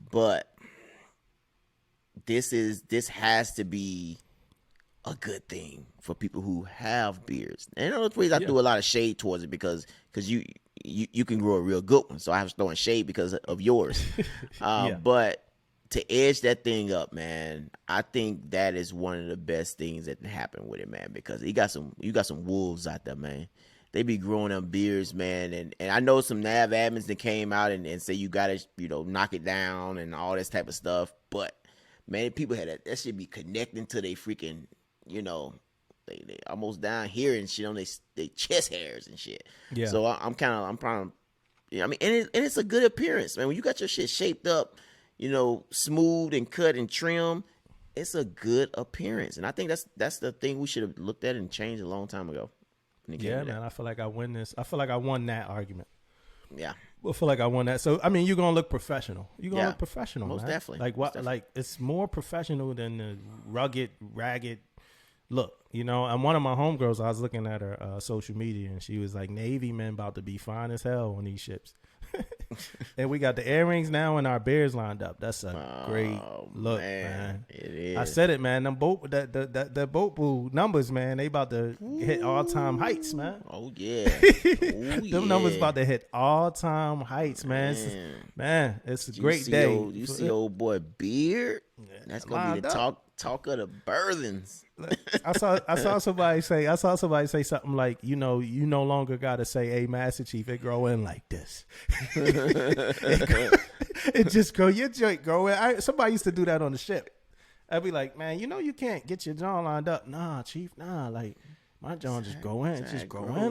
But this has to be a good thing for people who have beards. And the reason I threw a lot of shade towards it because you can grow a real good one. So I was throwing shade because of yours. But to edge that thing up, man, I think that is one of the best things that can happen with it, man, because you got some wolves out there, man. They be growing them beards, man, and I know some NAV admins that came out and say you gotta, knock it down and all this type of stuff. But man, people had that should be connecting to their freaking, they almost down here and shit on their chest hairs and shit. Yeah. So I'm and it's a good appearance, man. When you got your shit shaped up, smooth and cut and trim, it's a good appearance. And I think that's the thing we should have looked at and changed a long time ago. Yeah, man. I feel like I win this. I feel like I won that argument. Yeah. I feel like I won that. So, I mean, you're going to look professional. You're going to look professional, Most man. definitely. Like, what? Like, it's more professional than the rugged, ragged look. And one of my homegirls, I was looking at her social media, and she was like, Navy men about to be fine as hell on these ships. And we got the earrings now and our beards lined up. That's a great look, man. It is. I said it, man. Them the boat boo numbers, man, they about to hit all-time heights, man. Oh, yeah. Them numbers about to hit all-time heights, man. It's a great day. You see old boy Beard? Yeah, that's going to be the talk of the burthens. I saw somebody say something like, you no longer got to say, hey, Master Chief, it grow in like this. It just grow, your joint grow in. Somebody used to do that on the ship. I'd be like, man, you can't get your jaw lined up. Nah, chief, nah, like my jaw just go in,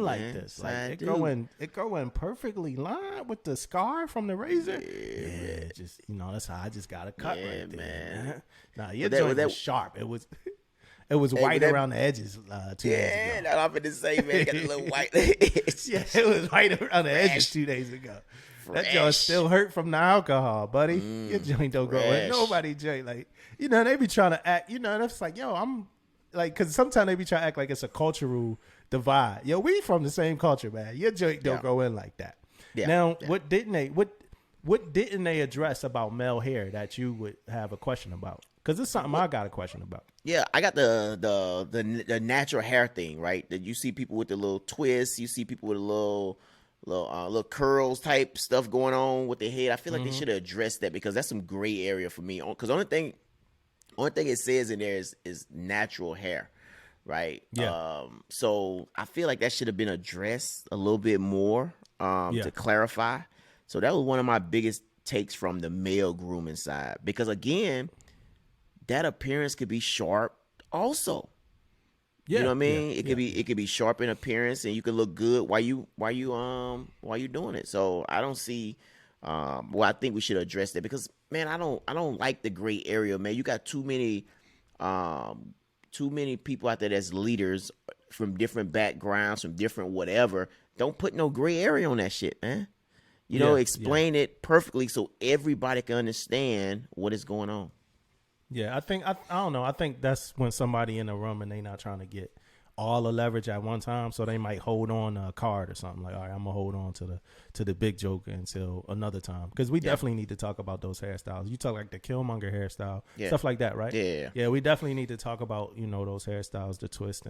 like this. Like it go in perfectly lined with the scar from the razor. Yeah, just that's how I just got a cut right there, man. Nah, your joint was sharp. It was white around the edges 2 days ago. Yeah, I'm finna say, man, got a little white edge. Yeah, it was white around the edges 2 days ago. Fresh. That joint still hurt from the alcohol, buddy. Your joint don't grow in. Nobody joint like they be trying to act. That's like, yo, I'm like, because sometimes they be trying to act like it's a cultural divide. Yo, we from the same culture, man. Your joint don't go in like that. Yeah. Now, what didn't they address about male hair that you would have a question about? Because it's something I got a question about. Yeah, I got the natural hair thing, right? That you see people with the little twists, you see people with a little curls type stuff going on with their head. I feel like they should have addressed that, because that's some gray area for me. Because only thing it says in there is natural hair, right? Yeah. So I feel like that should have been addressed a little bit more to clarify. So that was one of my biggest takes from the male grooming side, because again, that appearance could be sharp also. Yeah, you know what I mean? It could be sharp in appearance, and you can look good while you doing it. So I don't see I think we should address that, because man, I don't like the gray area, man. You got too many people out there that's leaders from different backgrounds, from different whatever. Don't put no gray area on that shit, man. Explain it perfectly so everybody can understand what is going on. Yeah, I think I don't know. I think that's when somebody in the room and they not trying to get all the leverage at one time, so they might hold on to a card or something like, all right, I'm gonna hold on to the big joke until another time, because we definitely need to talk about those hairstyles. You talk like the Killmonger hairstyle, stuff like that, right? Yeah. We definitely need to talk about those hairstyles, the twist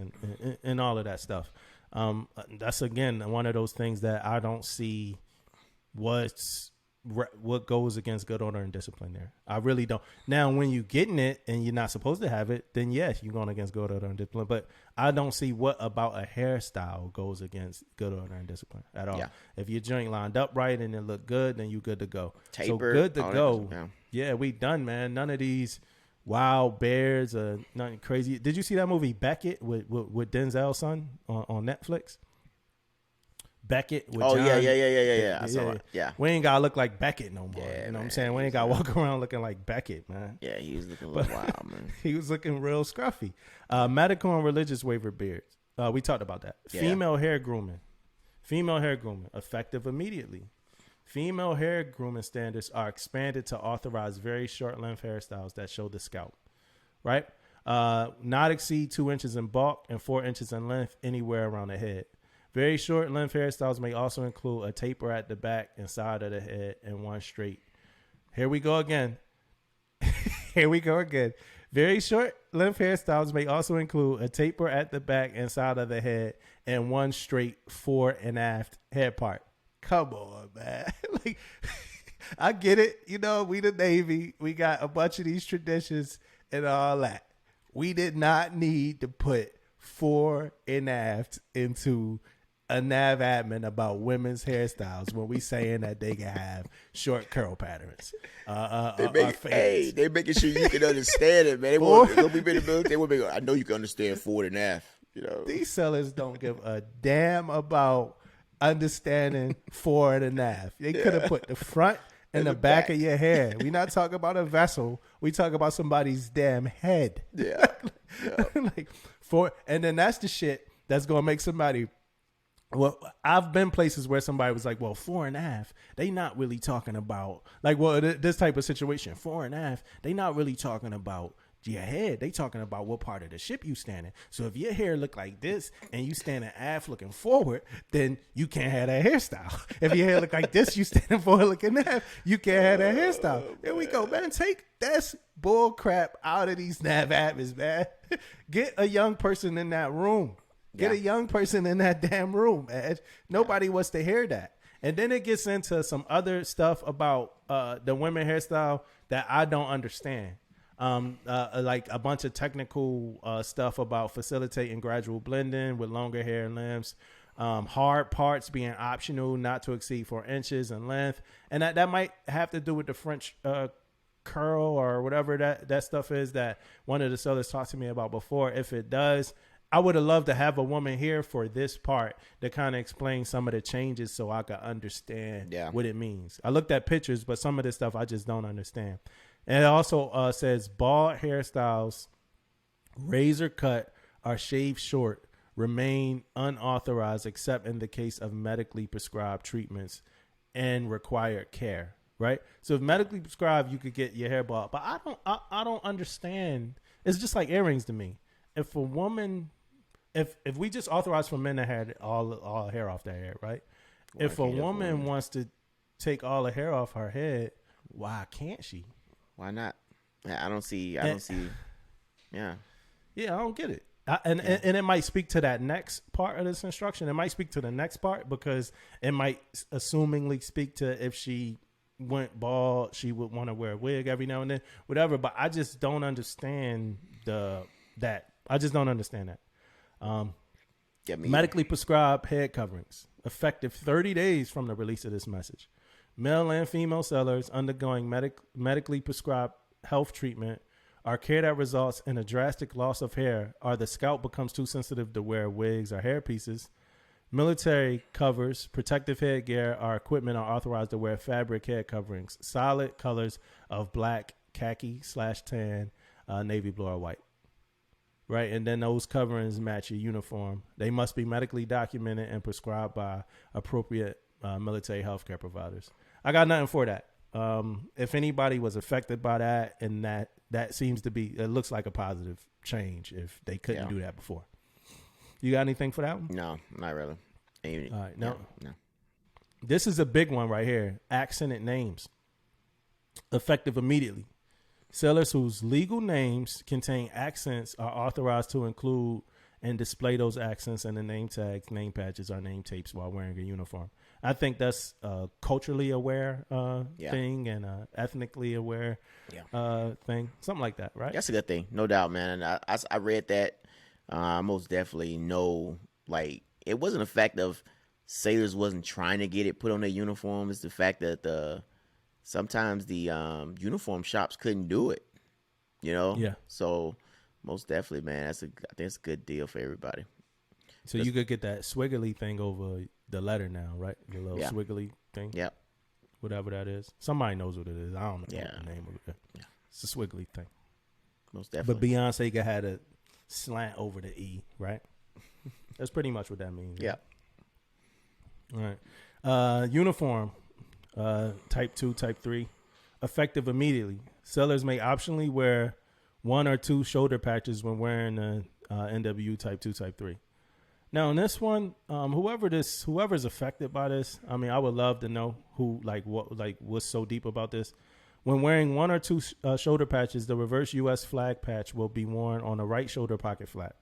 and all of that stuff. That's again one of those things that I don't see what goes against good order and discipline there. I really don't. Now, when you getting it and you're not supposed to have it, then yes, you're going against good order and discipline. But I don't see what about a hairstyle goes against good order and discipline at all. Yeah. If your joint lined up right and it look good, then you good to go. Tapered, so good to go. Yeah, we done, man. None of these wild bears or nothing crazy. Did you see that movie Beckett with Denzel's son on Netflix? Beckett with John. Yeah. I saw it. Yeah. We ain't gotta look like Beckett no more. You know what I'm saying? We ain't gotta walk around looking like Beckett, man. Yeah, he was looking a little wild, man. He was looking real scruffy. Medical and religious waiver beards. We talked about that. Yeah. Female hair grooming, effective immediately. Female hair grooming standards are expanded to authorize very short length hairstyles that show the scalp, right? Not exceed 2 inches in bulk and 4 inches in length anywhere around the head. Very short length hairstyles may also include a taper at the back and side of the head and one straight. Here we go again. Very short length hairstyles may also include a taper at the back and side of the head and one straight fore and aft head part. Come on, man. Like, I get it. We the Navy. We got a bunch of these traditions and all that. We did not need to put fore and aft into a NAVADMIN about women's hairstyles when we saying that they can have short curl patterns. They making sure you can understand it, man. They want I know you can understand forward and aft. These sellers don't give a damn about understanding forward and aft. They could have put the front and the back of your hair. We not talking about a vessel. We talk about somebody's damn head. Yeah. And then that's the shit that's gonna make somebody. Well, I've been places where somebody was like, well, fore and aft, they not really talking about, this type of situation. Fore and aft, they not really talking about your head. They talking about what part of the ship you standing. So if your hair look like this and you standing aft looking forward, then you can't have that hairstyle. If your hair look like this, you standing forward looking aft, you can't have that hairstyle. Here we go, man. Take that bull crap out of these NAVADMINs, man. Get a young person in that room. Get a young person in that damn room, man. Nobody wants to hear that. And then it gets into some other stuff about the women hairstyle that I don't understand. Like a bunch of technical stuff about facilitating gradual blending with longer hair and limbs. Hard parts being optional, not to exceed 4 inches in length. And that might have to do with the French curl or whatever that stuff is that one of the sellers talked to me about before. If it does, I would have loved to have a woman here for this part to kind of explain some of the changes so I could understand what it means. I looked at pictures, but some of this stuff I just don't understand. And it also says bald hairstyles, razor cut, or shaved short remain unauthorized except in the case of medically prescribed treatments and required care. Right? So if medically prescribed, you could get your hair bald. But I don't understand. It's just like earrings to me. If a woman, if we just authorize for men to have all hair off their head, right? Why if a woman wants to take all the hair off her head, why can't she? Why not? I don't see. Yeah, I don't get it. And it might speak to that next part of this instruction. It might speak to the next part because it might assumingly speak to if she went bald, she would want to wear a wig every now and then, whatever. But I just don't understand that. I just don't understand that. Medically prescribed head coverings, effective 30 days from the release of this message. Male and female sellers undergoing medically prescribed health treatment or care that results in a drastic loss of hair or the scalp becomes too sensitive to wear wigs or hair pieces. Military covers, protective headgear, or equipment are authorized to wear fabric head coverings, solid colors of black, khaki/tan, navy blue, or white. Right, and then those coverings match your uniform. They must be medically documented and prescribed by appropriate military healthcare providers. I got nothing for that. If anybody was affected by that, and that seems to be, it looks like a positive change if they couldn't do that before. You got anything for that one? No, not really. All right, no. This is a big one right here. Accented names. Effective immediately. Sellers whose legal names contain accents are authorized to include and display those accents in the name tags, name patches, or name tapes while wearing a uniform. I think that's a culturally aware thing and a ethnically aware thing. Something like that, right? That's a good thing. No doubt, man. And I read that. I most definitely know, like, it wasn't a fact of sailors wasn't trying to get it put on their uniform. It's the fact that sometimes the uniform shops couldn't do it, you know? Yeah. So most definitely, man, I think it's a good deal for everybody. So you could get that swiggly thing over the letter now, right? The little swiggly thing. Yep. Whatever that is. Somebody knows what it is. I don't know the name of it. Yeah. It's a swiggly thing. Most definitely. But Beyonce could have a slant over the E, right? That's pretty much what that means. Yeah. All right. Uniform, type 2, type 3, effective immediately. Sellers may optionally wear 1 or 2 shoulder patches when wearing the NW type 2, type 3. Now, in this one, whoever's affected by this, I mean, I would love to know what's so deep about this. When wearing 1 or 2 shoulder patches, the reverse U.S. flag patch will be worn on the right shoulder pocket flap.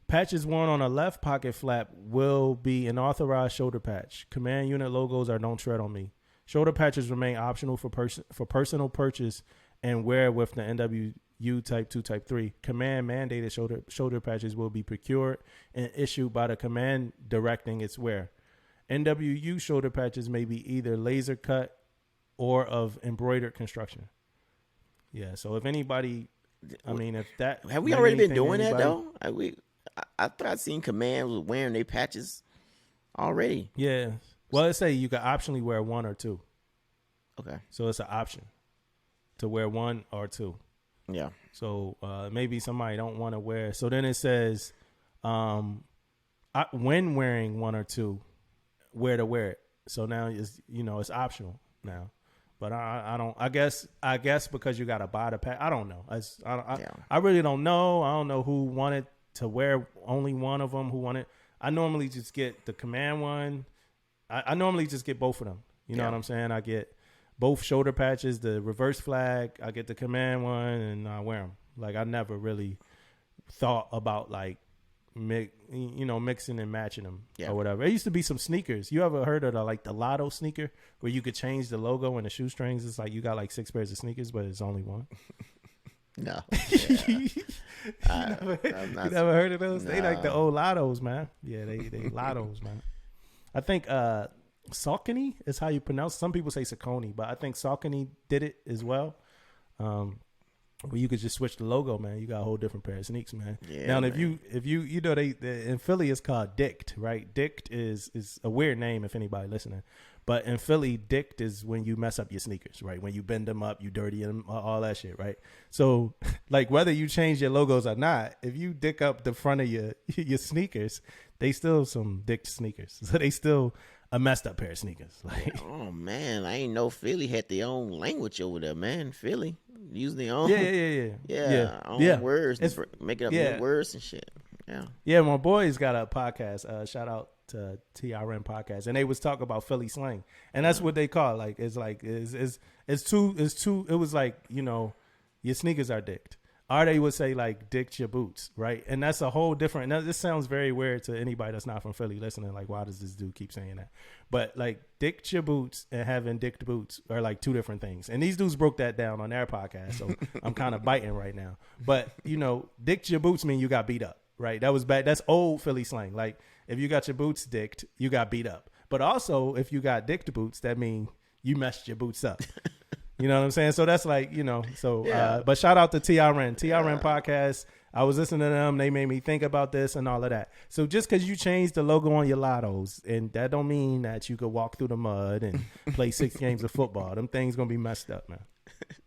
Patches worn on a left pocket flap will be an authorized shoulder patch. Command unit logos are "Don't Tread on Me." Shoulder patches remain optional for personal purchase and wear with the NWU Type 2, Type 3. Command mandated shoulder patches will be procured and issued by the command directing its wear. NWU shoulder patches may be either laser cut or of embroidered construction. Yeah, so if anybody, I mean, if that... Have we already been doing that, though? I thought I'd seen command was wearing their patches already. Yeah. Well, let's say you could optionally wear 1 or 2. Okay. So it's an option to wear 1 or 2. Yeah. So maybe somebody don't want to wear. So then it says, when wearing 1 or 2, where to wear it. So now it's optional now. But I guess because you got to buy the pack. I don't know. I really don't know. I don't know who wanted to wear only one of them. Who wanted? I normally just get the command one. I normally just get both of them. You know what I'm saying? I get both shoulder patches, the reverse flag. I get the command one, and I wear them. Like, I never really thought about mixing and matching them or whatever. It used to be some sneakers. You ever heard of the Lotto sneaker where you could change the logo and the shoestrings? It's like you got like 6 pairs of sneakers, but it's only one. No. You never heard of those? No. They like the old Lottos, man. Yeah, they Lottos, man. I think Saucony is how you pronounce it. Some people say Saucony, but I think Saucony did it as well. Well, you could just switch the logo, man. You got a whole different pair of sneaks, man. Yeah, now, man. if you know, they in Philly it's called Dict, right? Dict is a weird name if anybody listening, but in Philly, Dict is when you mess up your sneakers, right? When you bend them up, you dirty them, all that shit, right? So, like whether you change your logos or not, if you dick up the front of your sneakers, they still some dicked sneakers, so they still a messed up pair of sneakers. Like, Oh man, I ain't know Philly had their own language over there, man. Philly use their own, own words, It's, making up yeah. new words and shit. Yeah, Yeah, my boys got a podcast. Shout out to TRN podcast, and they was talking about Philly slang, and that's what they call it. It's too. It was like, you know, your sneakers are dicked. Or they would say like dicked your boots, right? And that's a whole different. Now, this sounds very weird to anybody that's not from Philly listening. Like, why does this dude keep saying that? But like dicked your boots and having dicked boots are like two different things. And these dudes broke that down on their podcast, so I'm kind of biting right now. But you know, dicked your boots mean you got beat up, right? That was bad. That's old Philly slang. Like if you got your boots dicked, you got beat up. But also if you got dicked boots, that mean you messed your boots up. You know what I'm saying? So that's like, you know, so, but shout out to TRN podcast. I was listening to them. They made me think about this and all of that. So just because you changed the logo on your lottos, and that don't mean that you could walk through the mud and play 6 games of football. Them things going to be messed up, man.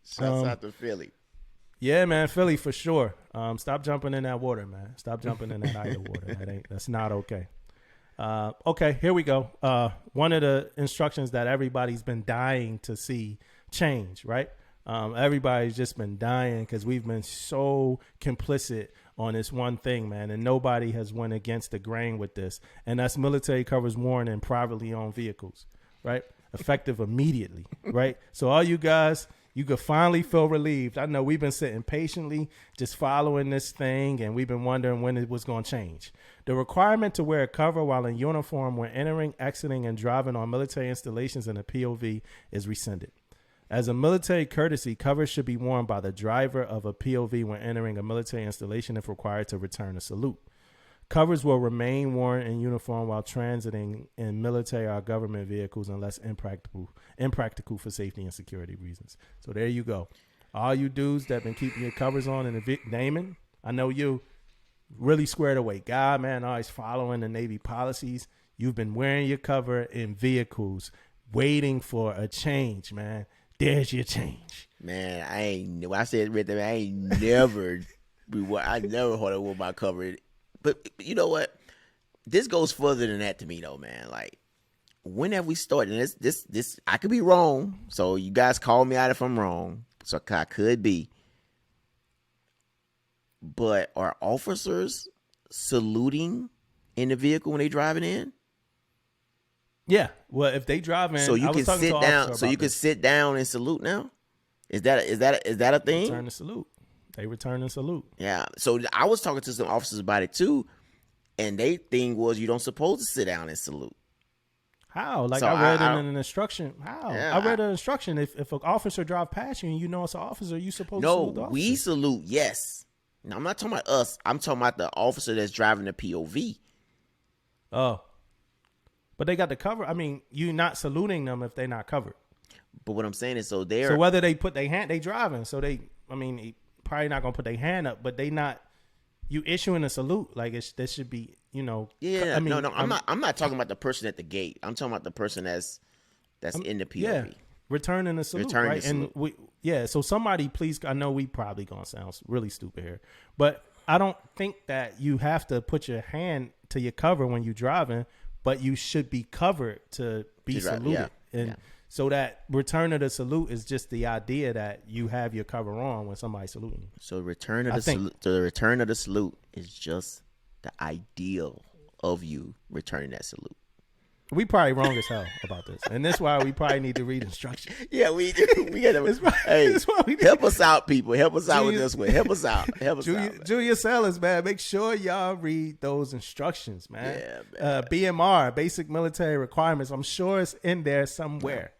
Shouts out to Philly. Yeah, man, Philly for sure. Stop jumping in that water, man. Stop jumping in that idle water. That's not okay. Okay, here we go. One of the instructions that everybody's been dying to see change, right? Everybody's just been dying because we've been so complicit on this one thing, man, and nobody has went against the grain with this, and that's military covers worn in privately owned vehicles, right? Effective immediately, right? So all you guys, you could finally feel relieved. I know we've been sitting patiently just following this thing, and we've been wondering when it was going to change. The requirement to wear a cover while in uniform when entering, exiting, and driving on military installations in a POV is rescinded. As a military courtesy, covers should be worn by the driver of a POV when entering a military installation if required to return a salute. Covers will remain worn in uniform while transiting in military or government vehicles unless impractical for safety and security reasons. So there you go. All you dudes that been keeping your covers on in the naming, I know you really squared away. God, man, always following the Navy policies. You've been wearing your cover in vehicles, waiting for a change, man. There's your change. Man, I said right there, I never thought I wore my cover. But you know what? This goes further than that to me, though, man. Like, when have we started? And this I could be wrong, so you guys call me out if I'm wrong. So I could be. But are officers saluting in the vehicle when they driving in? Yeah, well, if they driving, so you can sit down. So you can sit down and salute now. Is that a thing? Return the salute. They return and salute. Yeah. So I was talking to some officers about it too, and they thing was you don't supposed to sit down and salute. How? Like, So I read in an instruction. How? Yeah, I read an instruction. If an officer drive past you and you know it's an officer, you supposed to salute the No, officer. we salute. Yes. Now I'm not talking about us. I'm talking about the officer that's driving the POV. Oh. But they got the cover. I mean, you're not saluting them if they're not covered. But what I'm saying is, so whether they put their hand, they driving. So they probably not gonna put their hand up, but they not. You issuing a salute like that should be, you know. Yeah. I'm not talking about the person at the gate. I'm talking about the person that's in the POV. Yeah, returning the salute, Returning right? the salute. And so somebody, please. I know we probably gonna sound really stupid here, but I don't think that you have to put your hand to your cover when you're driving. But you should be covered to be saluted. And so that return of the salute is just the idea that you have your cover on when somebody's saluting you. So the return of the salute is just the ideal of you returning that salute. We probably wrong as hell about this, and that's why we probably need to read instructions. Yeah, we got to. Hey, help us out, people. Help us out with this one. Help us out. Help us out. Junior Sellers, man, make sure y'all read those instructions, man. Yeah, man. BMR, basic military requirements. I'm sure it's in there somewhere.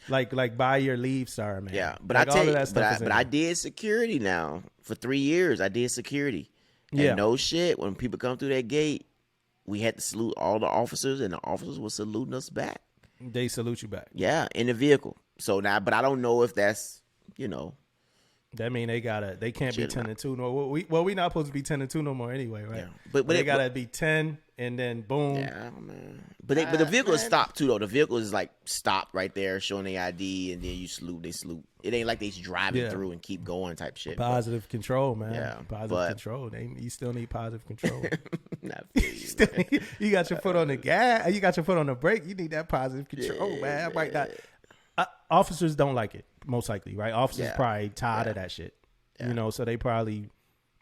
Like by your leave, sir, man. Yeah, but like I tell you, but I did security now for 3 years. I did security. And no shit, when people come through that gate, we had to salute all the officers, and the officers were saluting us back. They salute you back. Yeah, in the vehicle. So now, but I don't know if that's, That mean they can't be Chill 10 out. and 2 no. We not supposed to be 10 and 2 no more anyway, right? Yeah. But they gotta be 10 and then boom. Yeah, man. But the vehicle is stopped too though. The vehicle is like stopped right there, showing the ID, and then you salute. They salute. It ain't like they driving through and keep going type shit. Positive control, man. Yeah, Positive control. You still need positive control. Not for you, You got your foot on the gas. You got your foot on the brake. You need that positive control, man. I might not. Officers don't like it, most likely, right? Officers probably tired of that shit. You know, so they probably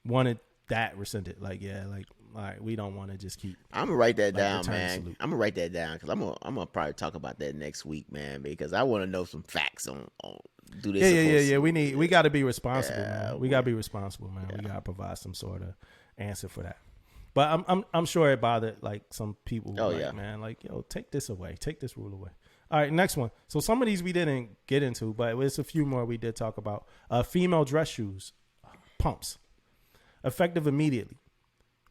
wanted that rescinded. Like, all right, we don't want to just keep. I'm gonna write that down, return man. salute. I'm gonna write that down because I'm gonna probably talk about that next week, man. Because I want to know some facts on do this. Yeah. We got to be responsible, man. We got to be responsible, man. We got to provide some sort of answer for that. But I'm sure it bothered like some people. Man, like, yo, take this away, take this rule away. All right, next one. So some of these we didn't get into, but there's a few more we did talk about. Female dress shoes, pumps, effective immediately.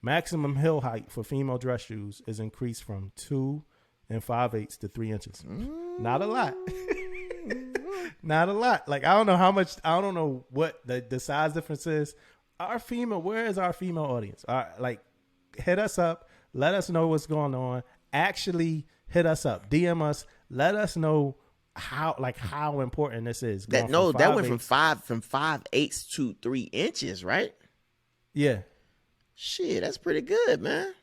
Maximum heel height for female dress shoes is increased from 2 5/8 to 3 inches. Not a lot. Not a lot. Like, I don't know how much. I don't know what the size difference is. Where is our female audience? Like, hit us up. Let us know what's going on. Actually, hit us up. DM us. Let us know how important this is. That went from 5/8 to 3 inches, right? Yeah. Shit, that's pretty good, man.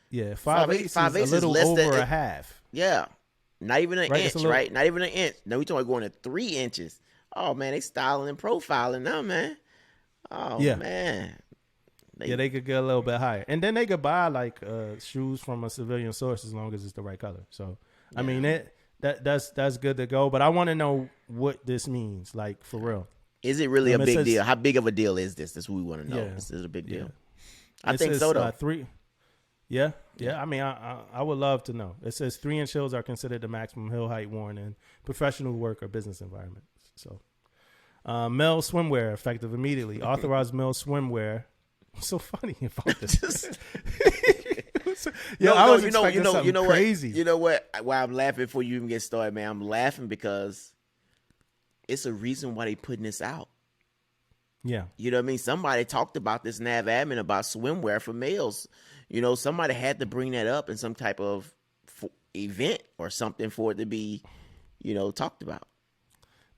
Yeah, 5/8 is a little less over than a half. Yeah, not even an inch, little, right? Not even an inch. Now we talking about going to 3 inches. Oh man, they styling and profiling now, man. Oh man. They could get a little bit higher, and then they could buy like shoes from a civilian source as long as it's the right color. So I mean that's good to go. But I want to know what this means, like, for real. Is it really a big deal? How big of a deal is this? That's what we want to know. Yeah, this is a big deal. I think so though. 3. Yeah. I mean, I would love to know. It says 3-inch heels are considered the maximum heel height worn in professional work or business environments. So, male swimwear effective immediately. Authorized male swimwear. What's so funny about this? I was expecting something crazy. You know what? Why I'm laughing before you even get started, man? I'm laughing because it's a reason why they putting this out. Yeah. You know what I mean? Somebody talked about this NAVADMIN about swimwear for males. You know, somebody had to bring that up in some type of event or something for it to be, talked about.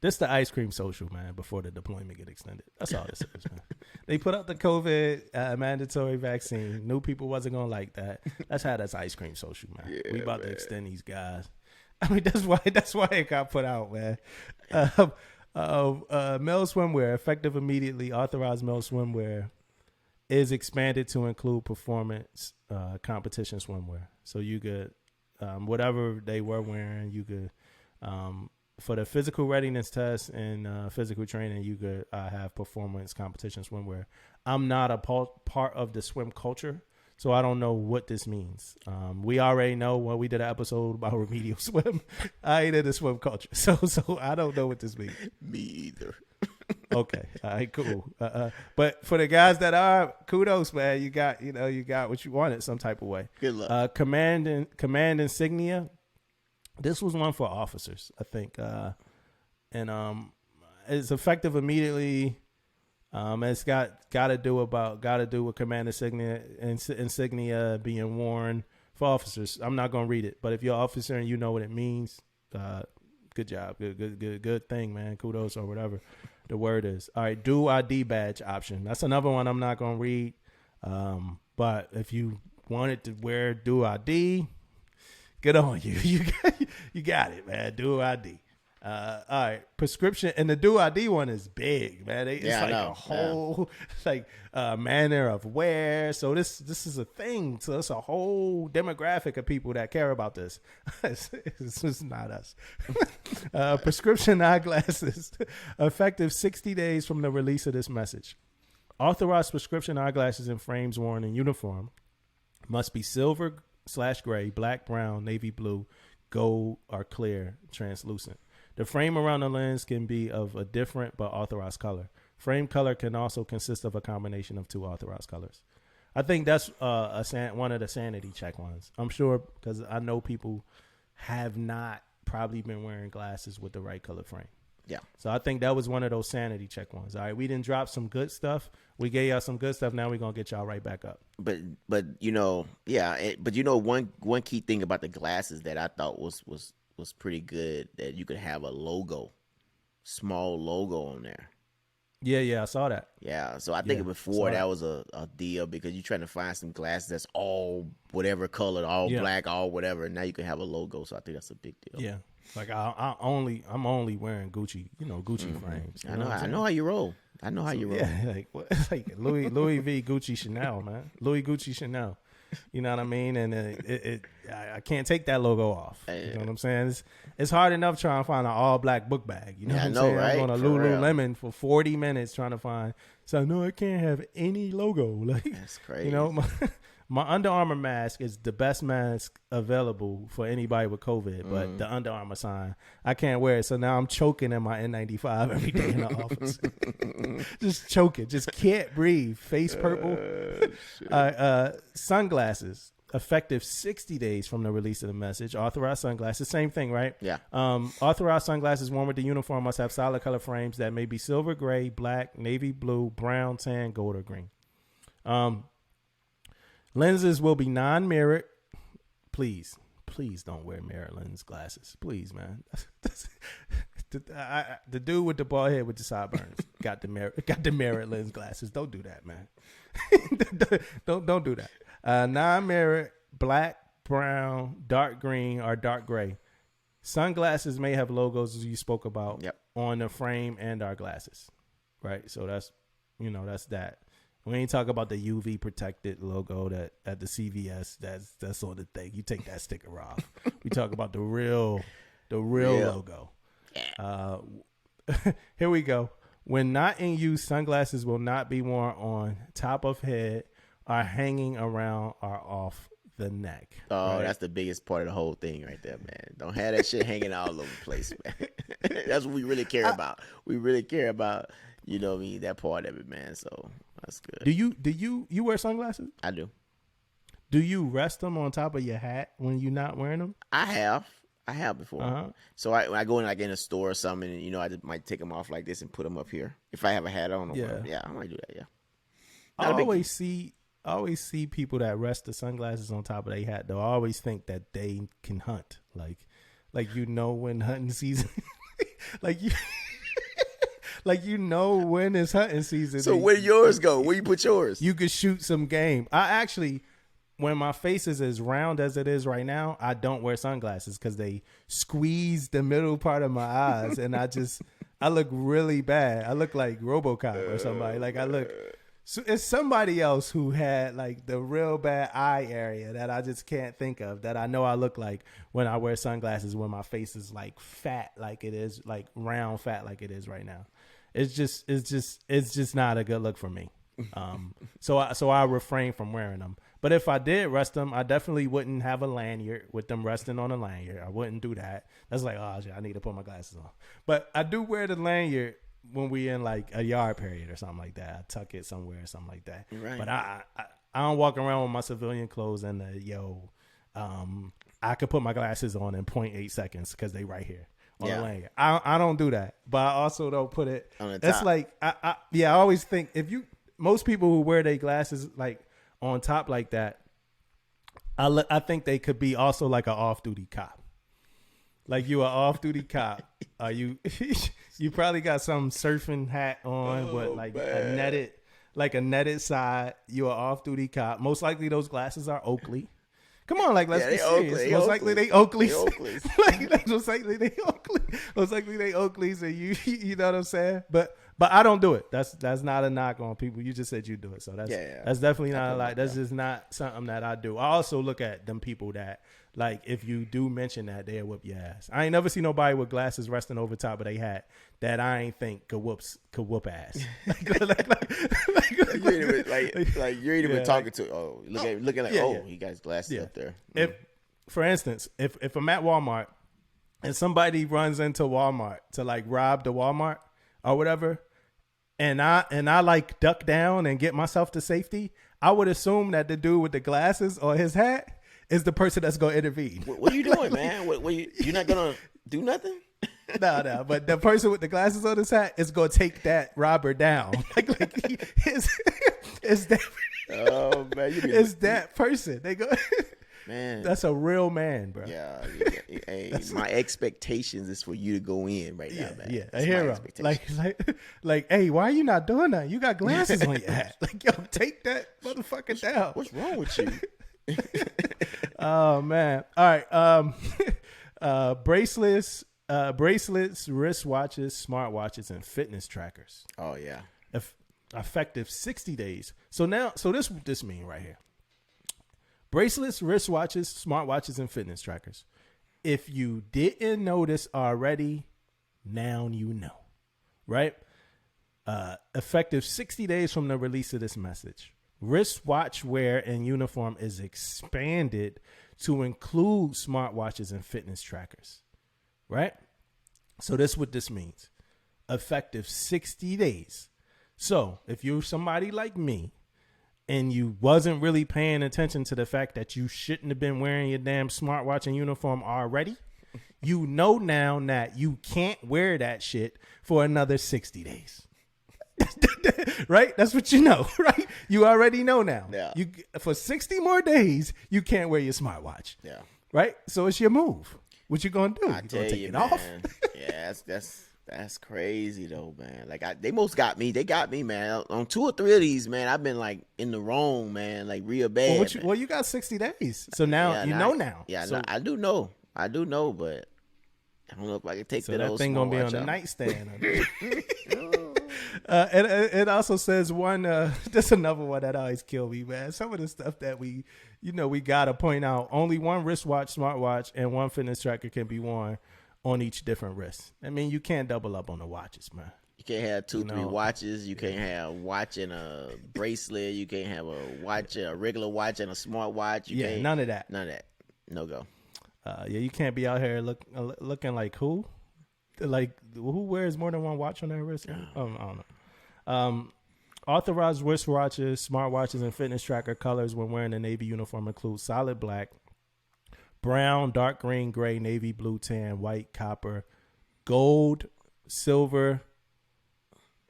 This the ice cream social, man, before the deployment get extended. That's all this is, man. They put out the COVID mandatory vaccine. Knew people wasn't going to like that. Let's have this ice cream social, man. Yeah, we about to extend these guys. I mean, that's why it got put out, man. Male swimwear, effective immediately. Authorized male swimwear is expanded to include performance competition swimwear. So you could, whatever they were wearing, you could, for the physical readiness test and physical training, you could have performance competition swimwear. I'm not a part of the swim culture, so I don't know what this means. We already know when we did an episode about remedial swim. I ain't in the swim culture, so I don't know what this means. Me either. Okay, all right, cool. But for the guys that are, kudos, man. You got what you wanted some type of way. Good luck. Command insignia. This was one for officers, I think, and it's effective immediately. It's got to do with command insignia being worn for officers. I'm not gonna read it, but if you're an officer and you know what it means, good job, good thing, man. Kudos or whatever the word is. All right, do ID badge option. That's another one I'm not gonna read. But if you wanted to wear do ID, good on you. You got it, man. Do ID. All right, prescription, and the do ID one is big, man. It's like a whole manner of wear. So this is a thing. So it's a whole demographic of people that care about this. It's not us. Prescription eyeglasses, effective 60 days from the release of this message. Authorized prescription eyeglasses and frames worn in uniform must be silver/gray, black, brown, navy blue, gold, or clear, translucent. The frame around the lens can be of a different but authorized color. Frame color can also consist of a combination of 2 authorized colors. I think that's one of the sanity check ones. I'm sure, because I know people have not probably been wearing glasses with the right color frame. Yeah. So I think that was one of those sanity check ones. All right, we didn't drop some good stuff. We gave y'all some good stuff. Now we're gonna get y'all right back up. But one key thing about the glasses that I thought was pretty good, that you could have a logo, small logo on there. Yeah, I saw that. Yeah, so I think before that was a deal, because you're trying to find some glasses that's all whatever color, all black, all whatever. And now you can have a logo, so I think that's a big deal. Yeah, like I'm only wearing Gucci, Gucci frames. I know how you roll. I know how you roll. Yeah, like Louis V, Gucci, Chanel, man. Louis, Gucci, Chanel. You know what I mean? And I can't take that logo off. You know what I'm saying? It's hard enough trying to find an all black book bag. You know what I'm saying? Right? I'm going to Lululemon for 40 minutes trying to find. So no, I can't have any logo. Like, that's crazy. My Under Armour mask is the best mask available for anybody with COVID, but the Under Armour sign, I can't wear it. So now I'm choking in my N95 every day in the office. Just choking. Just can't breathe. Face purple. Sunglasses. Effective 60 days from the release of the message. Authorized sunglasses. Same thing, right? Yeah. Authorized sunglasses worn with the uniform must have solid color frames that may be silver, gray, black, navy blue, brown, tan, gold, or green. Lenses will be non-mirrored. Please don't wear mirror lens glasses. Please, man. The dude with the bald head with the sideburns got the mirror lens glasses. Don't do that, man. don't do that. Non-mirrored, black, brown, dark green, or dark gray. Sunglasses may have logos, as you spoke about, on the frame and our glasses, right? So that's that. We ain't talking about the UV protected logo that at the CVS. That's on the thing. You take that sticker off. We talk about the real logo. Here we go. When not in use, sunglasses will not be worn on top of head or hanging around or off the neck. Oh, right? That's the biggest part of the whole thing right there, man. Don't have that shit hanging all over the place, man. That's what we really care about. We really care about, that part of it, man. So that's good. Do you wear sunglasses? I do. Do you rest them on top of your hat when you're not wearing them? I have before. Uh-huh. So when I go in in a store or something, and, I just might take them off like this and put them up here. If I have a hat on, I might do that. Yeah. I always see people that rest the sunglasses on top of their hat, though. I always think that they can hunt, like when hunting season, like when it's hunting season. So where yours go? Where you put yours? You could shoot some game. I actually, when my face is as round as it is right now, I don't wear sunglasses because they squeeze the middle part of my eyes, and I look really bad. I look like RoboCop or somebody. Like I look. So it's somebody else who had like the real bad eye area that I just can't think of, that I know I look like when I wear sunglasses, when my face is like fat, like it is, like round fat, like it is right now. It's just not a good look for me. So I refrain from wearing them. But if I did rest them, I definitely wouldn't have a lanyard with them resting on a lanyard. I wouldn't do that. That's like, oh shit, I need to put my glasses on. But I do wear the lanyard when we in like a yard period or something like that. I tuck it somewhere or something like that. Right. But I don't walk around with my civilian clothes and I could put my glasses on in 0.8 seconds because they right here on the lanyard. I don't do that, but I also don't put it on the top. That's like I always think most people who wear their glasses like on top like that, I think they could be also like an off-duty cop. Like you an off-duty cop. You probably got some surfing hat on with like a netted side. You an off-duty cop. Most likely those glasses are Oakley. Come on, like let's be serious. Most likely they Oakleys. Most likely they Oakley. Most likely they Oakleys, and you know what I'm saying? But I don't do it. That's not a knock on people. You just said you do it, so that's definitely not a lie. That's just not something that I do. I also look at them people that, like, if you do mention that, they'll whip your ass. I ain't never seen nobody with glasses resting over top of their hat that I ain't think could whoop ass. You ain't even talking to. Oh, looking like he got his glasses up there. If, for instance, if I'm at Walmart and somebody runs into Walmart to like rob the Walmart or whatever, and I like duck down and get myself to safety, I would assume that the dude with the glasses or his hat is the person that's gonna intervene. What are you doing, man? You're not gonna do nothing? No. But the person with the glasses on his hat is gonna take that robber down. It's that. Oh man, It's that person. They go. Man, That's a real man, bro. yeah. Hey, my expectations is for you to go in right now, man. Yeah, That's a my hero. Like, hey, why are you not doing that? You got glasses on your hat. Like, yo, take that motherfucker down. What's wrong with you? Oh man. All right. Bracelets, wristwatches, smartwatches, and fitness trackers. Oh yeah. Effective 60 days. So this mean right here. Bracelets, wristwatches, smartwatches, and fitness trackers. If you didn't know this already, now you know, right? Effective 60 days from the release of this message. Wristwatch wear and uniform is expanded to include smartwatches and fitness trackers, right? So this is what this means. Effective 60 days. So if you're somebody like me, and you wasn't really paying attention to the fact that you shouldn't have been wearing your damn smartwatch and uniform already, you know now that you can't wear that shit for another 60 days. Right? That's what you know, right? You already know now. Yeah. For 60 more days, you can't wear your smartwatch. Yeah. Right? So it's your move. What you gonna do? I You tell gonna take you, it man. off? Yeah, that's crazy though, man. Like they most got me. They got me, man. On 2 or 3 of these, man, I've been like in the wrong, man. Like real bad. Well, you got 60 days. So now yeah, you know now. Yeah, so, I do know, but I don't know if I can take so that that old thing gonna be on smartwatch the out. nightstand. And it also says one. That's another one that always kill me, man. Some of the stuff that we gotta point out. Only one wristwatch, smartwatch, and one fitness tracker can be worn on each different wrist. I mean, you can't double up on the watches, man. You can't have 2, 3 No. watches. You can't have watch and a bracelet. You can't have a watch, a regular watch and a smart watch. You can't, none of that. None of that. No go. You can't be out here looking like who? Like who wears more than one watch on their wrist? I don't know. Authorized wristwatches, smartwatches, and fitness tracker colors when wearing a Navy uniform include solid black, brown, dark green, gray, navy blue, tan, white, copper, gold, silver,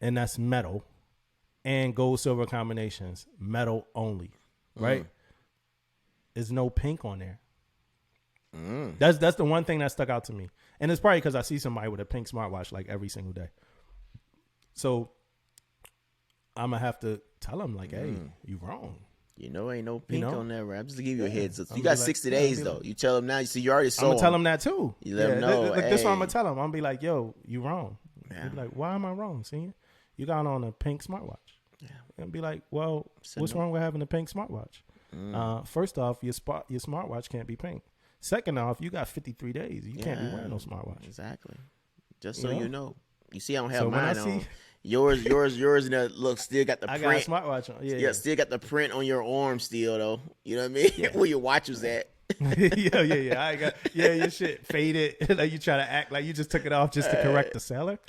and that's metal, and gold silver combinations, metal only, right? There's no pink on there. That's the one thing that stuck out to me, and it's probably because I see somebody with a pink smartwatch like every single day. So I'm gonna have to tell them like, "Hey, you wrong." You know, ain't no pink on that, right? I'm just to give you a heads up. I'm You got like, 60 days though. You tell them now. You see, you already I'm sold. gonna tell them that too. You let them know. This one I'm hey. gonna tell them. I'm gonna be like, "Yo, you wrong." Yeah. They'll be like, "Why am I wrong, senior? You got on a pink smartwatch." Yeah. And be like, "Well, what's wrong with having a pink smartwatch?" First off, your smartwatch can't be pink. Second off, you got 53 days. You can't be wearing no smartwatch. Exactly. Just so you know. You see, I don't have So when mine I on. see- Yours, and that look still got the I print. got a smartwatch on. Yeah, still got the print on your arm still though. You know what I mean? Yeah. Where your watch was at. yeah. I got your shit faded. Like you try to act like you just took it off just to correct the seller.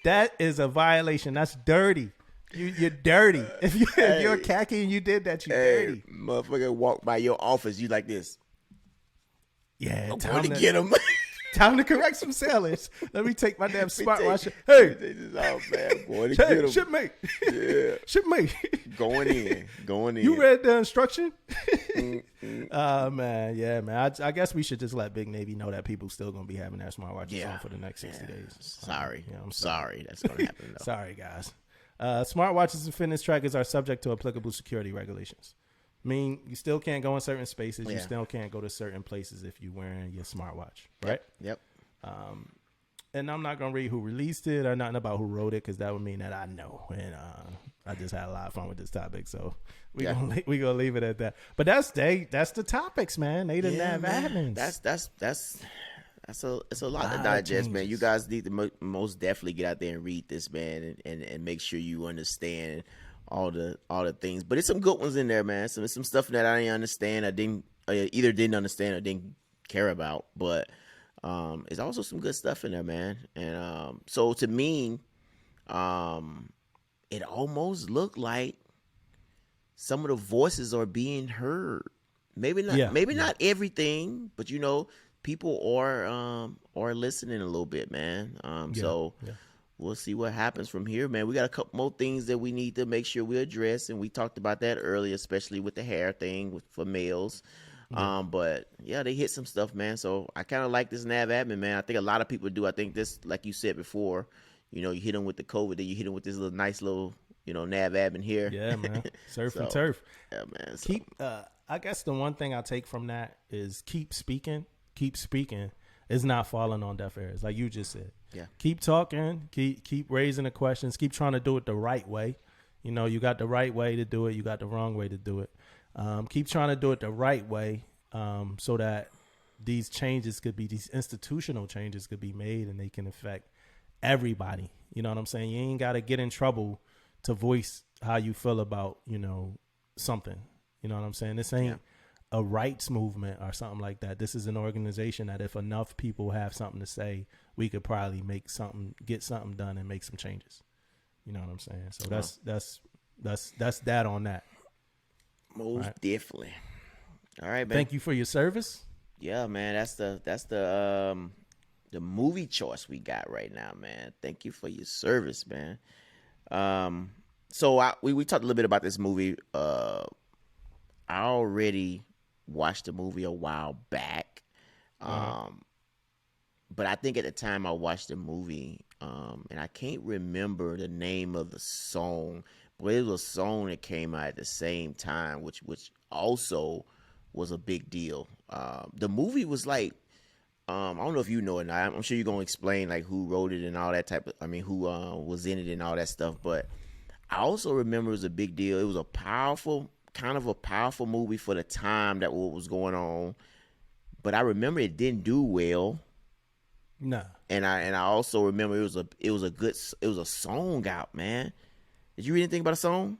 That is a violation. That's dirty. You're dirty. If you're khaki and you did that, you're dirty. Motherfucker walk by your office, you like this. Yeah, I'm going to get him. time to correct some sellers. Let me take my damn smartwatch. Hey, oh man, going to get him. shipmate. Yeah, Shipmate. going in. You read the instruction? Man, yeah, man. I guess we should just let Big Navy know that people still gonna be having their smartwatches on for the next 60 days. Sorry, I'm sorry. That's gonna happen though. Sorry, guys. Smartwatches and fitness trackers are subject to applicable security regulations. I mean, you still can't go in certain spaces. You still can't go to certain places if you're wearing your smartwatch, right? Yep. And I'm not gonna read who released it or nothing about who wrote it because that would mean that I know. And I just had a lot of fun with this topic, so we gonna leave it at that. But that's the topics, man. They the NAVADMINs. It's a lot to digest, man. You guys need to most definitely get out there and read this, man, and make sure you understand all the things. But it's some good ones in there, man. Some stuff that I didn't understand. I either didn't understand or didn't care about. But it's also some good stuff in there, man. And so to me, it almost looked like some of the voices are being heard. Maybe not. Maybe not everything, but people are listening a little bit, man. So we'll see what happens from here, man. We got a couple more things that we need to make sure we address, and we talked about that earlier, especially with the hair thing for males. But yeah, they hit some stuff, man. So I kind of like this NAVADMIN, man. I think a lot of people do. I think this, like you said before, you hit them with the COVID, then you hit them with this little nice little, NAVADMIN here. Yeah, man. Surf and turf. Yeah, man. So. Keep. I guess the one thing I take from that is keep speaking. Keep speaking. It's not falling on deaf ears, like you just said. Yeah. Keep talking. Keep raising the questions. Keep trying to do it the right way. You got the right way to do it. You got the wrong way to do it. Keep trying to do it the right way, so that these institutional changes could be made, and they can affect everybody. You know what I'm saying? You ain't got to get in trouble to voice how you feel about, something. You know what I'm saying? This ain't a rights movement or something like that. This is an organization that if enough people have something to say, we could probably get something done and make some changes. You know what I'm saying? So that's that on that. Most definitely. All right, man. Thank you for your service. Yeah, man. That's the movie choice we got right now, man. Thank you for your service, man. So we talked a little bit about this movie. I already watched the movie a while back, but I think at the time I watched the movie, and I can't remember the name of the song, but it was a song that came out at the same time, which also was a big deal. The movie was like, I don't know if you know it now. I'm sure you're gonna explain like who wrote it and all that who was in it and all that stuff. But I also remember it was a big deal. It was a powerful movie for the time that what was going on. But I remember it didn't do well. No. And I also remember it was a song out, man. Did you read anything about a song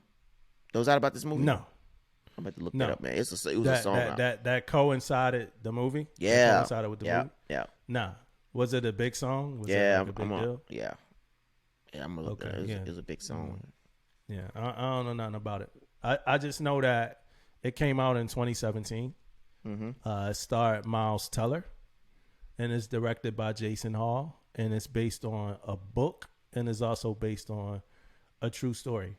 that was out about this movie? No. I'm about to look that up, man. It was a song out. That coincided the movie? Yeah. That coincided with the movie? Yeah. Nah. Was it a big song? Was it like a big deal? Yeah. Yeah, I'm gonna look at it. It was a big song. Yeah. I don't know nothing about it. I just know that it came out in 2017. It starred Miles Teller, and it's directed by Jason Hall, and it's based on a book, and it's also based on a true story.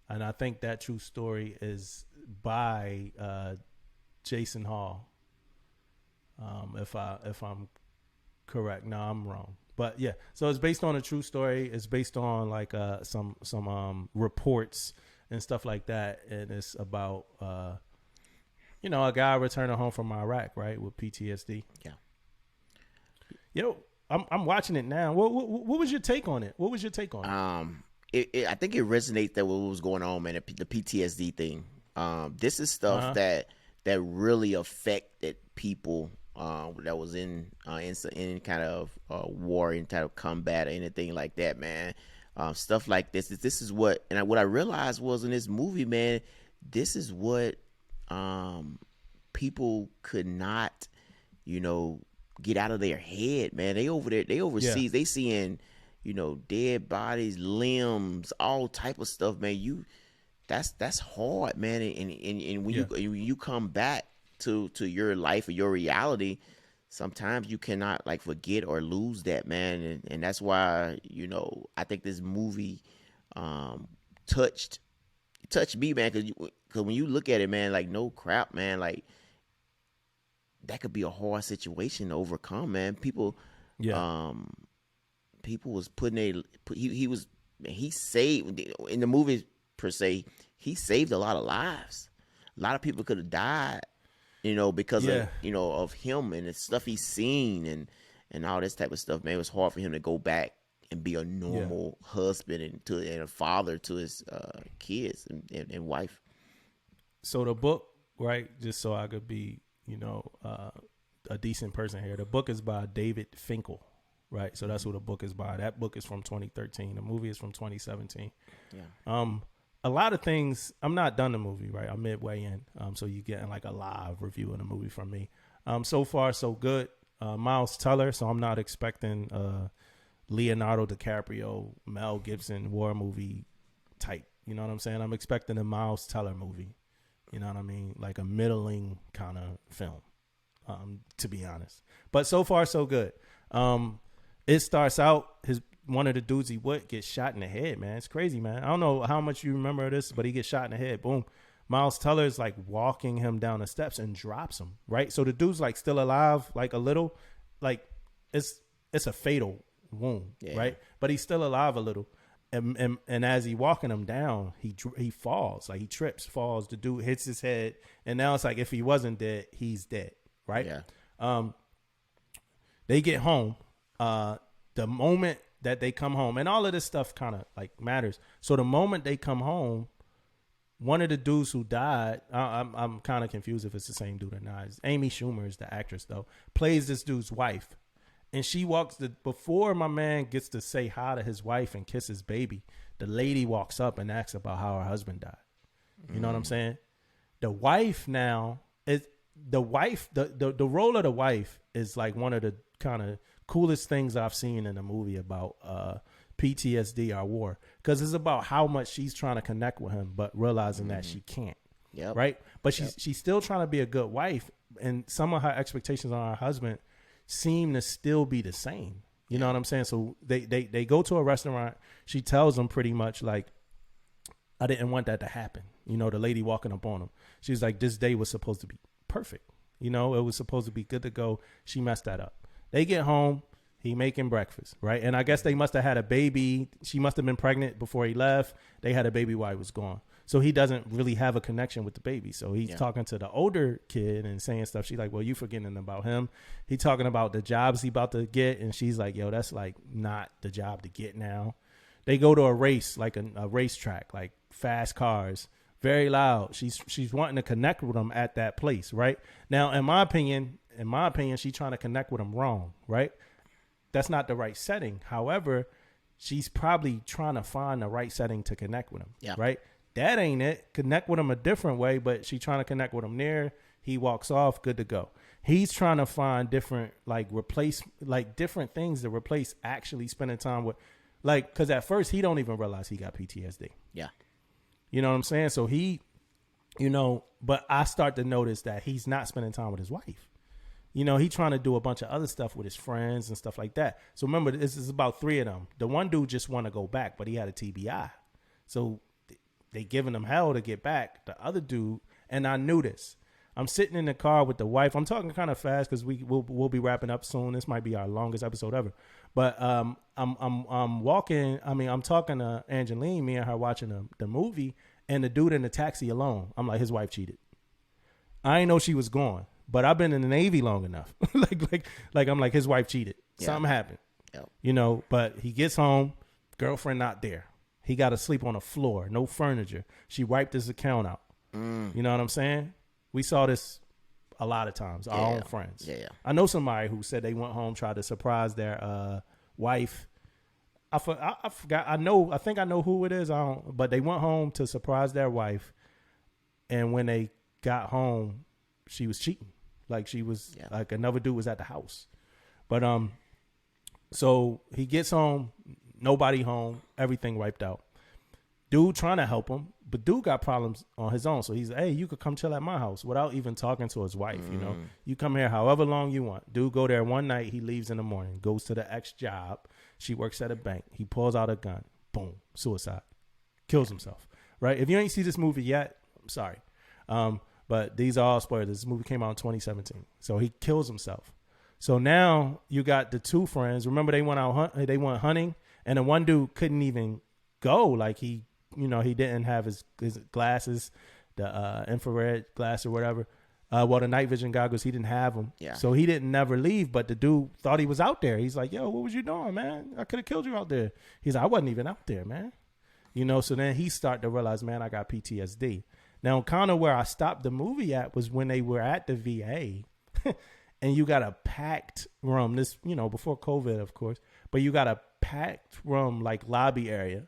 And I think that true story is by Jason Hall. If I'm correct, no, I'm wrong. But yeah, so it's based on a true story. It's based on like some reports and stuff like that, and it's about a guy returning home from Iraq, right, with PTSD. Yeah. Yo, I'm watching it now. What was your take on it? What was your take on it? I think it resonates that what was going on, man. The PTSD thing. This is stuff that really affected people that was in any kind of war, any type of combat, or anything like that, man. Stuff like this. This is what I realized was in this movie, man. This is what people could not, get out of their head, man. They over there, they overseas, they seeing, dead bodies, limbs, all type of stuff, man. That's hard, man. And when you come back to your life or your reality, sometimes you cannot like forget or lose that, man. And that's why, I think this movie touched me, man, because when you look at it, man, like no crap, man, like that could be a hard situation to overcome, man. People was he saved in the movie per se, he saved a lot of lives. A lot of people could have died, because of of him and the stuff he's seen and all this type of stuff, man. It was hard for him to go back and be a normal husband and a father to his kids and wife. So the book, right, just so I could be, a decent person here. The book is by David Finkel, right? So that's who the book is by. That book is from 2013. The movie is from 2017. Yeah. A lot of things, I'm not done the movie, right? I'm midway in. So you're getting like a live review of the movie from me. So far, so good. Miles Teller, so I'm not expecting Leonardo DiCaprio, Mel Gibson war movie type. You know what I'm saying? I'm expecting a Miles Teller movie. You know what I mean? Like a middling kind of film. to be honest. But so far, so good. It starts out, one of the dudes he would get shot in the head, man. It's crazy, man. I don't know how much you remember this, but he gets shot in the head. Boom. Miles Teller's like walking him down the steps and drops him, right? So the dude's like still alive, like a little, like it's a fatal wound, right? But he's still alive a little. And as he walking him down, he falls, like he trips, falls. The dude hits his head, and now it's like if he wasn't dead, he's dead, right? Yeah. They get home. The moment that they come home, and all of this stuff kind of like matters. So the moment they come home, one of the dudes who died, I'm kind of confused if it's the same dude or not. Amy Schumer is the actress though, plays this dude's wife. And she before my man gets to say hi to his wife and kiss his baby, the lady walks up and asks about how her husband died. You know what I'm saying? The wife now is the role of the wife is like one of the kind of coolest things I've seen in a movie about PTSD or war, because it's about how much she's trying to connect with him, but realizing that she can't. Yep. Right. But she's still trying to be a good wife, and some of her expectations on her husband seem to still be the same. You know what I'm saying? So they go to a restaurant. She tells them pretty much like, I didn't want that to happen. You know, the lady walking up on him. She's like, this day was supposed to be perfect. You know, it was supposed to be good to go. She messed that up. They get home. He making breakfast, right? And I guess they must have had a baby. She must have been pregnant before he left. They had a baby while he was gone. So he doesn't really have a connection with the baby. So he's talking to the older kid and saying stuff. She's like, well, you forgetting about him. He talking about the jobs he about to get. And she's like, yo, that's like not the job to get now. They go to a race, like a racetrack, like fast cars, very loud. She's wanting to connect with him at that place, right? Now, in my opinion, she's trying to connect with him wrong, right? That's not the right setting. However, she's probably trying to find the right setting to connect with him, right? That ain't it. Connect with him a different way, but she's trying to connect with him there. He walks off, good to go. He's trying to find different, different things to replace actually spending time with, like, because at first he don't even realize he got PTSD. Yeah. You know what I'm saying? So he, but I start to notice that he's not spending time with his wife. You know, he trying to do a bunch of other stuff with his friends and stuff like that. So remember, this is about 3 of them. The one dude just want to go back, but he had a TBI. So they giving him hell to get back. The other dude, and I knew this. I'm sitting in the car with the wife. I'm talking kind of fast because we'll be wrapping up soon. This might be our longest episode ever. But I'm walking. I mean, I'm talking to Angeline, me and her watching the movie, and the dude in the taxi alone. I'm like, his wife cheated. I didn't know she was gone. But I've been in the Navy long enough. like I'm like, his wife cheated. Yeah. Something happened. Yep. But he gets home, girlfriend not there. He got to sleep on the floor, no furniture. She wiped his account out. You know what I'm saying? We saw this a lot of times, our own friends. Yeah. I know somebody who said they went home, tried to surprise their wife. I forgot. I think I know who it is. But they went home to surprise their wife. And when they got home, she was cheating. Like she was like another dude was at the house. But so he gets home, nobody home, everything wiped out. Dude trying to help him, but dude got problems on his own. So he's like, hey, you could come chill at my house without even talking to his wife. You come here however long you want. Dude go there one night, he leaves in the morning, goes to the ex job. She works at a bank. He pulls out a gun. Boom, suicide. Kills himself. Right? If you ain't see this movie yet, I'm sorry. But these are all spoilers. This movie came out in 2017. So he kills himself. So now you got the 2 friends. Remember they went hunting, and the one dude couldn't even go. Like he didn't have his glasses, the infrared glass or whatever. The night vision goggles, he didn't have them. Yeah. So he didn't never leave, but the dude thought he was out there. He's like, yo, what was you doing, man? I could have killed you out there. He's like, I wasn't even out there, man. So then he started to realize, man, I got PTSD. Now, kind of where I stopped the movie at was when they were at the VA and you got a packed room. This, before COVID, of course, but you got a packed room, like lobby area,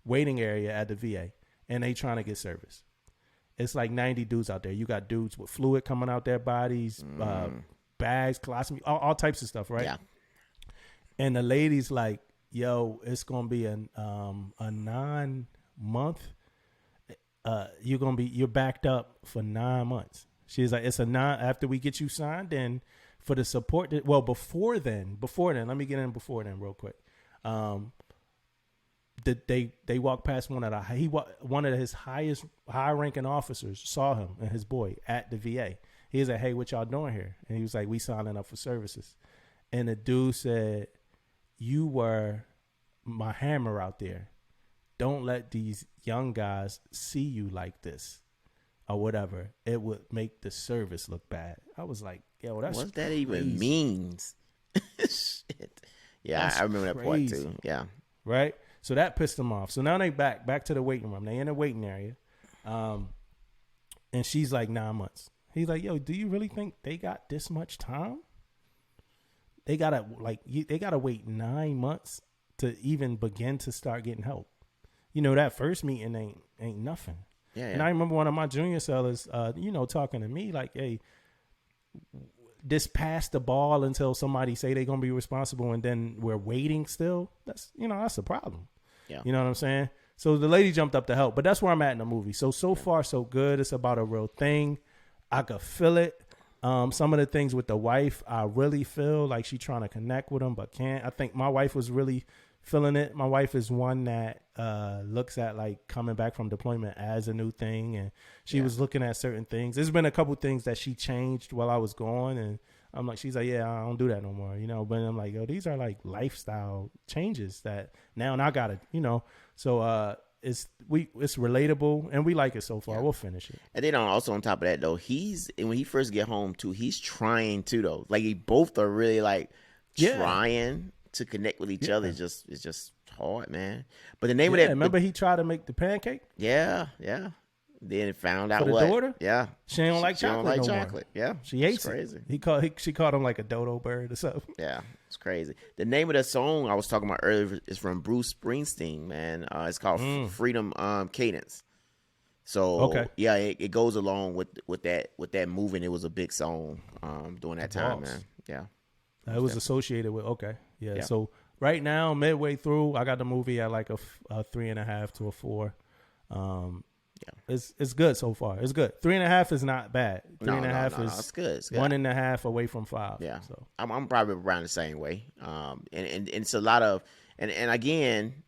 waiting area at the VA, and they trying to get service. It's like 90 dudes out there. You got dudes with fluid coming out their bodies, bags, colostomy, all types of stuff, right? Yeah. And the lady's like, yo, it's going to be a 9-month. You're backed up for 9 months. She's like, it's a non, after we get you signed in for the support. Well, before then, let me get in before then real quick. They walked past one of his high ranking officers saw him and his boy at the VA. He was like, hey, what y'all doing here? And he was like, we signing up for services. And the dude said, you were my hammer out there. Don't let these young guys see you like this or whatever. It would make the service look bad. I was like, yo, that's what that crazy. even means. Shit. Yeah, That's I remember crazy. that part too. Yeah. Right? So that pissed them off. So now they back to the waiting room. They in the waiting area. And she's like 9 months. He's like, yo, do you really think they got this much time? They gotta wait 9 months to even begin to start getting help. You know, that first meeting ain't nothing. Yeah. And I remember one of my junior sellers, talking to me like, hey, just pass the ball until somebody say they're gonna be responsible, and then we're waiting still. That's a problem. Yeah. You know what I'm saying? So the lady jumped up to help, but that's where I'm at in the movie. So far so good. It's about a real thing. I could feel it. Some of the things with the wife, I really feel like she's trying to connect with him, but can't. I think my wife was really feeling it. My wife is one that looks at like coming back from deployment as a new thing, and she was looking at certain things. There's been a couple things that she changed while I was gone, and I'm like, she's like, yeah, I don't do that no more, But I'm like, yo, these are like lifestyle changes that now, and I got it, So it's relatable, and we like it so far. We'll finish it. And then also on top of that though, when he first get home too, he's trying to though. Like they both are really like trying to connect with each other. It's just hard, man. But the name of that, remember he tried to make the pancake? Yeah. Then it found out for the what? daughter? Yeah. She don't like chocolate. She don't like no chocolate. More. Yeah. She hates crazy. It. She called him like a dodo bird or something. Yeah. It's crazy. The name of the song I was talking about earlier is from Bruce Springsteen, man. It's called Freedom Cadence. So it goes along with that movement. It was a big song during that time, man. Yeah. It was associated with yeah. So right now, midway through, I got the movie at like a 3.5 to a 4. It's good so far. It's good. 3.5 is not bad. 3.5 is it's good. It's good. 1.5 away from 5. Yeah. So I'm probably around the same way. And it's a lot of and again,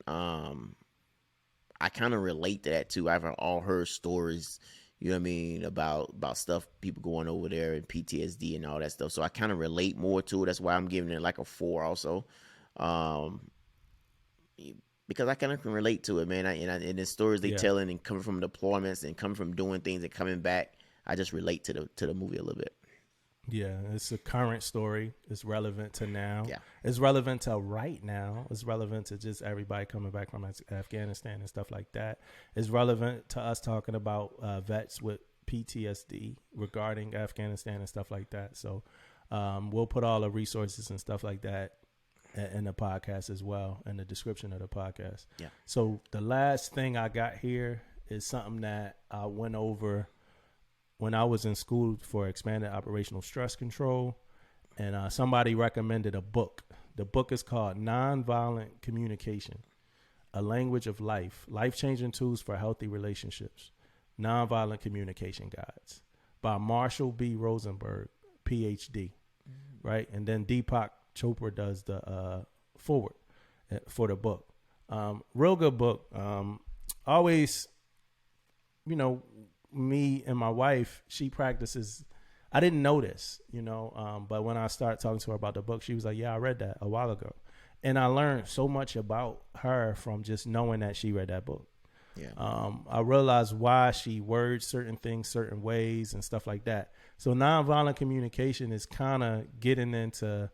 I kind of relate to that too. I've all heard stories, you know what I mean, about stuff, people going over there and PTSD and all that stuff. So I kind of relate more to it. That's why I'm giving it like a 4 also. Because I kind of can relate to it, man. And the stories they telling and coming from deployments and coming from doing things and coming back, I just relate to the movie a little bit. Yeah, it's a current story. It's relevant to now. Yeah. It's relevant to right now. It's relevant to just everybody coming back from Afghanistan and stuff like that. It's relevant to us talking about vets with PTSD regarding Afghanistan and stuff like that. So we'll put all the resources and stuff like that in the podcast as well, in the description of the podcast. Yeah. So the last thing I got here is something that I went over when I was in school for expanded operational stress control, and somebody recommended a book. The book is called Nonviolent Communication, A Language of Life, Life-Changing Tools for Healthy Relationships, Nonviolent Communication Guides by Marshall B. Rosenberg, PhD, right? And then Deepak Chopra does the forward for the book. Real good book. Always, me and my wife, she practices. I didn't know this, but when I started talking to her about the book, she was like, yeah, I read that a while ago. And I learned so much about her from just knowing that she read that book. Yeah. I realized why she words certain things certain ways and stuff like that. So nonviolent communication is kind of getting into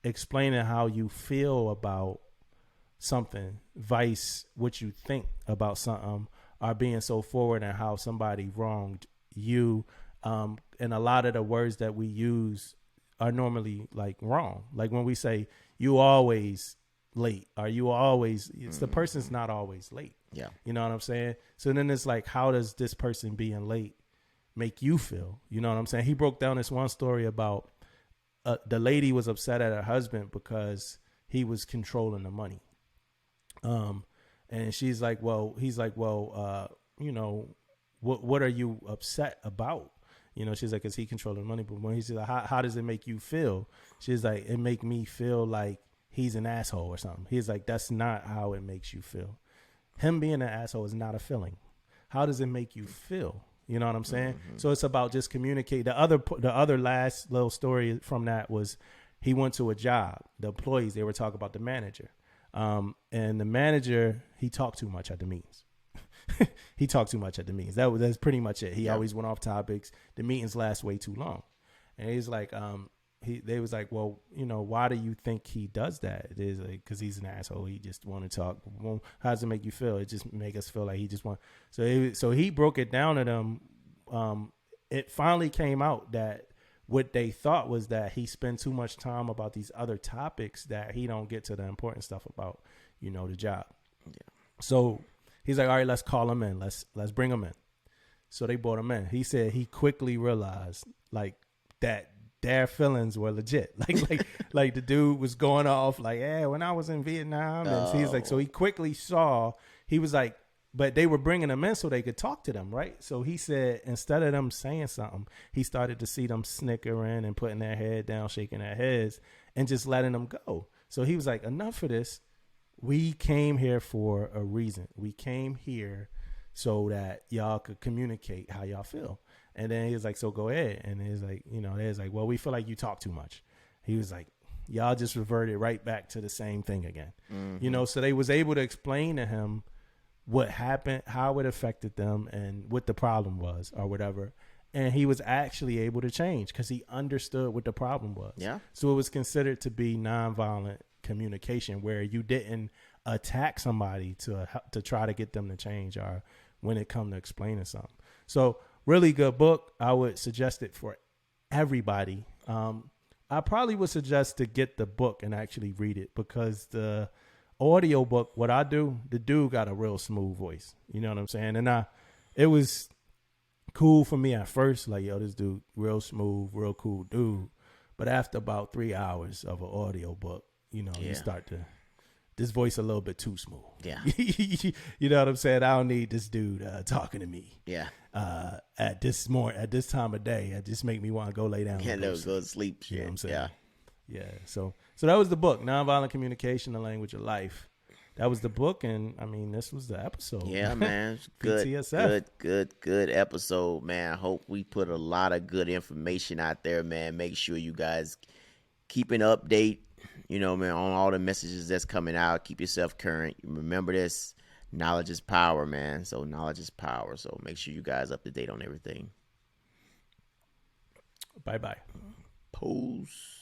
explaining how you feel about something, vice what you think about something, or being so forward and how somebody wronged you. And a lot of the words that we use are normally like wrong. Like when we say you always late, or you always, it's the person's not always late. Yeah. You know what I'm saying? So then it's like, how does this person being late make you feel? You know what I'm saying? He broke down this one story about the lady was upset at her husband because he was controlling the money. And he's like, well, what are you upset about? You know, she's like, is he controlling money? But when he's like, how does it make you feel? She's like, it make me feel like he's an asshole or something. He's like, that's not how it makes you feel. Him being an asshole is not a feeling. How does it make you feel? You know what I'm saying? Mm-hmm. So it's about just communicate. The other last little story from that was he went to a job. The employees, they were talking about the manager. And the manager, he talked too much at the meetings. He talked too much at the meetings. That's pretty much it. He always went off topics. The meetings last way too long. And he's like, they was like, well, you know, why do you think he does that? It is like, because he's an asshole. He just want to talk. Well, how does it make you feel? It just make us feel like he just want. So he broke it down to them. It finally came out that what they thought was that he spent too much time about these other topics that he don't get to the important stuff about, you know, the job. Yeah. So he's like, all right, let's call him in. Let's bring him in. So they brought him in. He said he quickly realized like that their feelings were legit. Like the dude was going off like, yeah, when I was in Vietnam. And he's like, so he quickly saw, he was like, but they were bringing them in so they could talk to them, right? So he said, instead of them saying something, he started to see them snickering and putting their head down, shaking their heads, and just letting them go. So he was like, enough of this. We came here for a reason. We came here so that y'all could communicate how y'all feel. And then he was like, so go ahead. And he's like, you know, it's like, well, we feel like you talk too much. He was like, y'all just reverted right back to the same thing again. Mm-hmm. You know, so they was able to explain to him what happened, how it affected them, and what the problem was or whatever. And he was actually able to change because he understood what the problem was. Yeah. So it was considered to be nonviolent communication where you didn't attack somebody to try to get them to change or when it come to explaining something. So really good book. I would suggest it for everybody. I probably would suggest to get the book and actually read it because the audio book, what I do, the dude got a real smooth voice. You know what I'm saying? And it was cool for me at first. Like, yo, this dude, real smooth, real cool dude. But after about 3 hours of an audio book, you know, you start to, this voice a little bit too smooth. Yeah. You know what I'm saying? I don't need this dude talking to me. Yeah. At this time of day, it just make me want to go lay down. Yeah, go to sleep. You know what I'm saying? Yeah. Yeah. So that was the book, Nonviolent Communication, The Language of Life. That was the book, and I mean, this was the episode. Yeah, man. Good episode, man. I hope we put a lot of good information out there, man. Make sure you guys keep an update, you know, man, on all the messages that's coming out. Keep yourself current. Remember this, knowledge is power, man. So knowledge is power. So make sure you guys up to date on everything. Bye-bye. Pose.